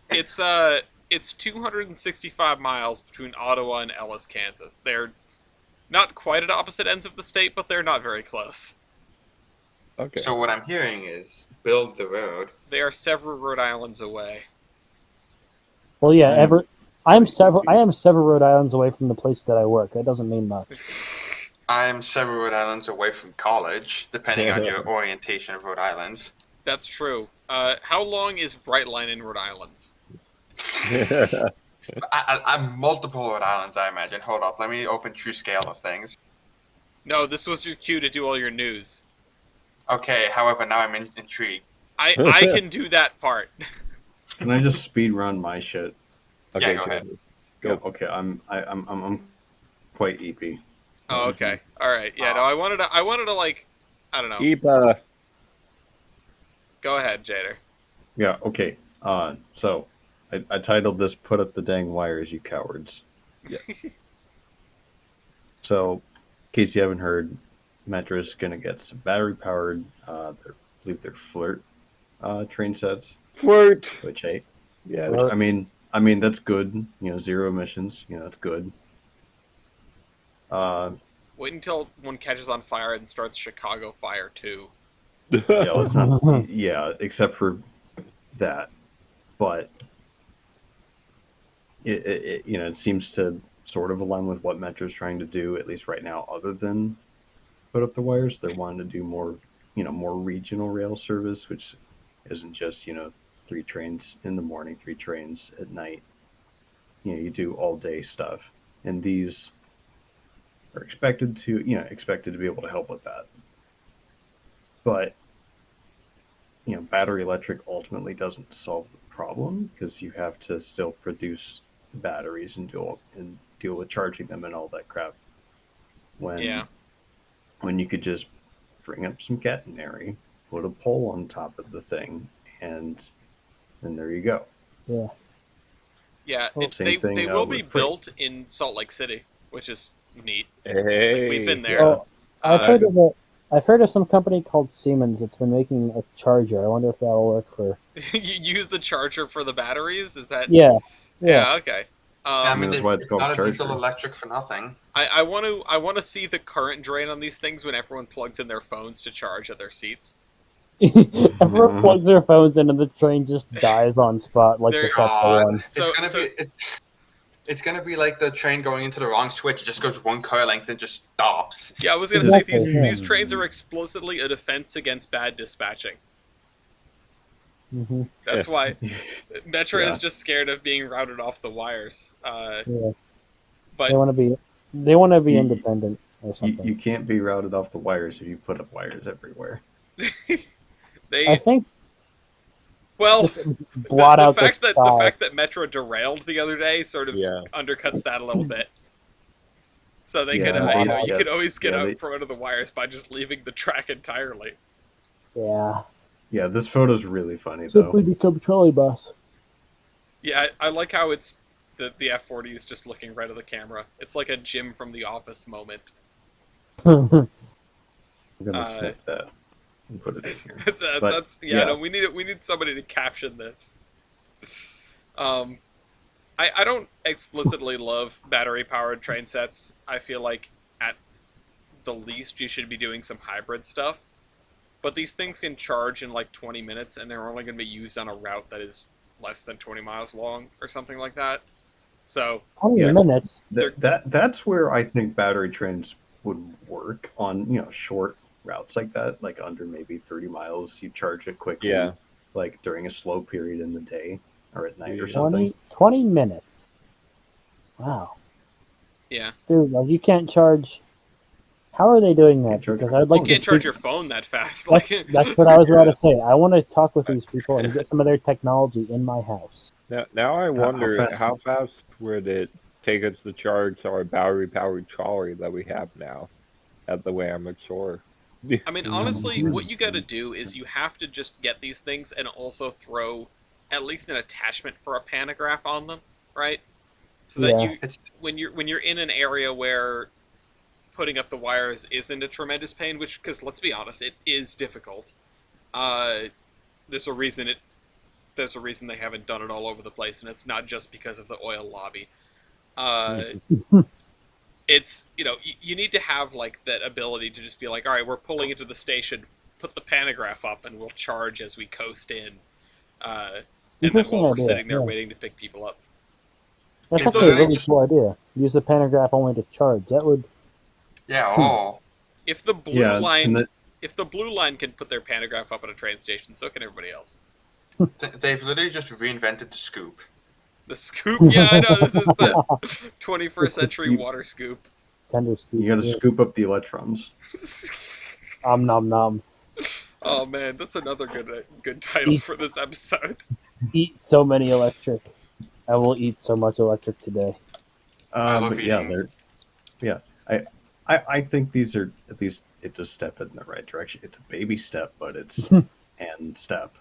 It's 265 miles between Ottawa and Ellis, Kansas. They're not quite at opposite ends of the state, but they're not very close. Okay. So what I'm hearing is build the road. They are several Rhode Islands away. Well, yeah. I'm- I am several Rhode Islands away from the place that I work. That doesn't mean much. I'm several Rhode Islands away from college, depending on your orientation of Rhode Islands. That's true. How long is Brightline in Rhode Island? I'm multiple Rhode Islands, I imagine. Hold up, let me open True Scale of things. No, this was your cue to do all your news. Okay, however, now I'm intrigued. I can do that part. Can I just speed run my shit? Okay, go ahead. Go. Yeah, okay, I'm quite EP. Oh, okay. All right. Yeah. No, I wanted to like, I don't know. Keep Go ahead, Jader. Yeah, okay. So I titled this "Put Up the Dang Wires, You Cowards." Yeah. So, in case you haven't heard, Metra's gonna get some battery-powered. I believe they're Flirt train sets, flirt. which hey, Yeah. Flirt. I mean that's good. You know, 0 emissions. You know, that's good. Wait until one catches on fire and starts Chicago Fire 2. Yeah, let's not. Yeah, except for that, but it you know it seems to sort of align with what Metro's trying to do, at least right now. Other than put up the wires, they're wanting to do more, more regional rail service, which isn't just 3 trains in the morning, 3 trains at night. You do all day stuff, and these are expected to be able to help with that. But battery electric ultimately doesn't solve the problem because you have to still produce batteries and deal with charging them and all that crap. When you could just bring up some catenary, put a pole on top of the thing, and there you go. Yeah. Yeah, Same thing, they will be with freight. built in Salt Lake City, which is neat. Hey, Like, we've been there. Oh, I've heard of some company called Siemens that's been making a charger. I wonder if that'll work for. You use the charger for the batteries? Is that? Yeah. Yeah. Okay. I mean, that's why it's called not a charger. diesel electric for nothing. I want to see the current drain on these things when everyone plugs in their phones to charge at their seats. Everyone plugs their phones in and the train just dies on spot like the Septa one. It's gonna be like the train going into the wrong switch. It just goes one car length and just stops. Yeah, I was gonna say these trains are explicitly a defense against bad dispatching. Mm-hmm. That's why Metro is just scared of being routed off the wires. But they want to be independent or something. You can't be routed off the wires if you put up wires everywhere. I think. Well, the fact that Metro derailed the other day sort of undercuts that a little bit. So they could, you could always get out from under the wires by just leaving the track entirely. Yeah. Yeah, this photo's really funny though. Simply become trolley bus. Yeah, I like how it's the F-40 is just looking right at the camera. It's like a Jim from The Office moment. I'm gonna snip that and put it in here. No, we need somebody to caption this. I don't explicitly love battery powered train sets. I feel like at the least you should be doing some hybrid stuff. But these things can charge in like 20 minutes and they're only going to be used on a route that is less than 20 miles long or something like that. So 20 minutes. That's where I think battery trains would work on, short routes like that, like under maybe 30 miles. You charge it quickly, like during a slow period in the day or at night or something. 20 minutes. Wow. Yeah. Dude, like you can't charge. How are they doing that? Because I'd like you can't charge your phone that fast. That's what I was about to say. I want to talk with these people and get some of their technology in my house. Now I wonder how fast would it take us to charge our battery-powered trolley that we have now at the Willamette Shore? I mean, honestly, what you got to do is you have to just get these things and also throw at least an attachment for a pantograph on them, right? So that when you're in an area where putting up the wires isn't a tremendous pain, because let's be honest, it is difficult. There's a reason they haven't done it all over the place, and it's not just because of the oil lobby. It's, you need to have like that ability to just be like, all right, we're pulling into the station, put the pantograph up, and we'll charge as we coast in. And then while we're sitting there waiting to pick people up. That's actually a really cool idea. Use the pantograph only to charge. That would. Yeah. If the blue line can put their pantograph up at a train station, so can everybody else. They've literally just reinvented the scoop. The scoop? Yeah, I know. This is the 21st century water scoop. Tender scoop. You got to scoop up the electrons. Nom nom. Oh man, that's another good title for this episode. Eat so many electric. I will eat so much electric today. I think these are at least it's a step in the right direction. It's a baby step, but it's an step.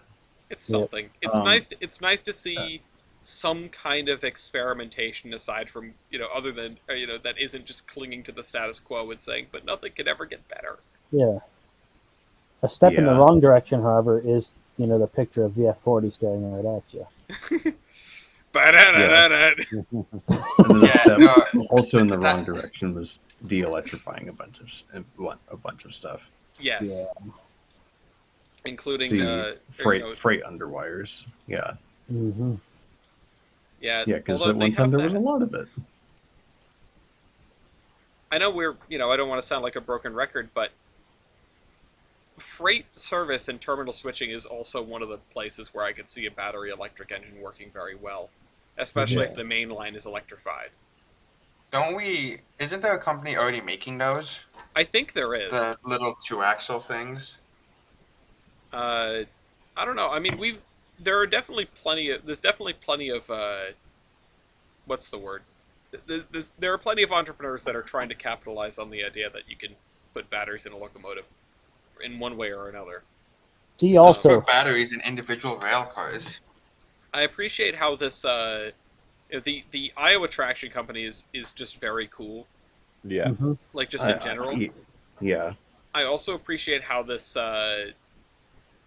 It's something. It's nice to see some kind of experimentation aside from other than that isn't just clinging to the status quo and saying, but nothing could ever get better. Yeah. A step in the wrong direction, however, is the picture of VF40 staring right at you. And the step also in the wrong direction was de-electrifying a bunch of stuff. Yes. Yeah. Including freight underwires. Yeah. Mm-hmm. Yeah. Yeah, because at one time there was a lot of it. I know I don't want to sound like a broken record, but freight service and terminal switching is also one of the places where I could see a battery electric engine working very well, especially if the main line is electrified. Don't we? Isn't there a company already making those? I think there is. The little 2-axle things. I don't know. I mean, there's definitely plenty of what's the word? There are plenty of entrepreneurs that are trying to capitalize on the idea that you can put batteries in a locomotive in one way or another. See, Just also, put batteries in individual rail cars. I appreciate how this the Iowa Traction Company is just very cool, Yeah. mhm. like just in general. Yeah. I also appreciate how this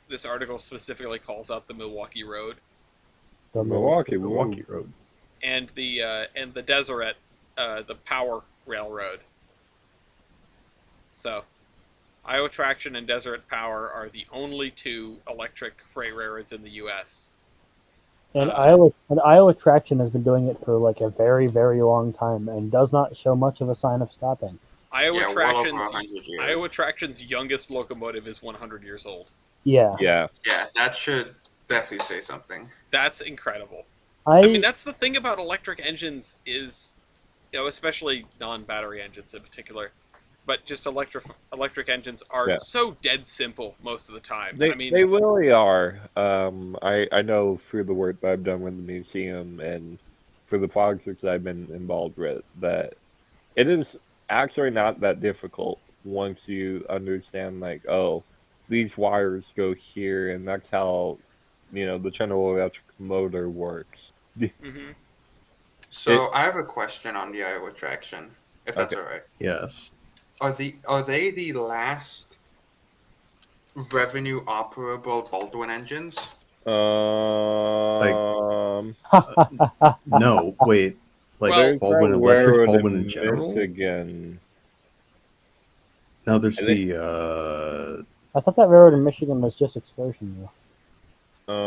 this article specifically calls out the Milwaukee Road The Milwaukee, Milwaukee Road. and the Deseret, the Power Railroad. So, Iowa Traction and Deseret Power are the only two electric freight railroads in the U.S. And Iowa Traction has been doing it for like a very, very long time and does not show much of a sign of stopping. Iowa Yeah, well over Traction's 100 years. Iowa Traction's youngest locomotive is 100 years old. Yeah. Yeah. Yeah, that should definitely say something. That's incredible. I I mean, that's the thing about electric engines is, especially non-battery engines in particular, but just electric engines are so dead simple most of the time. They, I mean, they really are. I know through the work that I've done with the museum and for the projects I've been involved with that it is actually not that difficult once you understand, like, oh, these wires go here, and that's how, the General Electric motor works. hmm So I have a question on the Iowa Traction, if that's Okay. all right. Yes. Are they the last revenue operable Baldwin engines? No, wait. Like Well, Baldwin There's Electric, railroad Baldwin in in general? Michigan. No, there's I think- I thought that railroad in Michigan was just excursion though.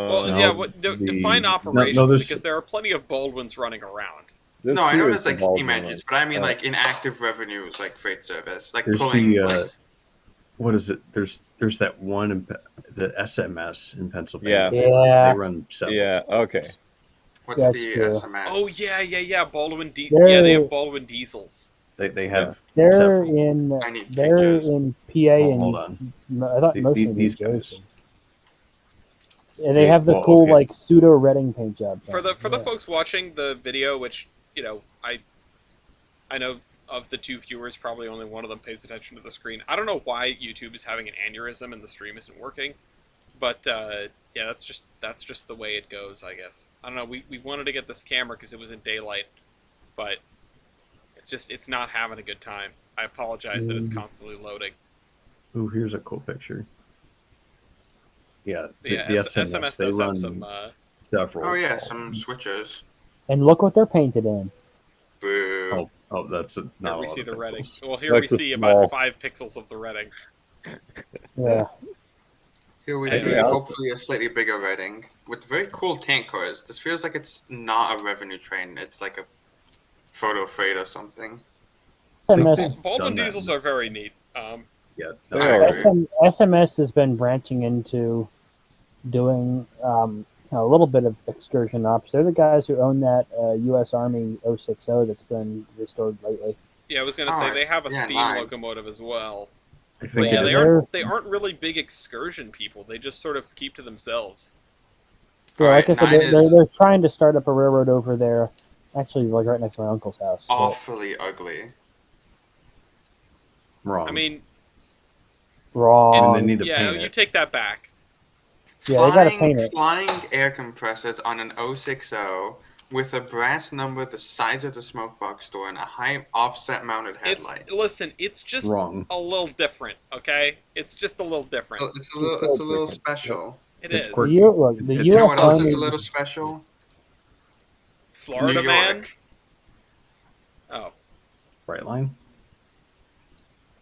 well, No, yeah. the- Define no, operational there's- because there are plenty of Baldwins running around. No, I know two there's is like the steam Baldwin engines, but I mean Oh. like in active revenues, like freight service, like there's pulling. the what is it? There's that one in the SMS in Pennsylvania. Yeah. They run several. Yeah, okay. What's That's the true. SMS? Oh yeah. Baldwin They're- they have Baldwin diesels. They have They're several. in I need they're pictures. in PA Oh, and hold on. I thought The- mostly the- New these guys. Jersey. Yeah, they have the Well, cool okay. like pseudo Reading paint job. For the Yeah. folks watching the video, which I know of the two viewers, probably only one of them pays attention to the screen. I don't know why YouTube is having an aneurysm and the stream isn't working, but yeah, that's just the way it goes, I guess. I don't know. We wanted to get this camera because it was in daylight, but it's not having a good time. I apologize that it's constantly loading. Ooh, here's a cool picture. Yeah, But yeah, the SMS they does run have some. several. Oh yeah, some switchers. And look what they're painted in. Boo. Oh, that's Here not we a lot see of the Reading. pixels. Well, here we That's a see small- about 5 pixels of the Reading. Yeah. Here we Hey, see yeah. hopefully a slightly bigger Reading with very cool tank cars. This feels like it's not a revenue train. It's like a photo freight or something. SMS, They've Baldwin done that. diesels are very neat. Yeah, They I are. agree. SMS has been branching into doing a little bit of excursion ops. They're the guys who own that U.S. Army 060 that's been restored lately. Yeah, I was gonna Oh, say I they have a see. Yeah, steam nice. locomotive as well. I But think yeah, it they is. aren't really big excursion people. They just sort of keep to themselves. Yeah, like I Alright, said, 9 they're, is they're trying to start up a railroad over there. Actually, like right next to my uncle's house. But- awfully ugly. Wrong. I mean, Wrong. they need to yeah, paint you it. take that back. Yeah, they gotta paint it. Flying air compressors on an 060 with a brass number the size of the smoke box door and a high offset mounted headlight. It's just Wrong. a little different, okay? It's just a little different. So it's a little special. It it's is. quirky. Look, the You You U.S. know what else Army. is a little special? Florida New man. York. Oh, Brightline.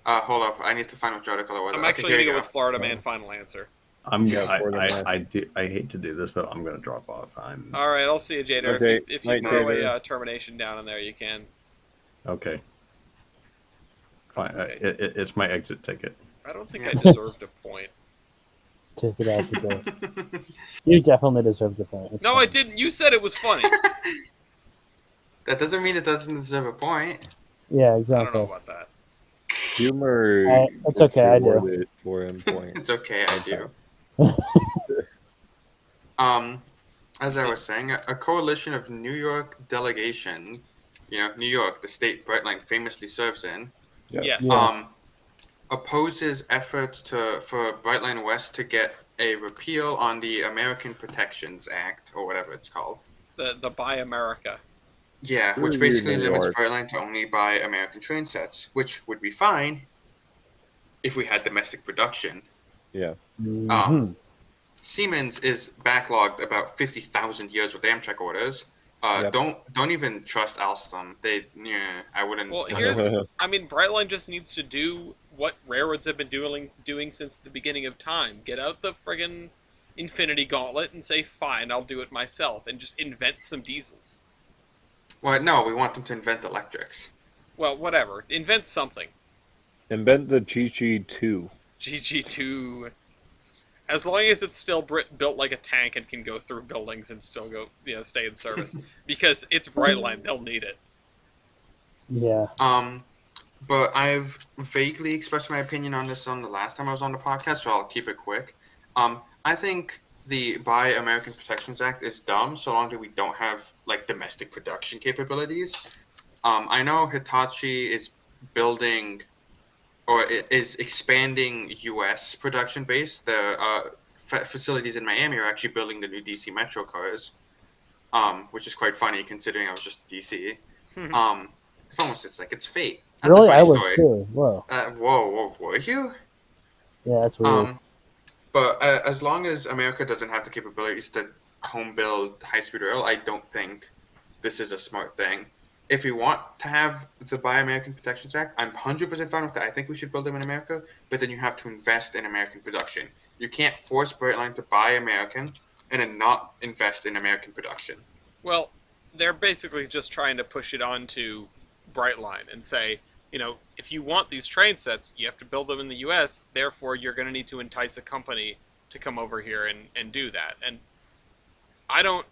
Hold up. I need to find which article it was. I'm Okay, actually here gonna you go go. with Florida man. Final answer. Yeah, Florida man. I hate to do this though. I'm gonna drop off. All right, I'll see you, Jader. Okay, If you night, throw Jader. a termination down in there, you can. Okay. Fine. Okay. It's my exit ticket. I don't think I deserved a point. Take it out the door. You definitely deserve the point. It's No, fine. I didn't. You said it was funny. That doesn't mean it doesn't deserve a point. Yeah, I don't exactly. know about that. Humor It's gets okay, I do. rewarded for him point. It's okay, I do. As I was saying, a coalition of New York delegation, New York, the state Brightline famously serves in, Yes. Yeah. opposes efforts for Brightline West to get a repeal on the American Protections Act, or whatever it's called. The Buy America. Yeah, Screw which you, basically New limits York. Brightline to only buy American train sets, which would be fine if we had domestic production. Yeah. hmm Siemens is backlogged about 50,000 years with Amtrak orders. Yep. Don't even trust Alstom. I wouldn't. Well, Brightline just needs to do what railroads have been doing since the beginning of time. Get out the friggin' Infinity Gauntlet and say, fine, I'll do it myself, and just invent some diesels. Well, no, we want them to invent electrics. Well, whatever. Invent something. Invent the GG2. GG2. As long as it's still built like a tank and can go through buildings and still stay in service. Because it's Brightline, they'll need it. Yeah. But I've vaguely expressed my opinion on this on the last time I was on the podcast, so I'll keep it quick. I think the Buy American Protections Act is dumb so long as we don't have like domestic production capabilities. I know Hitachi is building or is expanding U.S. production base. The facilities in Miami are actually building the new DC Metro cars, which is quite funny considering I was just DC. It's like it's fate. That's Really, a funny I was story. too. Whoa. Whoa, were you? Yeah, that's weird. But as long as America doesn't have the capabilities to home build high-speed rail, I don't think this is a smart thing. If we want to have the Buy American Protections Act, I'm 100% fine with that. I think we should build them in America, but then you have to invest in American production. You can't force Brightline to buy American and then not invest in American production. Well, they're basically just trying to push it onto Brightline and say, if you want these train sets, you have to build them in the U.S., therefore you're going to need to entice a company to come over here and do that. And I don't,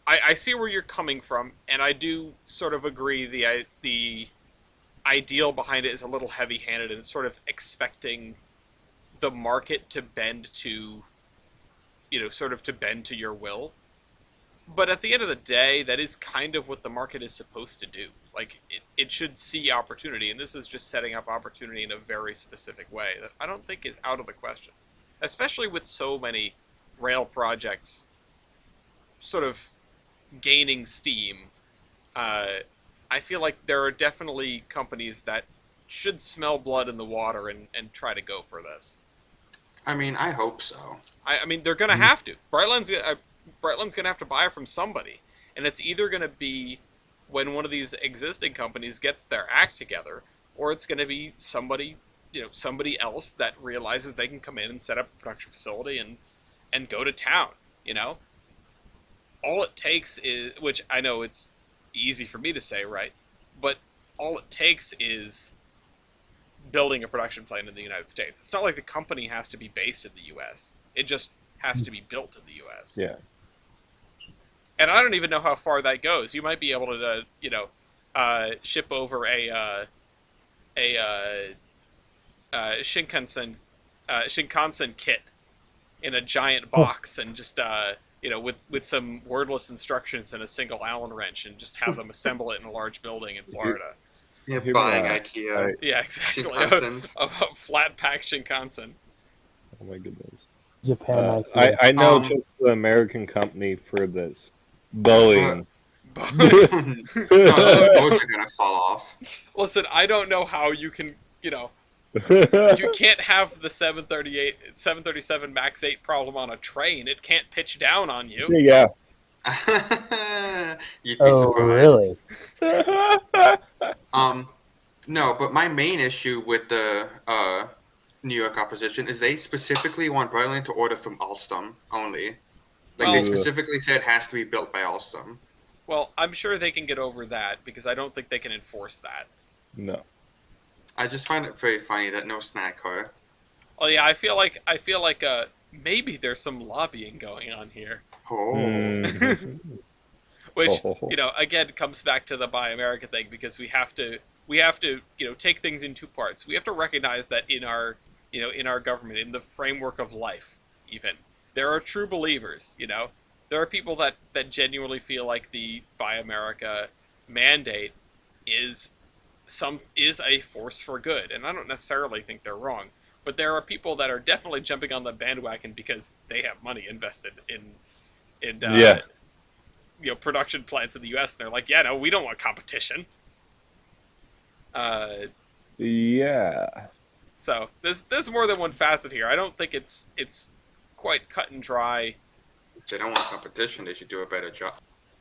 I see where you're coming from, and I do sort of agree the ideal behind it is a little heavy-handed, and it's sort of expecting the market to bend to, to bend to your will. But at the end of the day, that is kind of what the market is supposed to do. Like, it should see opportunity, and this is just setting up opportunity in a very specific way that I don't think is out of the question. Especially with so many rail projects sort of gaining steam, I feel like there are definitely companies that should smell blood in the water and try to go for this. I mean, I hope so. I mean, they're going to have to. Brightline's going to have to buy from somebody. And it's either going to be when one of these existing companies gets their act together, or it's going to be somebody else that realizes they can come in and set up a production facility and go to town, All it takes is, which I know it's easy for me to say, right? But all it takes is building a production plant in the United States. It's not like the company has to be based in the U.S. It just has to be built in the U.S. Yeah. And I don't even know how far that goes. You might be able to, ship over a Shinkansen kit in a giant box and just with some wordless instructions and a single Allen wrench and just have them assemble it in a large building in Florida. Yeah, buying IKEA. Yeah, exactly. Shinkansens. A flat pack Shinkansen. Oh my goodness. Japan. I know just the American company for this. Boeing. No, those are gonna fall off. Listen, I don't know how you can, you can't have the 737 MAX 8 problem on a train. It can't pitch down on you. Yeah. You'd be surprised. Really? No, but my main issue with the New York opposition is they specifically want Brightline to order from Alstom only. Like, they specifically said it has to be built by Alstom. Well, I'm sure they can get over that because I don't think they can enforce that. No. I just find it very funny that no snack car. Oh yeah, I feel like maybe there's some lobbying going on here. Oh. Which, Oh. again comes back to the Buy America thing, because we have to take things in two parts. We have to recognize that in our in our government, in the framework of life, even there are true believers. There are people that genuinely feel like the Buy America mandate is a force for good, and I don't necessarily think they're wrong. But there are people that are definitely jumping on the bandwagon because they have money invested in Yeah. production plants in the U.S. And they're like, yeah, no, we don't want competition. Yeah. So there's more than one facet here. I don't think it's quite cut and dry. If they don't want competition, they should do a better job.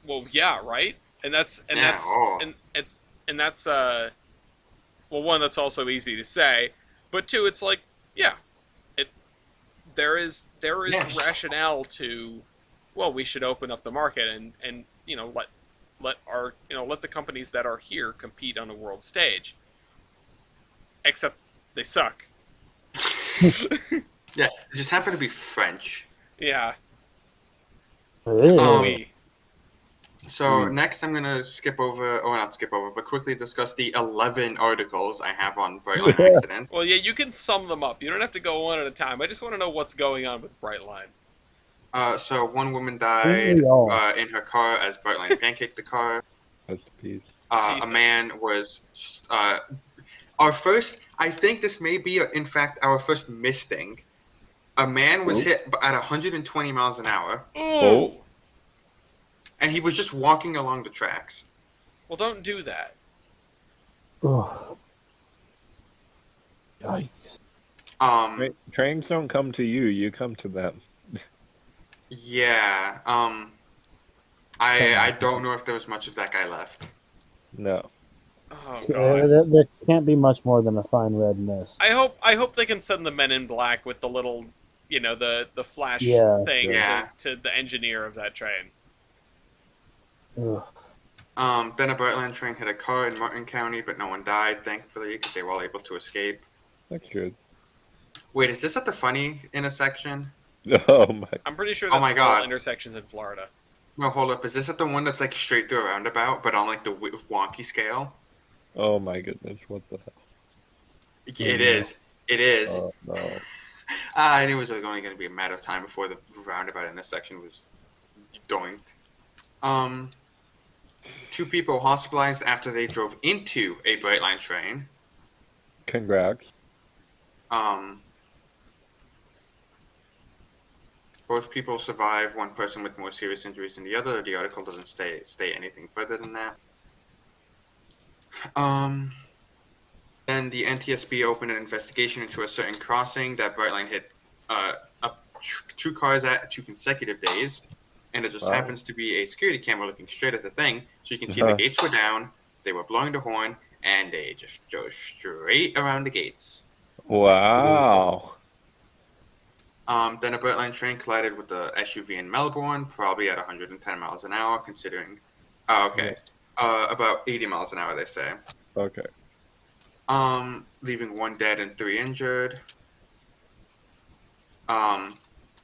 Well, yeah, right. And that's well, one, that's also easy to say, but two, it's like, yeah, it there is Yes. rationale to, well, we should open up the market and let our let the companies that are here compete on a world stage. Except they suck. Yeah, it just happened to be French. Yeah. Um, We. So next, I'm gonna skip over, or not skip over, but quickly discuss the 11 articles I have on Brightline Yeah. accidents. Well, yeah, you can sum them up. You don't have to go one at a time. I just want to know what's going on with Brightline. So one woman died We all. in her car as Brightline pancaked the car. Rest in peace. A Jesus. man was our first. I think this may be, in fact, our first misting. A man was Ooh. hit at 120 miles an hour, Oh. and he was just walking along the tracks. Well, don't do that. Ugh. Yikes. Trains don't come to you; you come to them. Yeah. I don't know if there was much of that guy left. No. Oh god. There can't be much more than a fine red mist. I hope they can send the Men in Black with the little, the flash Yeah. thing Yeah. to the engineer of that train. Ugh. Then a Brightline train hit a car in Martin County, but no one died, thankfully, because they were all able to escape. That's good. Wait, is this at the funny intersection? Oh my. I'm pretty sure Oh that's my God. all intersections in Florida. No, hold up. Is this at the one that's like straight through a roundabout, but on like the wonky scale? Oh my goodness! What the hell? It is. It is. Oh no. I knew it was only going to be a matter of time before the roundabout intersection was doinked. 2 people hospitalized after they drove into a Brightline train. Congrats. Both people survived. One person with more serious injuries than the other. The article doesn't state anything further than that. Then the NTSB opened an investigation into a certain crossing that Brightline hit 2 cars at 2 consecutive days. And it just Wow. happens to be a security camera looking straight at the thing. So you can see the gates were down, they were blowing the horn, and they just drove straight around the gates. Wow. Then a Brightline train collided with the SUV in Melbourne, probably at 110 miles an hour, considering. Okay. About 80 miles an hour, they say. Okay. Leaving 1 dead and 3 injured.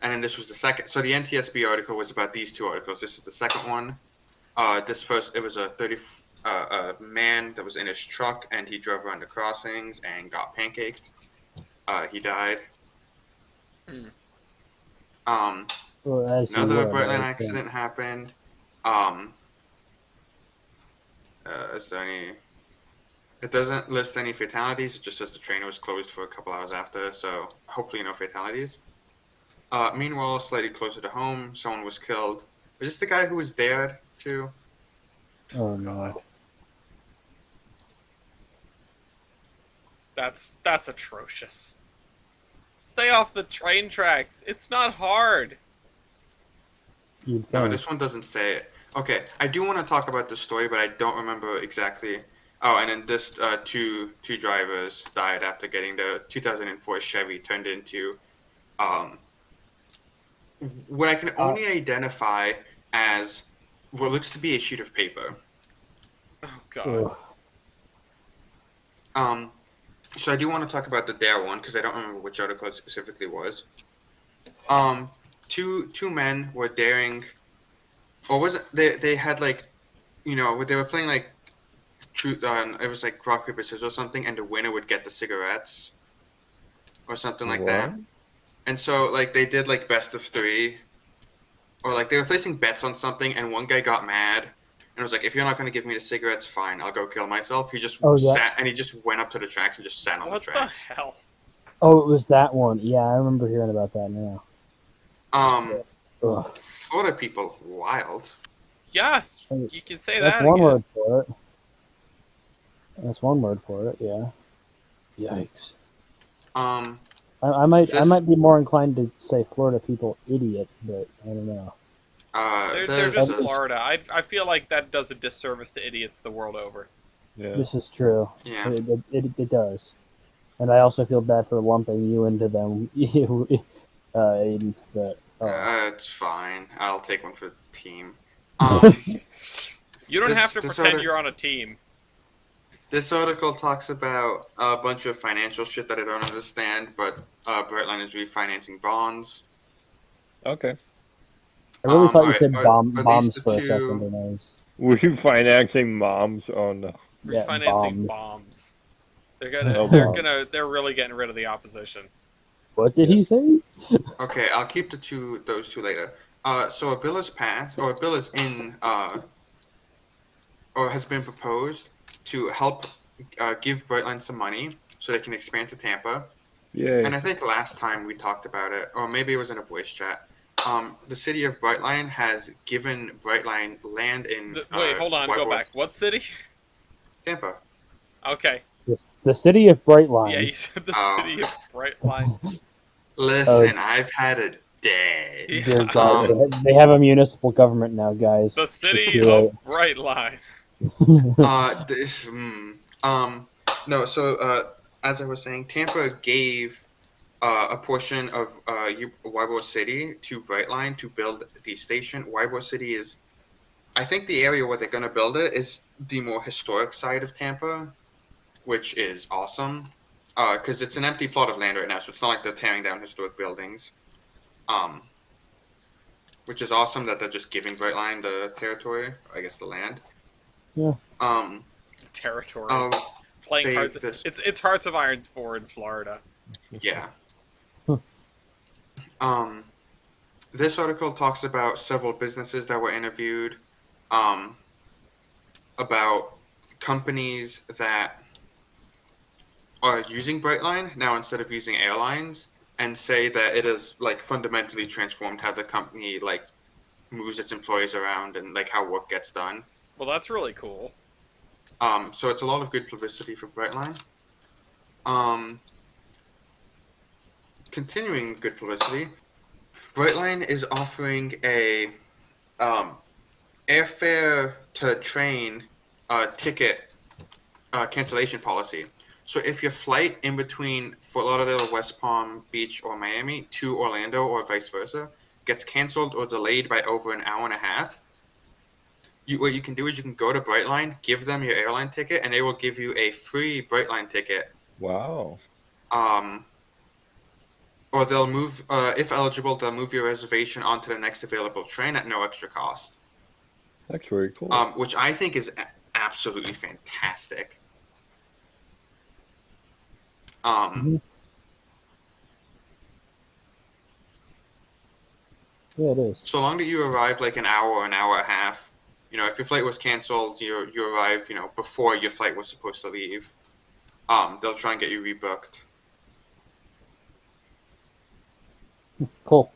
And then this was the second. So the NTSB article was about these 2 articles. This is the second one. It was a man that was in his truck, and he drove around the crossings and got pancaked. He died. Well, as you Another would, Brightline I accident happened. Is there any? It doesn't list any fatalities. It just says the train was closed for a couple hours after, so hopefully no fatalities. Meanwhile, slightly closer to home, someone was killed. Was this the guy who was dared too? think. Oh no. That's atrocious. Stay off the train tracks. It's not hard. You'd No, think. this one doesn't say it. Okay, I do want to talk about the story, but I don't remember exactly. Oh, and then this two drivers died after getting the 2004 Chevy turned into what I can only identify as what looks to be a sheet of paper. Oh god. Ugh. So I do want to talk about the dare one because I don't remember which article it specifically was. Two men were daring or was it they had like, they were playing like truth. It was like rock paper scissors or something, and the winner would get the cigarettes or something like What? that. And so like they did like best of three, or like they were placing bets on something, and one guy got mad and was like, "If you're not going to give me the cigarettes, fine, I'll go kill myself." He just Oh, sat and he just went up to the tracks and just sat on the What the tracks. hell? Oh, it was that one. Yeah, I remember hearing about that now. Ugh. Florida people, wild. Yeah, you can say That's that one again. word for it. That's one word for it. Yeah. Yikes. I might be more inclined to say Florida people idiot, but I don't know. They're just Florida. I feel like that does a disservice to idiots the world over. Yeah. This is true. Yeah. It does. And I also feel bad for lumping you into them, Aiden, but It's fine. I'll take one for the team. You don't have to pretend you're on a team. This article talks about a bunch of financial shit that I don't understand, but Brightline is refinancing bonds. Okay. I really thought you alright, said bombs the for a two- second, and I was We're financing moms on the. Yeah, Refinancing bombs. bombs. They're Oh, they're really getting rid of the opposition. What did he say? Okay, I'll keep those two later. So a bill is passed, or a bill is in, or has been proposed to help give Brightline some money so they can expand to Tampa. Yay. And I think last time we talked about it, or maybe it was in a voice chat. The city of Brightline has given Brightline land in. Wait, hold on, go back. What city? Tampa. Okay. The city of Brightline. Yeah, you said the city of Brightline. Listen, I've had a day. Yeah. Dear God, they have a municipal government now, guys. The It's city too late. of Brightline. No, so as I was saying, Tampa gave a portion of Ybor City to Brightline to build the station. Ybor City is, I think the area where they're going to build it is the more historic side of Tampa, which is awesome. Because it's an empty plot of land right now, so it's not like they're tearing down historic buildings. Which is awesome that they're just giving Brightline the territory, I guess the land. Yeah. Territory. I'll Playing say Hearts. this. It's Hearts of Iron 4 in Florida. Yeah. This article talks about several businesses that were interviewed, about companies that are using Brightline now instead of using airlines, and say that it has like fundamentally transformed how the company like moves its employees around and like how work gets done. Well, that's really cool. So it's a lot of good publicity for Brightline. Continuing good publicity, Brightline is offering a airfare to train ticket cancellation policy. So if your flight in between Fort Lauderdale, West Palm Beach, or Miami to Orlando or vice versa gets canceled or delayed by over an hour and a half, what you can do is you can go to Brightline, give them your airline ticket, and they will give you a free Brightline ticket. Wow. Or they'll move, if eligible, they'll move your reservation onto the next available train at no extra cost. That's very cool. Which I think is absolutely fantastic. Yeah, it is. So long that you arrive like an hour or an hour and a half, if your flight was canceled, you arrive, before your flight was supposed to leave. They'll try and get you rebooked. Cool.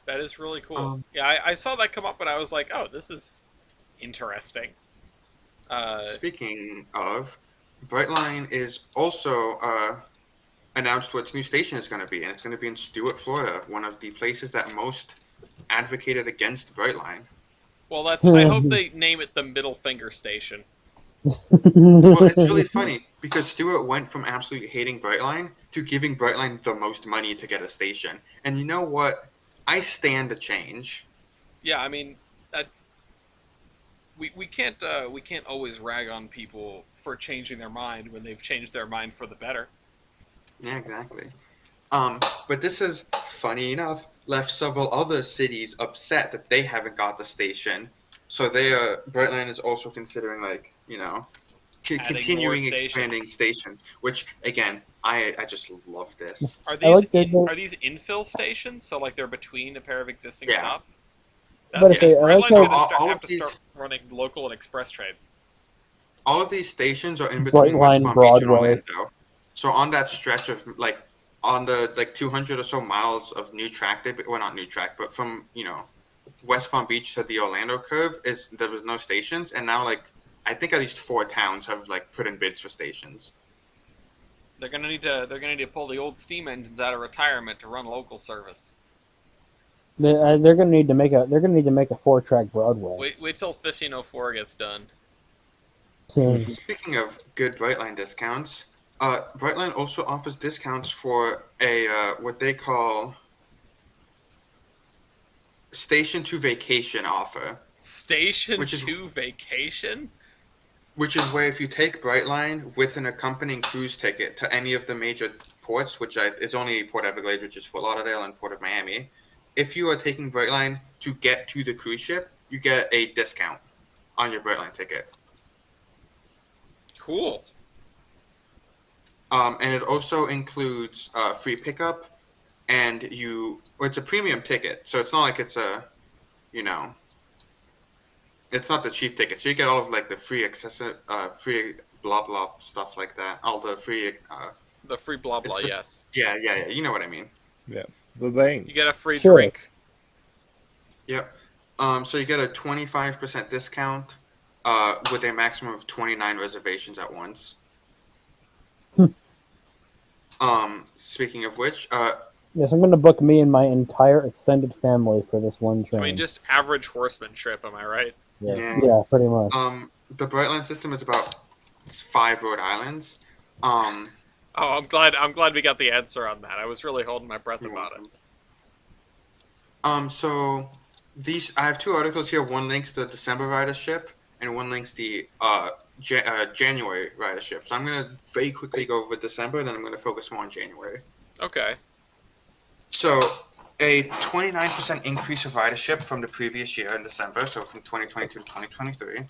That is really cool. Yeah, I saw that come up and I was like, oh, this is interesting. Speaking of, Brightline is also announced what its new station is going to be, and it's going to be in Stuart, Florida, one of the places that most advocated against Brightline. Well, I hope they name it the Middle Finger Station. Well, it's really funny because Stuart went from absolutely hating Brightline to giving Brightline the most money to get a station. And you know what? I stand a change. Yeah, I mean, that's we can't always rag on people for changing their mind when they've changed their mind for the better. Yeah, exactly. But this has, funny enough, left several other cities upset that they haven't got the station So Brightline is also considering continuing more expanding stations. Which again, I just love this. Are I these like that are these infill stations? So like they're between a pair of existing Yeah. stops. But That's if they- good. I like Brightline's how- gonna All have of to these- start running local and express trains. All of these stations are in between Brightline West Palm Beach and Broadway. Orlando. So on that stretch of on the 200 or so miles of new track, not new track, but from West Palm Beach to the Orlando curve there was no stations, and now I think at least 4 towns have put in bids for stations. They're gonna need to pull the old steam engines out of retirement to run local service. They're going to need to make a 4-track Broadway. Wait till 1504 gets done. Soon. Speaking of good Brightline discounts, Brightline also offers discounts for a what they call Station to Vacation offer. Station Which is- 2 vacation? Which is where if you take Brightline with an accompanying cruise ticket to any of the major ports, which is only Port Everglades, which is Fort Lauderdale, and Port of Miami, if you are taking Brightline to get to the cruise ship, you get a discount on your Brightline ticket. Cool. And it also includes free pickup, and it's a premium ticket, so it's not like it's it's not the cheap ticket. So you get all of the free free blah blah stuff like that. All the free. The free blah blah, yes. Yeah. You know what I mean. Yeah, the thing. You get a free Sure. drink. Yep. So you get a 25% discount with a maximum of 29 reservations at once. Speaking of which, Yes, I'm going to book me and my entire extended family for this one train. I mean, just average horseman trip, am I right? Yeah, pretty much. the Brightline system is about 5 Rhode Islands. Oh, I'm glad we got the answer on that. I was really holding my breath about it. So I have 2 articles here. One links the December ridership, and one links the January ridership. So I'm gonna very quickly go over December, and then I'm gonna focus more on January. Okay. So a 29% increase of ridership from the previous year in December, so from 2022 to 2023.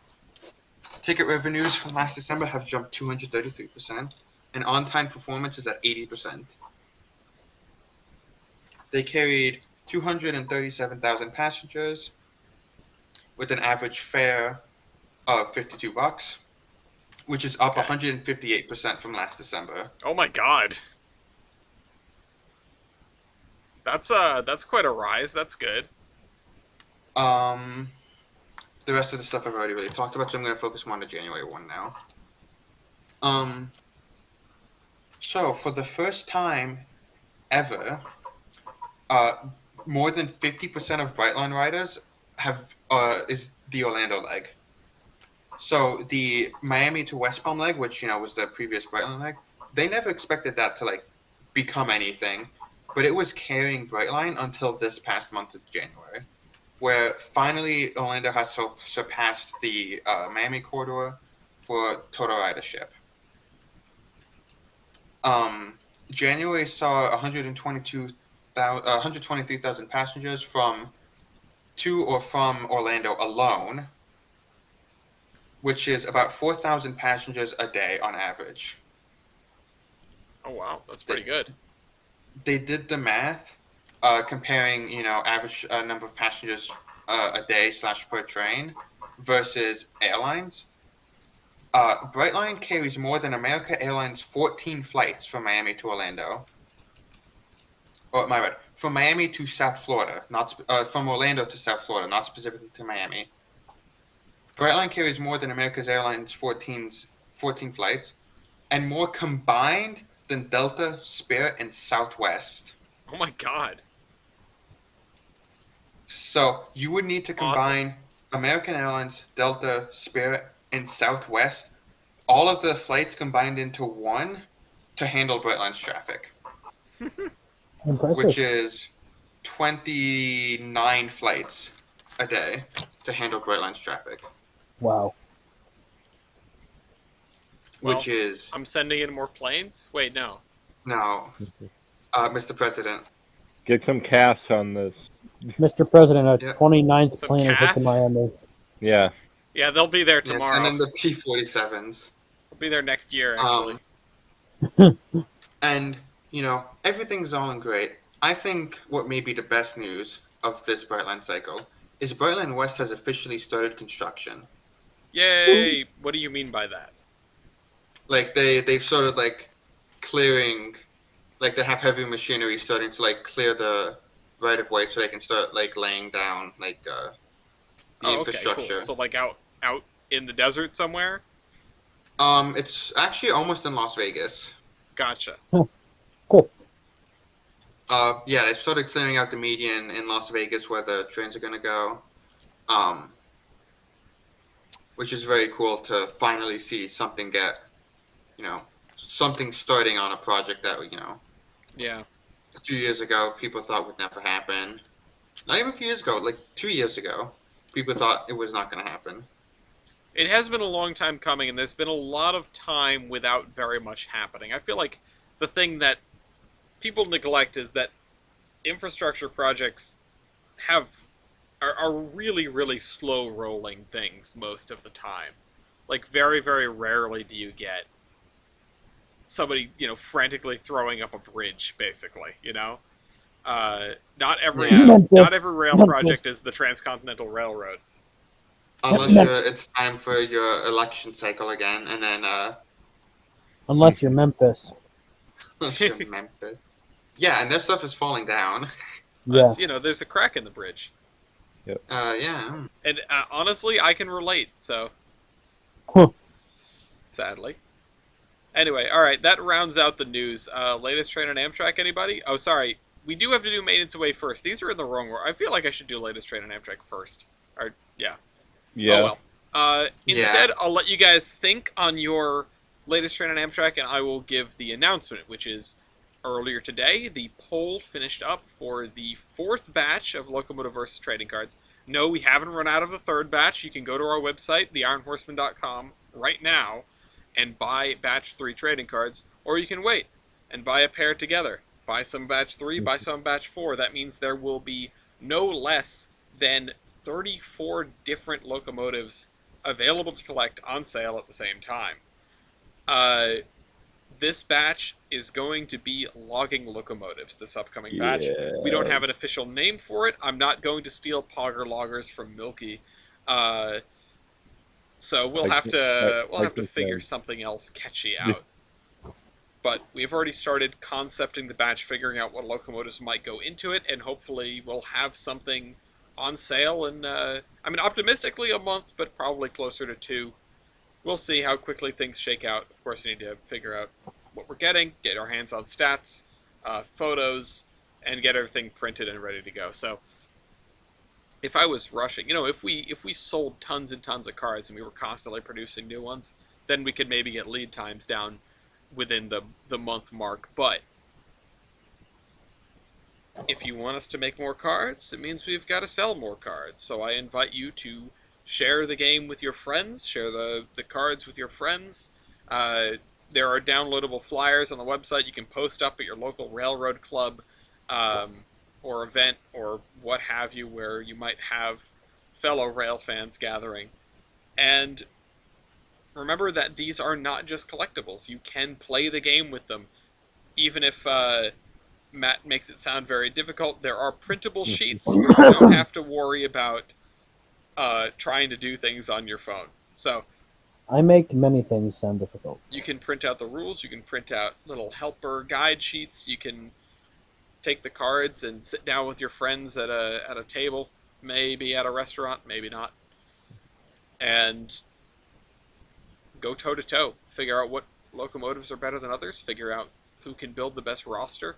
Ticket revenues from last December have jumped 233%, and on-time performance is at 80%. They carried 237,000 passengers with an average fare of $52, which is up 158% from last December. Oh my god. That's quite a rise. That's good. The rest of the stuff I've already really talked about, so I'm going to focus more on the January one now. So for the first time ever, more than 50% of Brightline riders is the Orlando leg. So the Miami to West Palm leg, which was the previous Brightline leg, they never expected that to become anything, but it was carrying Brightline until this past month of January, where finally Orlando has surpassed the Miami corridor for total ridership. January saw 123,000 passengers to or from Orlando alone, which is about 4,000 passengers a day on average. Oh wow, that's pretty good. They did the math, comparing average number of passengers a day / per train versus airlines. Brightline carries more than America Airlines 14 flights from Miami to Orlando. Oh, my bad. From Miami to South Florida, from Orlando to South Florida, not specifically to Miami. Brightline carries more than America's Airlines 14 flights, and more combined than Delta, Spirit, and Southwest. Oh my god. So you would need to combine American Airlines, Delta, Spirit, and Southwest, all of the flights combined into one to handle Brightline's traffic. Impressive. Which is 29 flights a day to handle Brightline's traffic. Wow. Which is... I'm sending in more planes? Wait, no. No. Mr. President. Get some cash on this. Mr. President, a Yep. 29th Some plane is hit to cash? Miami. Yeah. Yeah, they'll be there Yes, tomorrow. and then the P-47s. They'll be there next year, actually. And, everything's all great. I think what may be the best news of this Brightline cycle is Brightline West has officially started construction. Yay! What do you mean by that? Like, they've started, clearing, they have heavy machinery starting to, clear the right-of-way so they can start, laying down, the Oh, okay, cool. infrastructure. So, like, out in the desert somewhere? It's actually almost in Las Vegas. Gotcha. Cool. Yeah, they started clearing out the median in Las Vegas where the trains are going to go, which is very cool to finally see something something starting on a project that, Yeah. a few years ago people thought would never happen. Not even a few years ago, 2 years ago, people thought it was not going to happen. It has been a long time coming, and there's been a lot of time without very much happening. I feel like the thing that people neglect is that infrastructure projects are really, really slow rolling things most of the time. Like, very, very rarely do you get somebody, frantically throwing up a bridge, basically, Not every Yeah. not every rail project is the Transcontinental Railroad. Unless it's time for your election cycle again, and then Unless you're Memphis. unless you're Memphis. Yeah, and their stuff is falling down. Yeah. There's a crack in the bridge. Yeah. And honestly, I can relate, so. Huh. Sadly. Anyway, alright, that rounds out the news. Latest train on Amtrak, anybody? Oh, sorry. We do have to do Maintenance Away first. These are in the wrong order. I feel like I should do latest train on Amtrak first. Or, yeah. Yeah. Oh, well. Instead, I'll let you guys think on your latest train on Amtrak, and I will give the announcement, which is earlier today, the poll finished up for the 4th batch of Locomotive Versus trading cards. No, we haven't run out of the 3rd batch. You can go to our website, theironhorseman.com, right now, and buy batch 3 trading cards, or you can wait and buy a pair together. Buy some batch 3, buy some batch 4. That means there will be no less than 34 different locomotives available to collect on sale at the same time. This batch is going to be logging locomotives, this upcoming batch. We don't have an official name for it. I'm not going to steal Pogger loggers from Milky. So we'll have to figure something else catchy out. But we've already started concepting the batch, figuring out what locomotives might go into it, and hopefully we'll have something on sale in, optimistically a month, but probably closer to 2. We'll see how quickly things shake out. Of course, we need to figure out what we're getting, get our hands on stats, photos, and get everything printed and ready to go. So, if I was rushing, if we sold tons and tons of cards and we were constantly producing new ones, then we could maybe get lead times down within the month mark. But if you want us to make more cards, it means we've got to sell more cards. So I invite you to share the game with your friends, share the cards with your friends. There are downloadable flyers on the website you can post up at your local railroad club or event or what have you, where you might have fellow rail fans gathering. And remember that these are not just collectibles. You can play the game with them. Even if Matt makes it sound very difficult, there are printable sheets where you don't have to worry about trying to do things on your phone. So I make many things sound difficult. you can print out the rules, you can print out little helper guide sheets, you can take the cards and sit down with your friends at a table, maybe at a restaurant, maybe not, and go toe-to-toe. Figure out what locomotives are better than others, figure out who can build the best roster,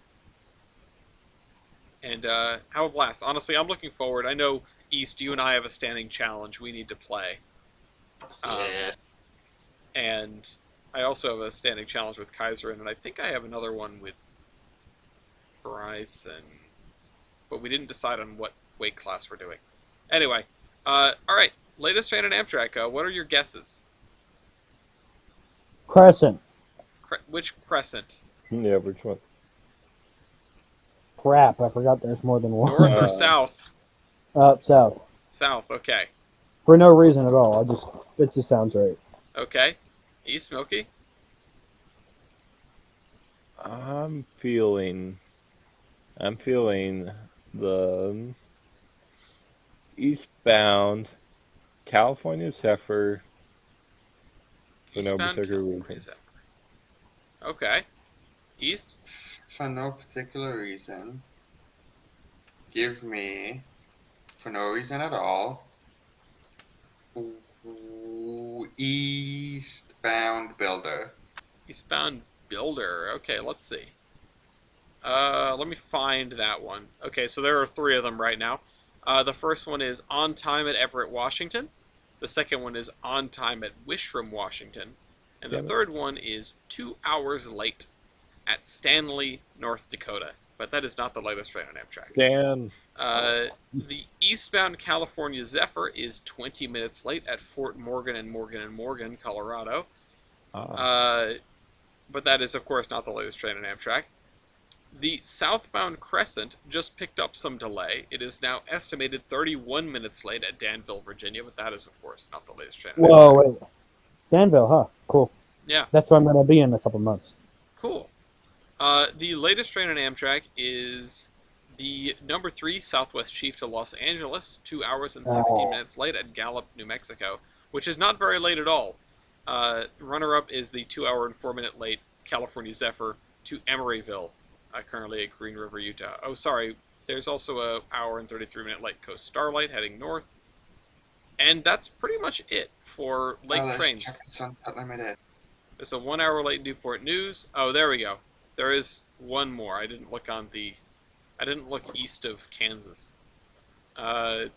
and have a blast. Honestly, I'm looking forward. I know, East, you and I have a standing challenge we need to play. Yeah. And I also have a standing challenge with Kaiser, and I think I have another one with Bryson. But we didn't decide on what weight class we're doing. Anyway, alright, latest train on Amtrak. What are your guesses? Crescent. Which crescent? Yeah, which one? Crap, I forgot there's more than one. North or south? South. South, okay. For no reason at all. It just sounds right. Okay. East Milky. I'm feeling the eastbound California Zephyr for no Eastbound particular California reason. Zephyr. Okay. East. For no particular reason, give me, for no reason at all, eastbound builder. Eastbound Builder. Okay, let's see. Let me find that one. Okay, so there are 3 of them right now. The first one is On Time at Everett, Washington. The second one is On Time at Wishram, Washington. And the Damn it. third one is 2 hours late at Stanley, North Dakota. But that is not the latest train on Amtrak. Dan. The eastbound California Zephyr is 20 minutes late at Fort Morgan and Morgan, Colorado. But that is, of course, not the latest train on Amtrak. The southbound Crescent just picked up some delay. It is now estimated 31 minutes late at Danville, Virginia, but that is, of course, not the latest train on Whoa, Amtrak. wait. Danville, huh? Cool. Yeah, That's where I'm going to be in a couple months. cool. The latest train on Amtrak is the number 3 Southwest Chief to Los Angeles, 2 hours and 16 minutes late at Gallup, New Mexico, which is not very late at all. Runner-up is the 2 hour and 4 minute late California Zephyr to Emeryville, currently at Green River, Utah. Oh, sorry, there's also a hour and 33 minute late Coast Starlight heading north. And that's pretty much it for late Let's trains. check the Sunset Limited. There's a 1 hour late Newport News. Oh, there we go. There is one more. I didn't look east of Kansas. The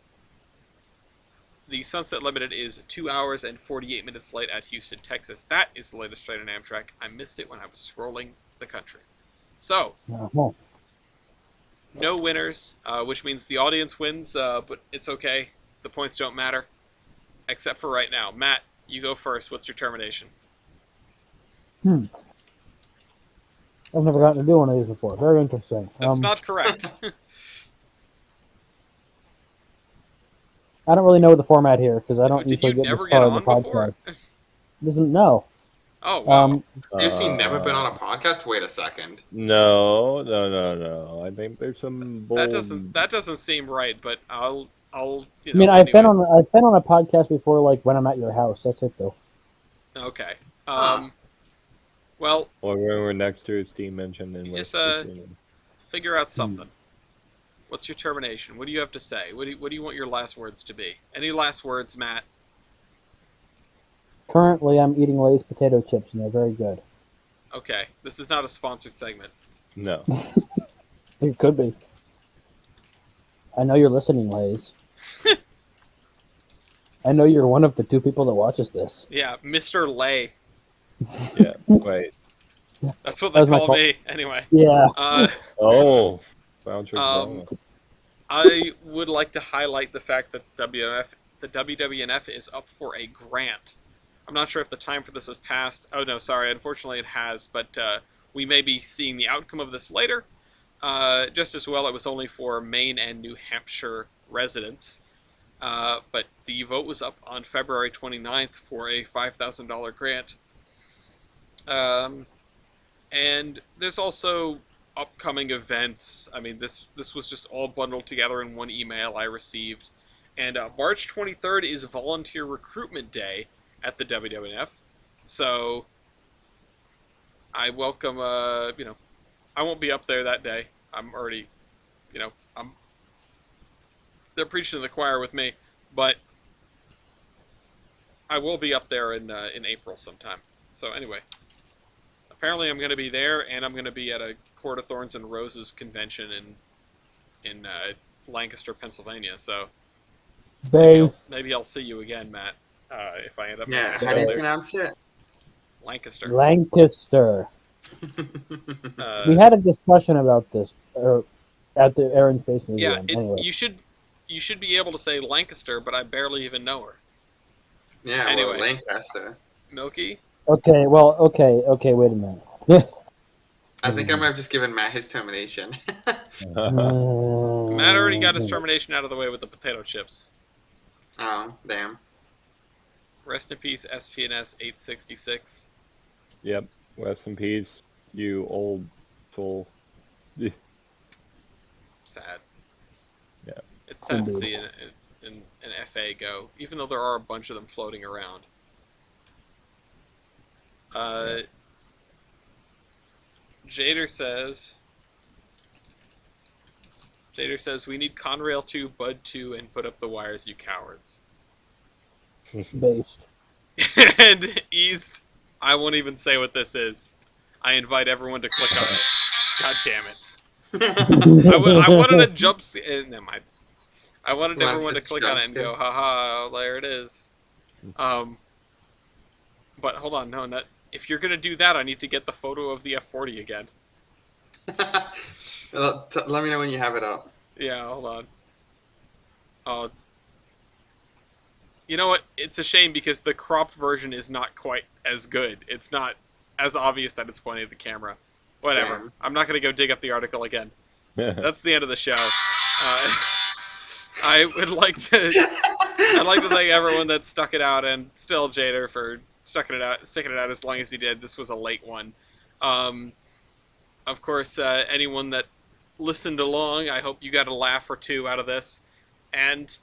Sunset Limited is 2 hours and 48 minutes late at Houston, Texas. That is the latest train on Amtrak. I missed it when I was scrolling the country. So, Uh-huh. no winners, which means the audience wins, but it's okay. The points don't matter, except for right now. Matt, you go first. What's your termination? I've never gotten to do one of these before. Very interesting. That's not correct. I don't really know the format here because I don't Did usually you get never this get far in the on before? podcast. Doesn't know. Oh, wow. Has he never been on a podcast? Wait a second. No. I think there's some bold... That doesn't seem right, but I'll I mean, I've been on a podcast before, like when I'm at your house. That's it, though. Okay. Huh. Well, Or when we're next to a steam engine in just West Virginia. figure out something. What's your termination? What do you have to say? What do you want your last words to be? Any last words, Matt? Currently, I'm eating Lay's potato chips, and they're very good. Okay, this is not a sponsored segment. No. It could be. I know you're listening, Lays. I know you're one of the 2 people that watches this. Yeah, Mr. Lay. Yeah, right. That's what That they was my call fault. me. Anyway. Yeah. Oh. Round trip. I would like to highlight the fact that the WWNF is up for a grant. I'm not sure if the time for this has passed. Oh, no, sorry. Unfortunately, it has, but we may be seeing the outcome of this later. Just as well, it was only for Maine and New Hampshire residents. But the vote was up on February 29th for a $5,000 grant. And there's also upcoming events. I mean, this was just all bundled together in one email I received. And March 23rd is Volunteer Recruitment Day at the WWNF. So I welcome, I won't be up there that day. I'm already, they're preaching to the choir with me, but I will be up there in April sometime. So anyway, apparently I'm going to be there, and I'm going to be at a Court of Thorns and Roses convention in Lancaster, Pennsylvania. So maybe I'll see you again, Matt, if I end up. Yeah, how do you pronounce it? Lancaster. Lancaster. We had a discussion about this at the Air and Space Museum. Yeah, anyway. you should be able to say Lancaster, but I barely even know her. Yeah, Anyway. well, Lancaster. Milky? Okay, wait a minute. I think I might have just given Matt his termination. Matt already got his termination out of the way with the potato chips. Oh, damn. Rest in peace, SPNS 866. Yep. Rest in peace, you old soul. Sad. Yeah. It's sad to Indeed. see an FA go, even though there are a bunch of them floating around. Jader says, we need Conrail 2, Bud 2, and put up the wires, you cowards. Based. And East, I won't even say what this is. I invite everyone to click on it. God damn it. I wanted to jump... never mind. I wanted everyone to click on it and go, haha, there it is. But hold on, no, if you're going to do that, I need to get the photo of the F40 again. Let me know when you have it up. Yeah, hold on. Oh. You know what? It's a shame because the cropped version is not quite as good. It's not as obvious that it's pointing at the camera. Whatever. Damn. I'm not going to go dig up the article again. That's the end of the show. I would like to... I'd like to thank everyone that stuck it out, and still Jader for sticking it out as long as he did. This was a late one. Of course, anyone that listened along, I hope you got a laugh or two out of this. And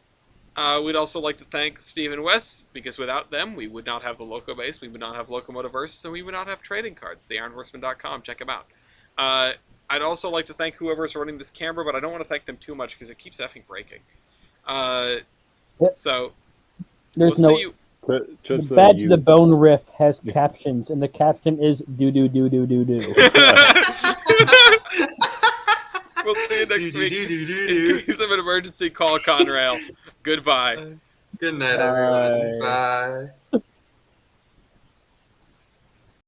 we'd also like to thank Steve and Wes, because without them, we would not have the Loco Base, we would not have Locomotiverse, and we would not have trading cards. TheIronHorseman.com, check them out. I'd also like to thank whoever's running this camera, but I don't want to thank them too much because it keeps effing breaking. Yep. So, There's we'll no. see you. The Bad to the Bone riff has captions, and the caption is do do do do do do. We'll see you next week. In case of an emergency, call Conrail. Goodbye. Good night, everyone. Bye.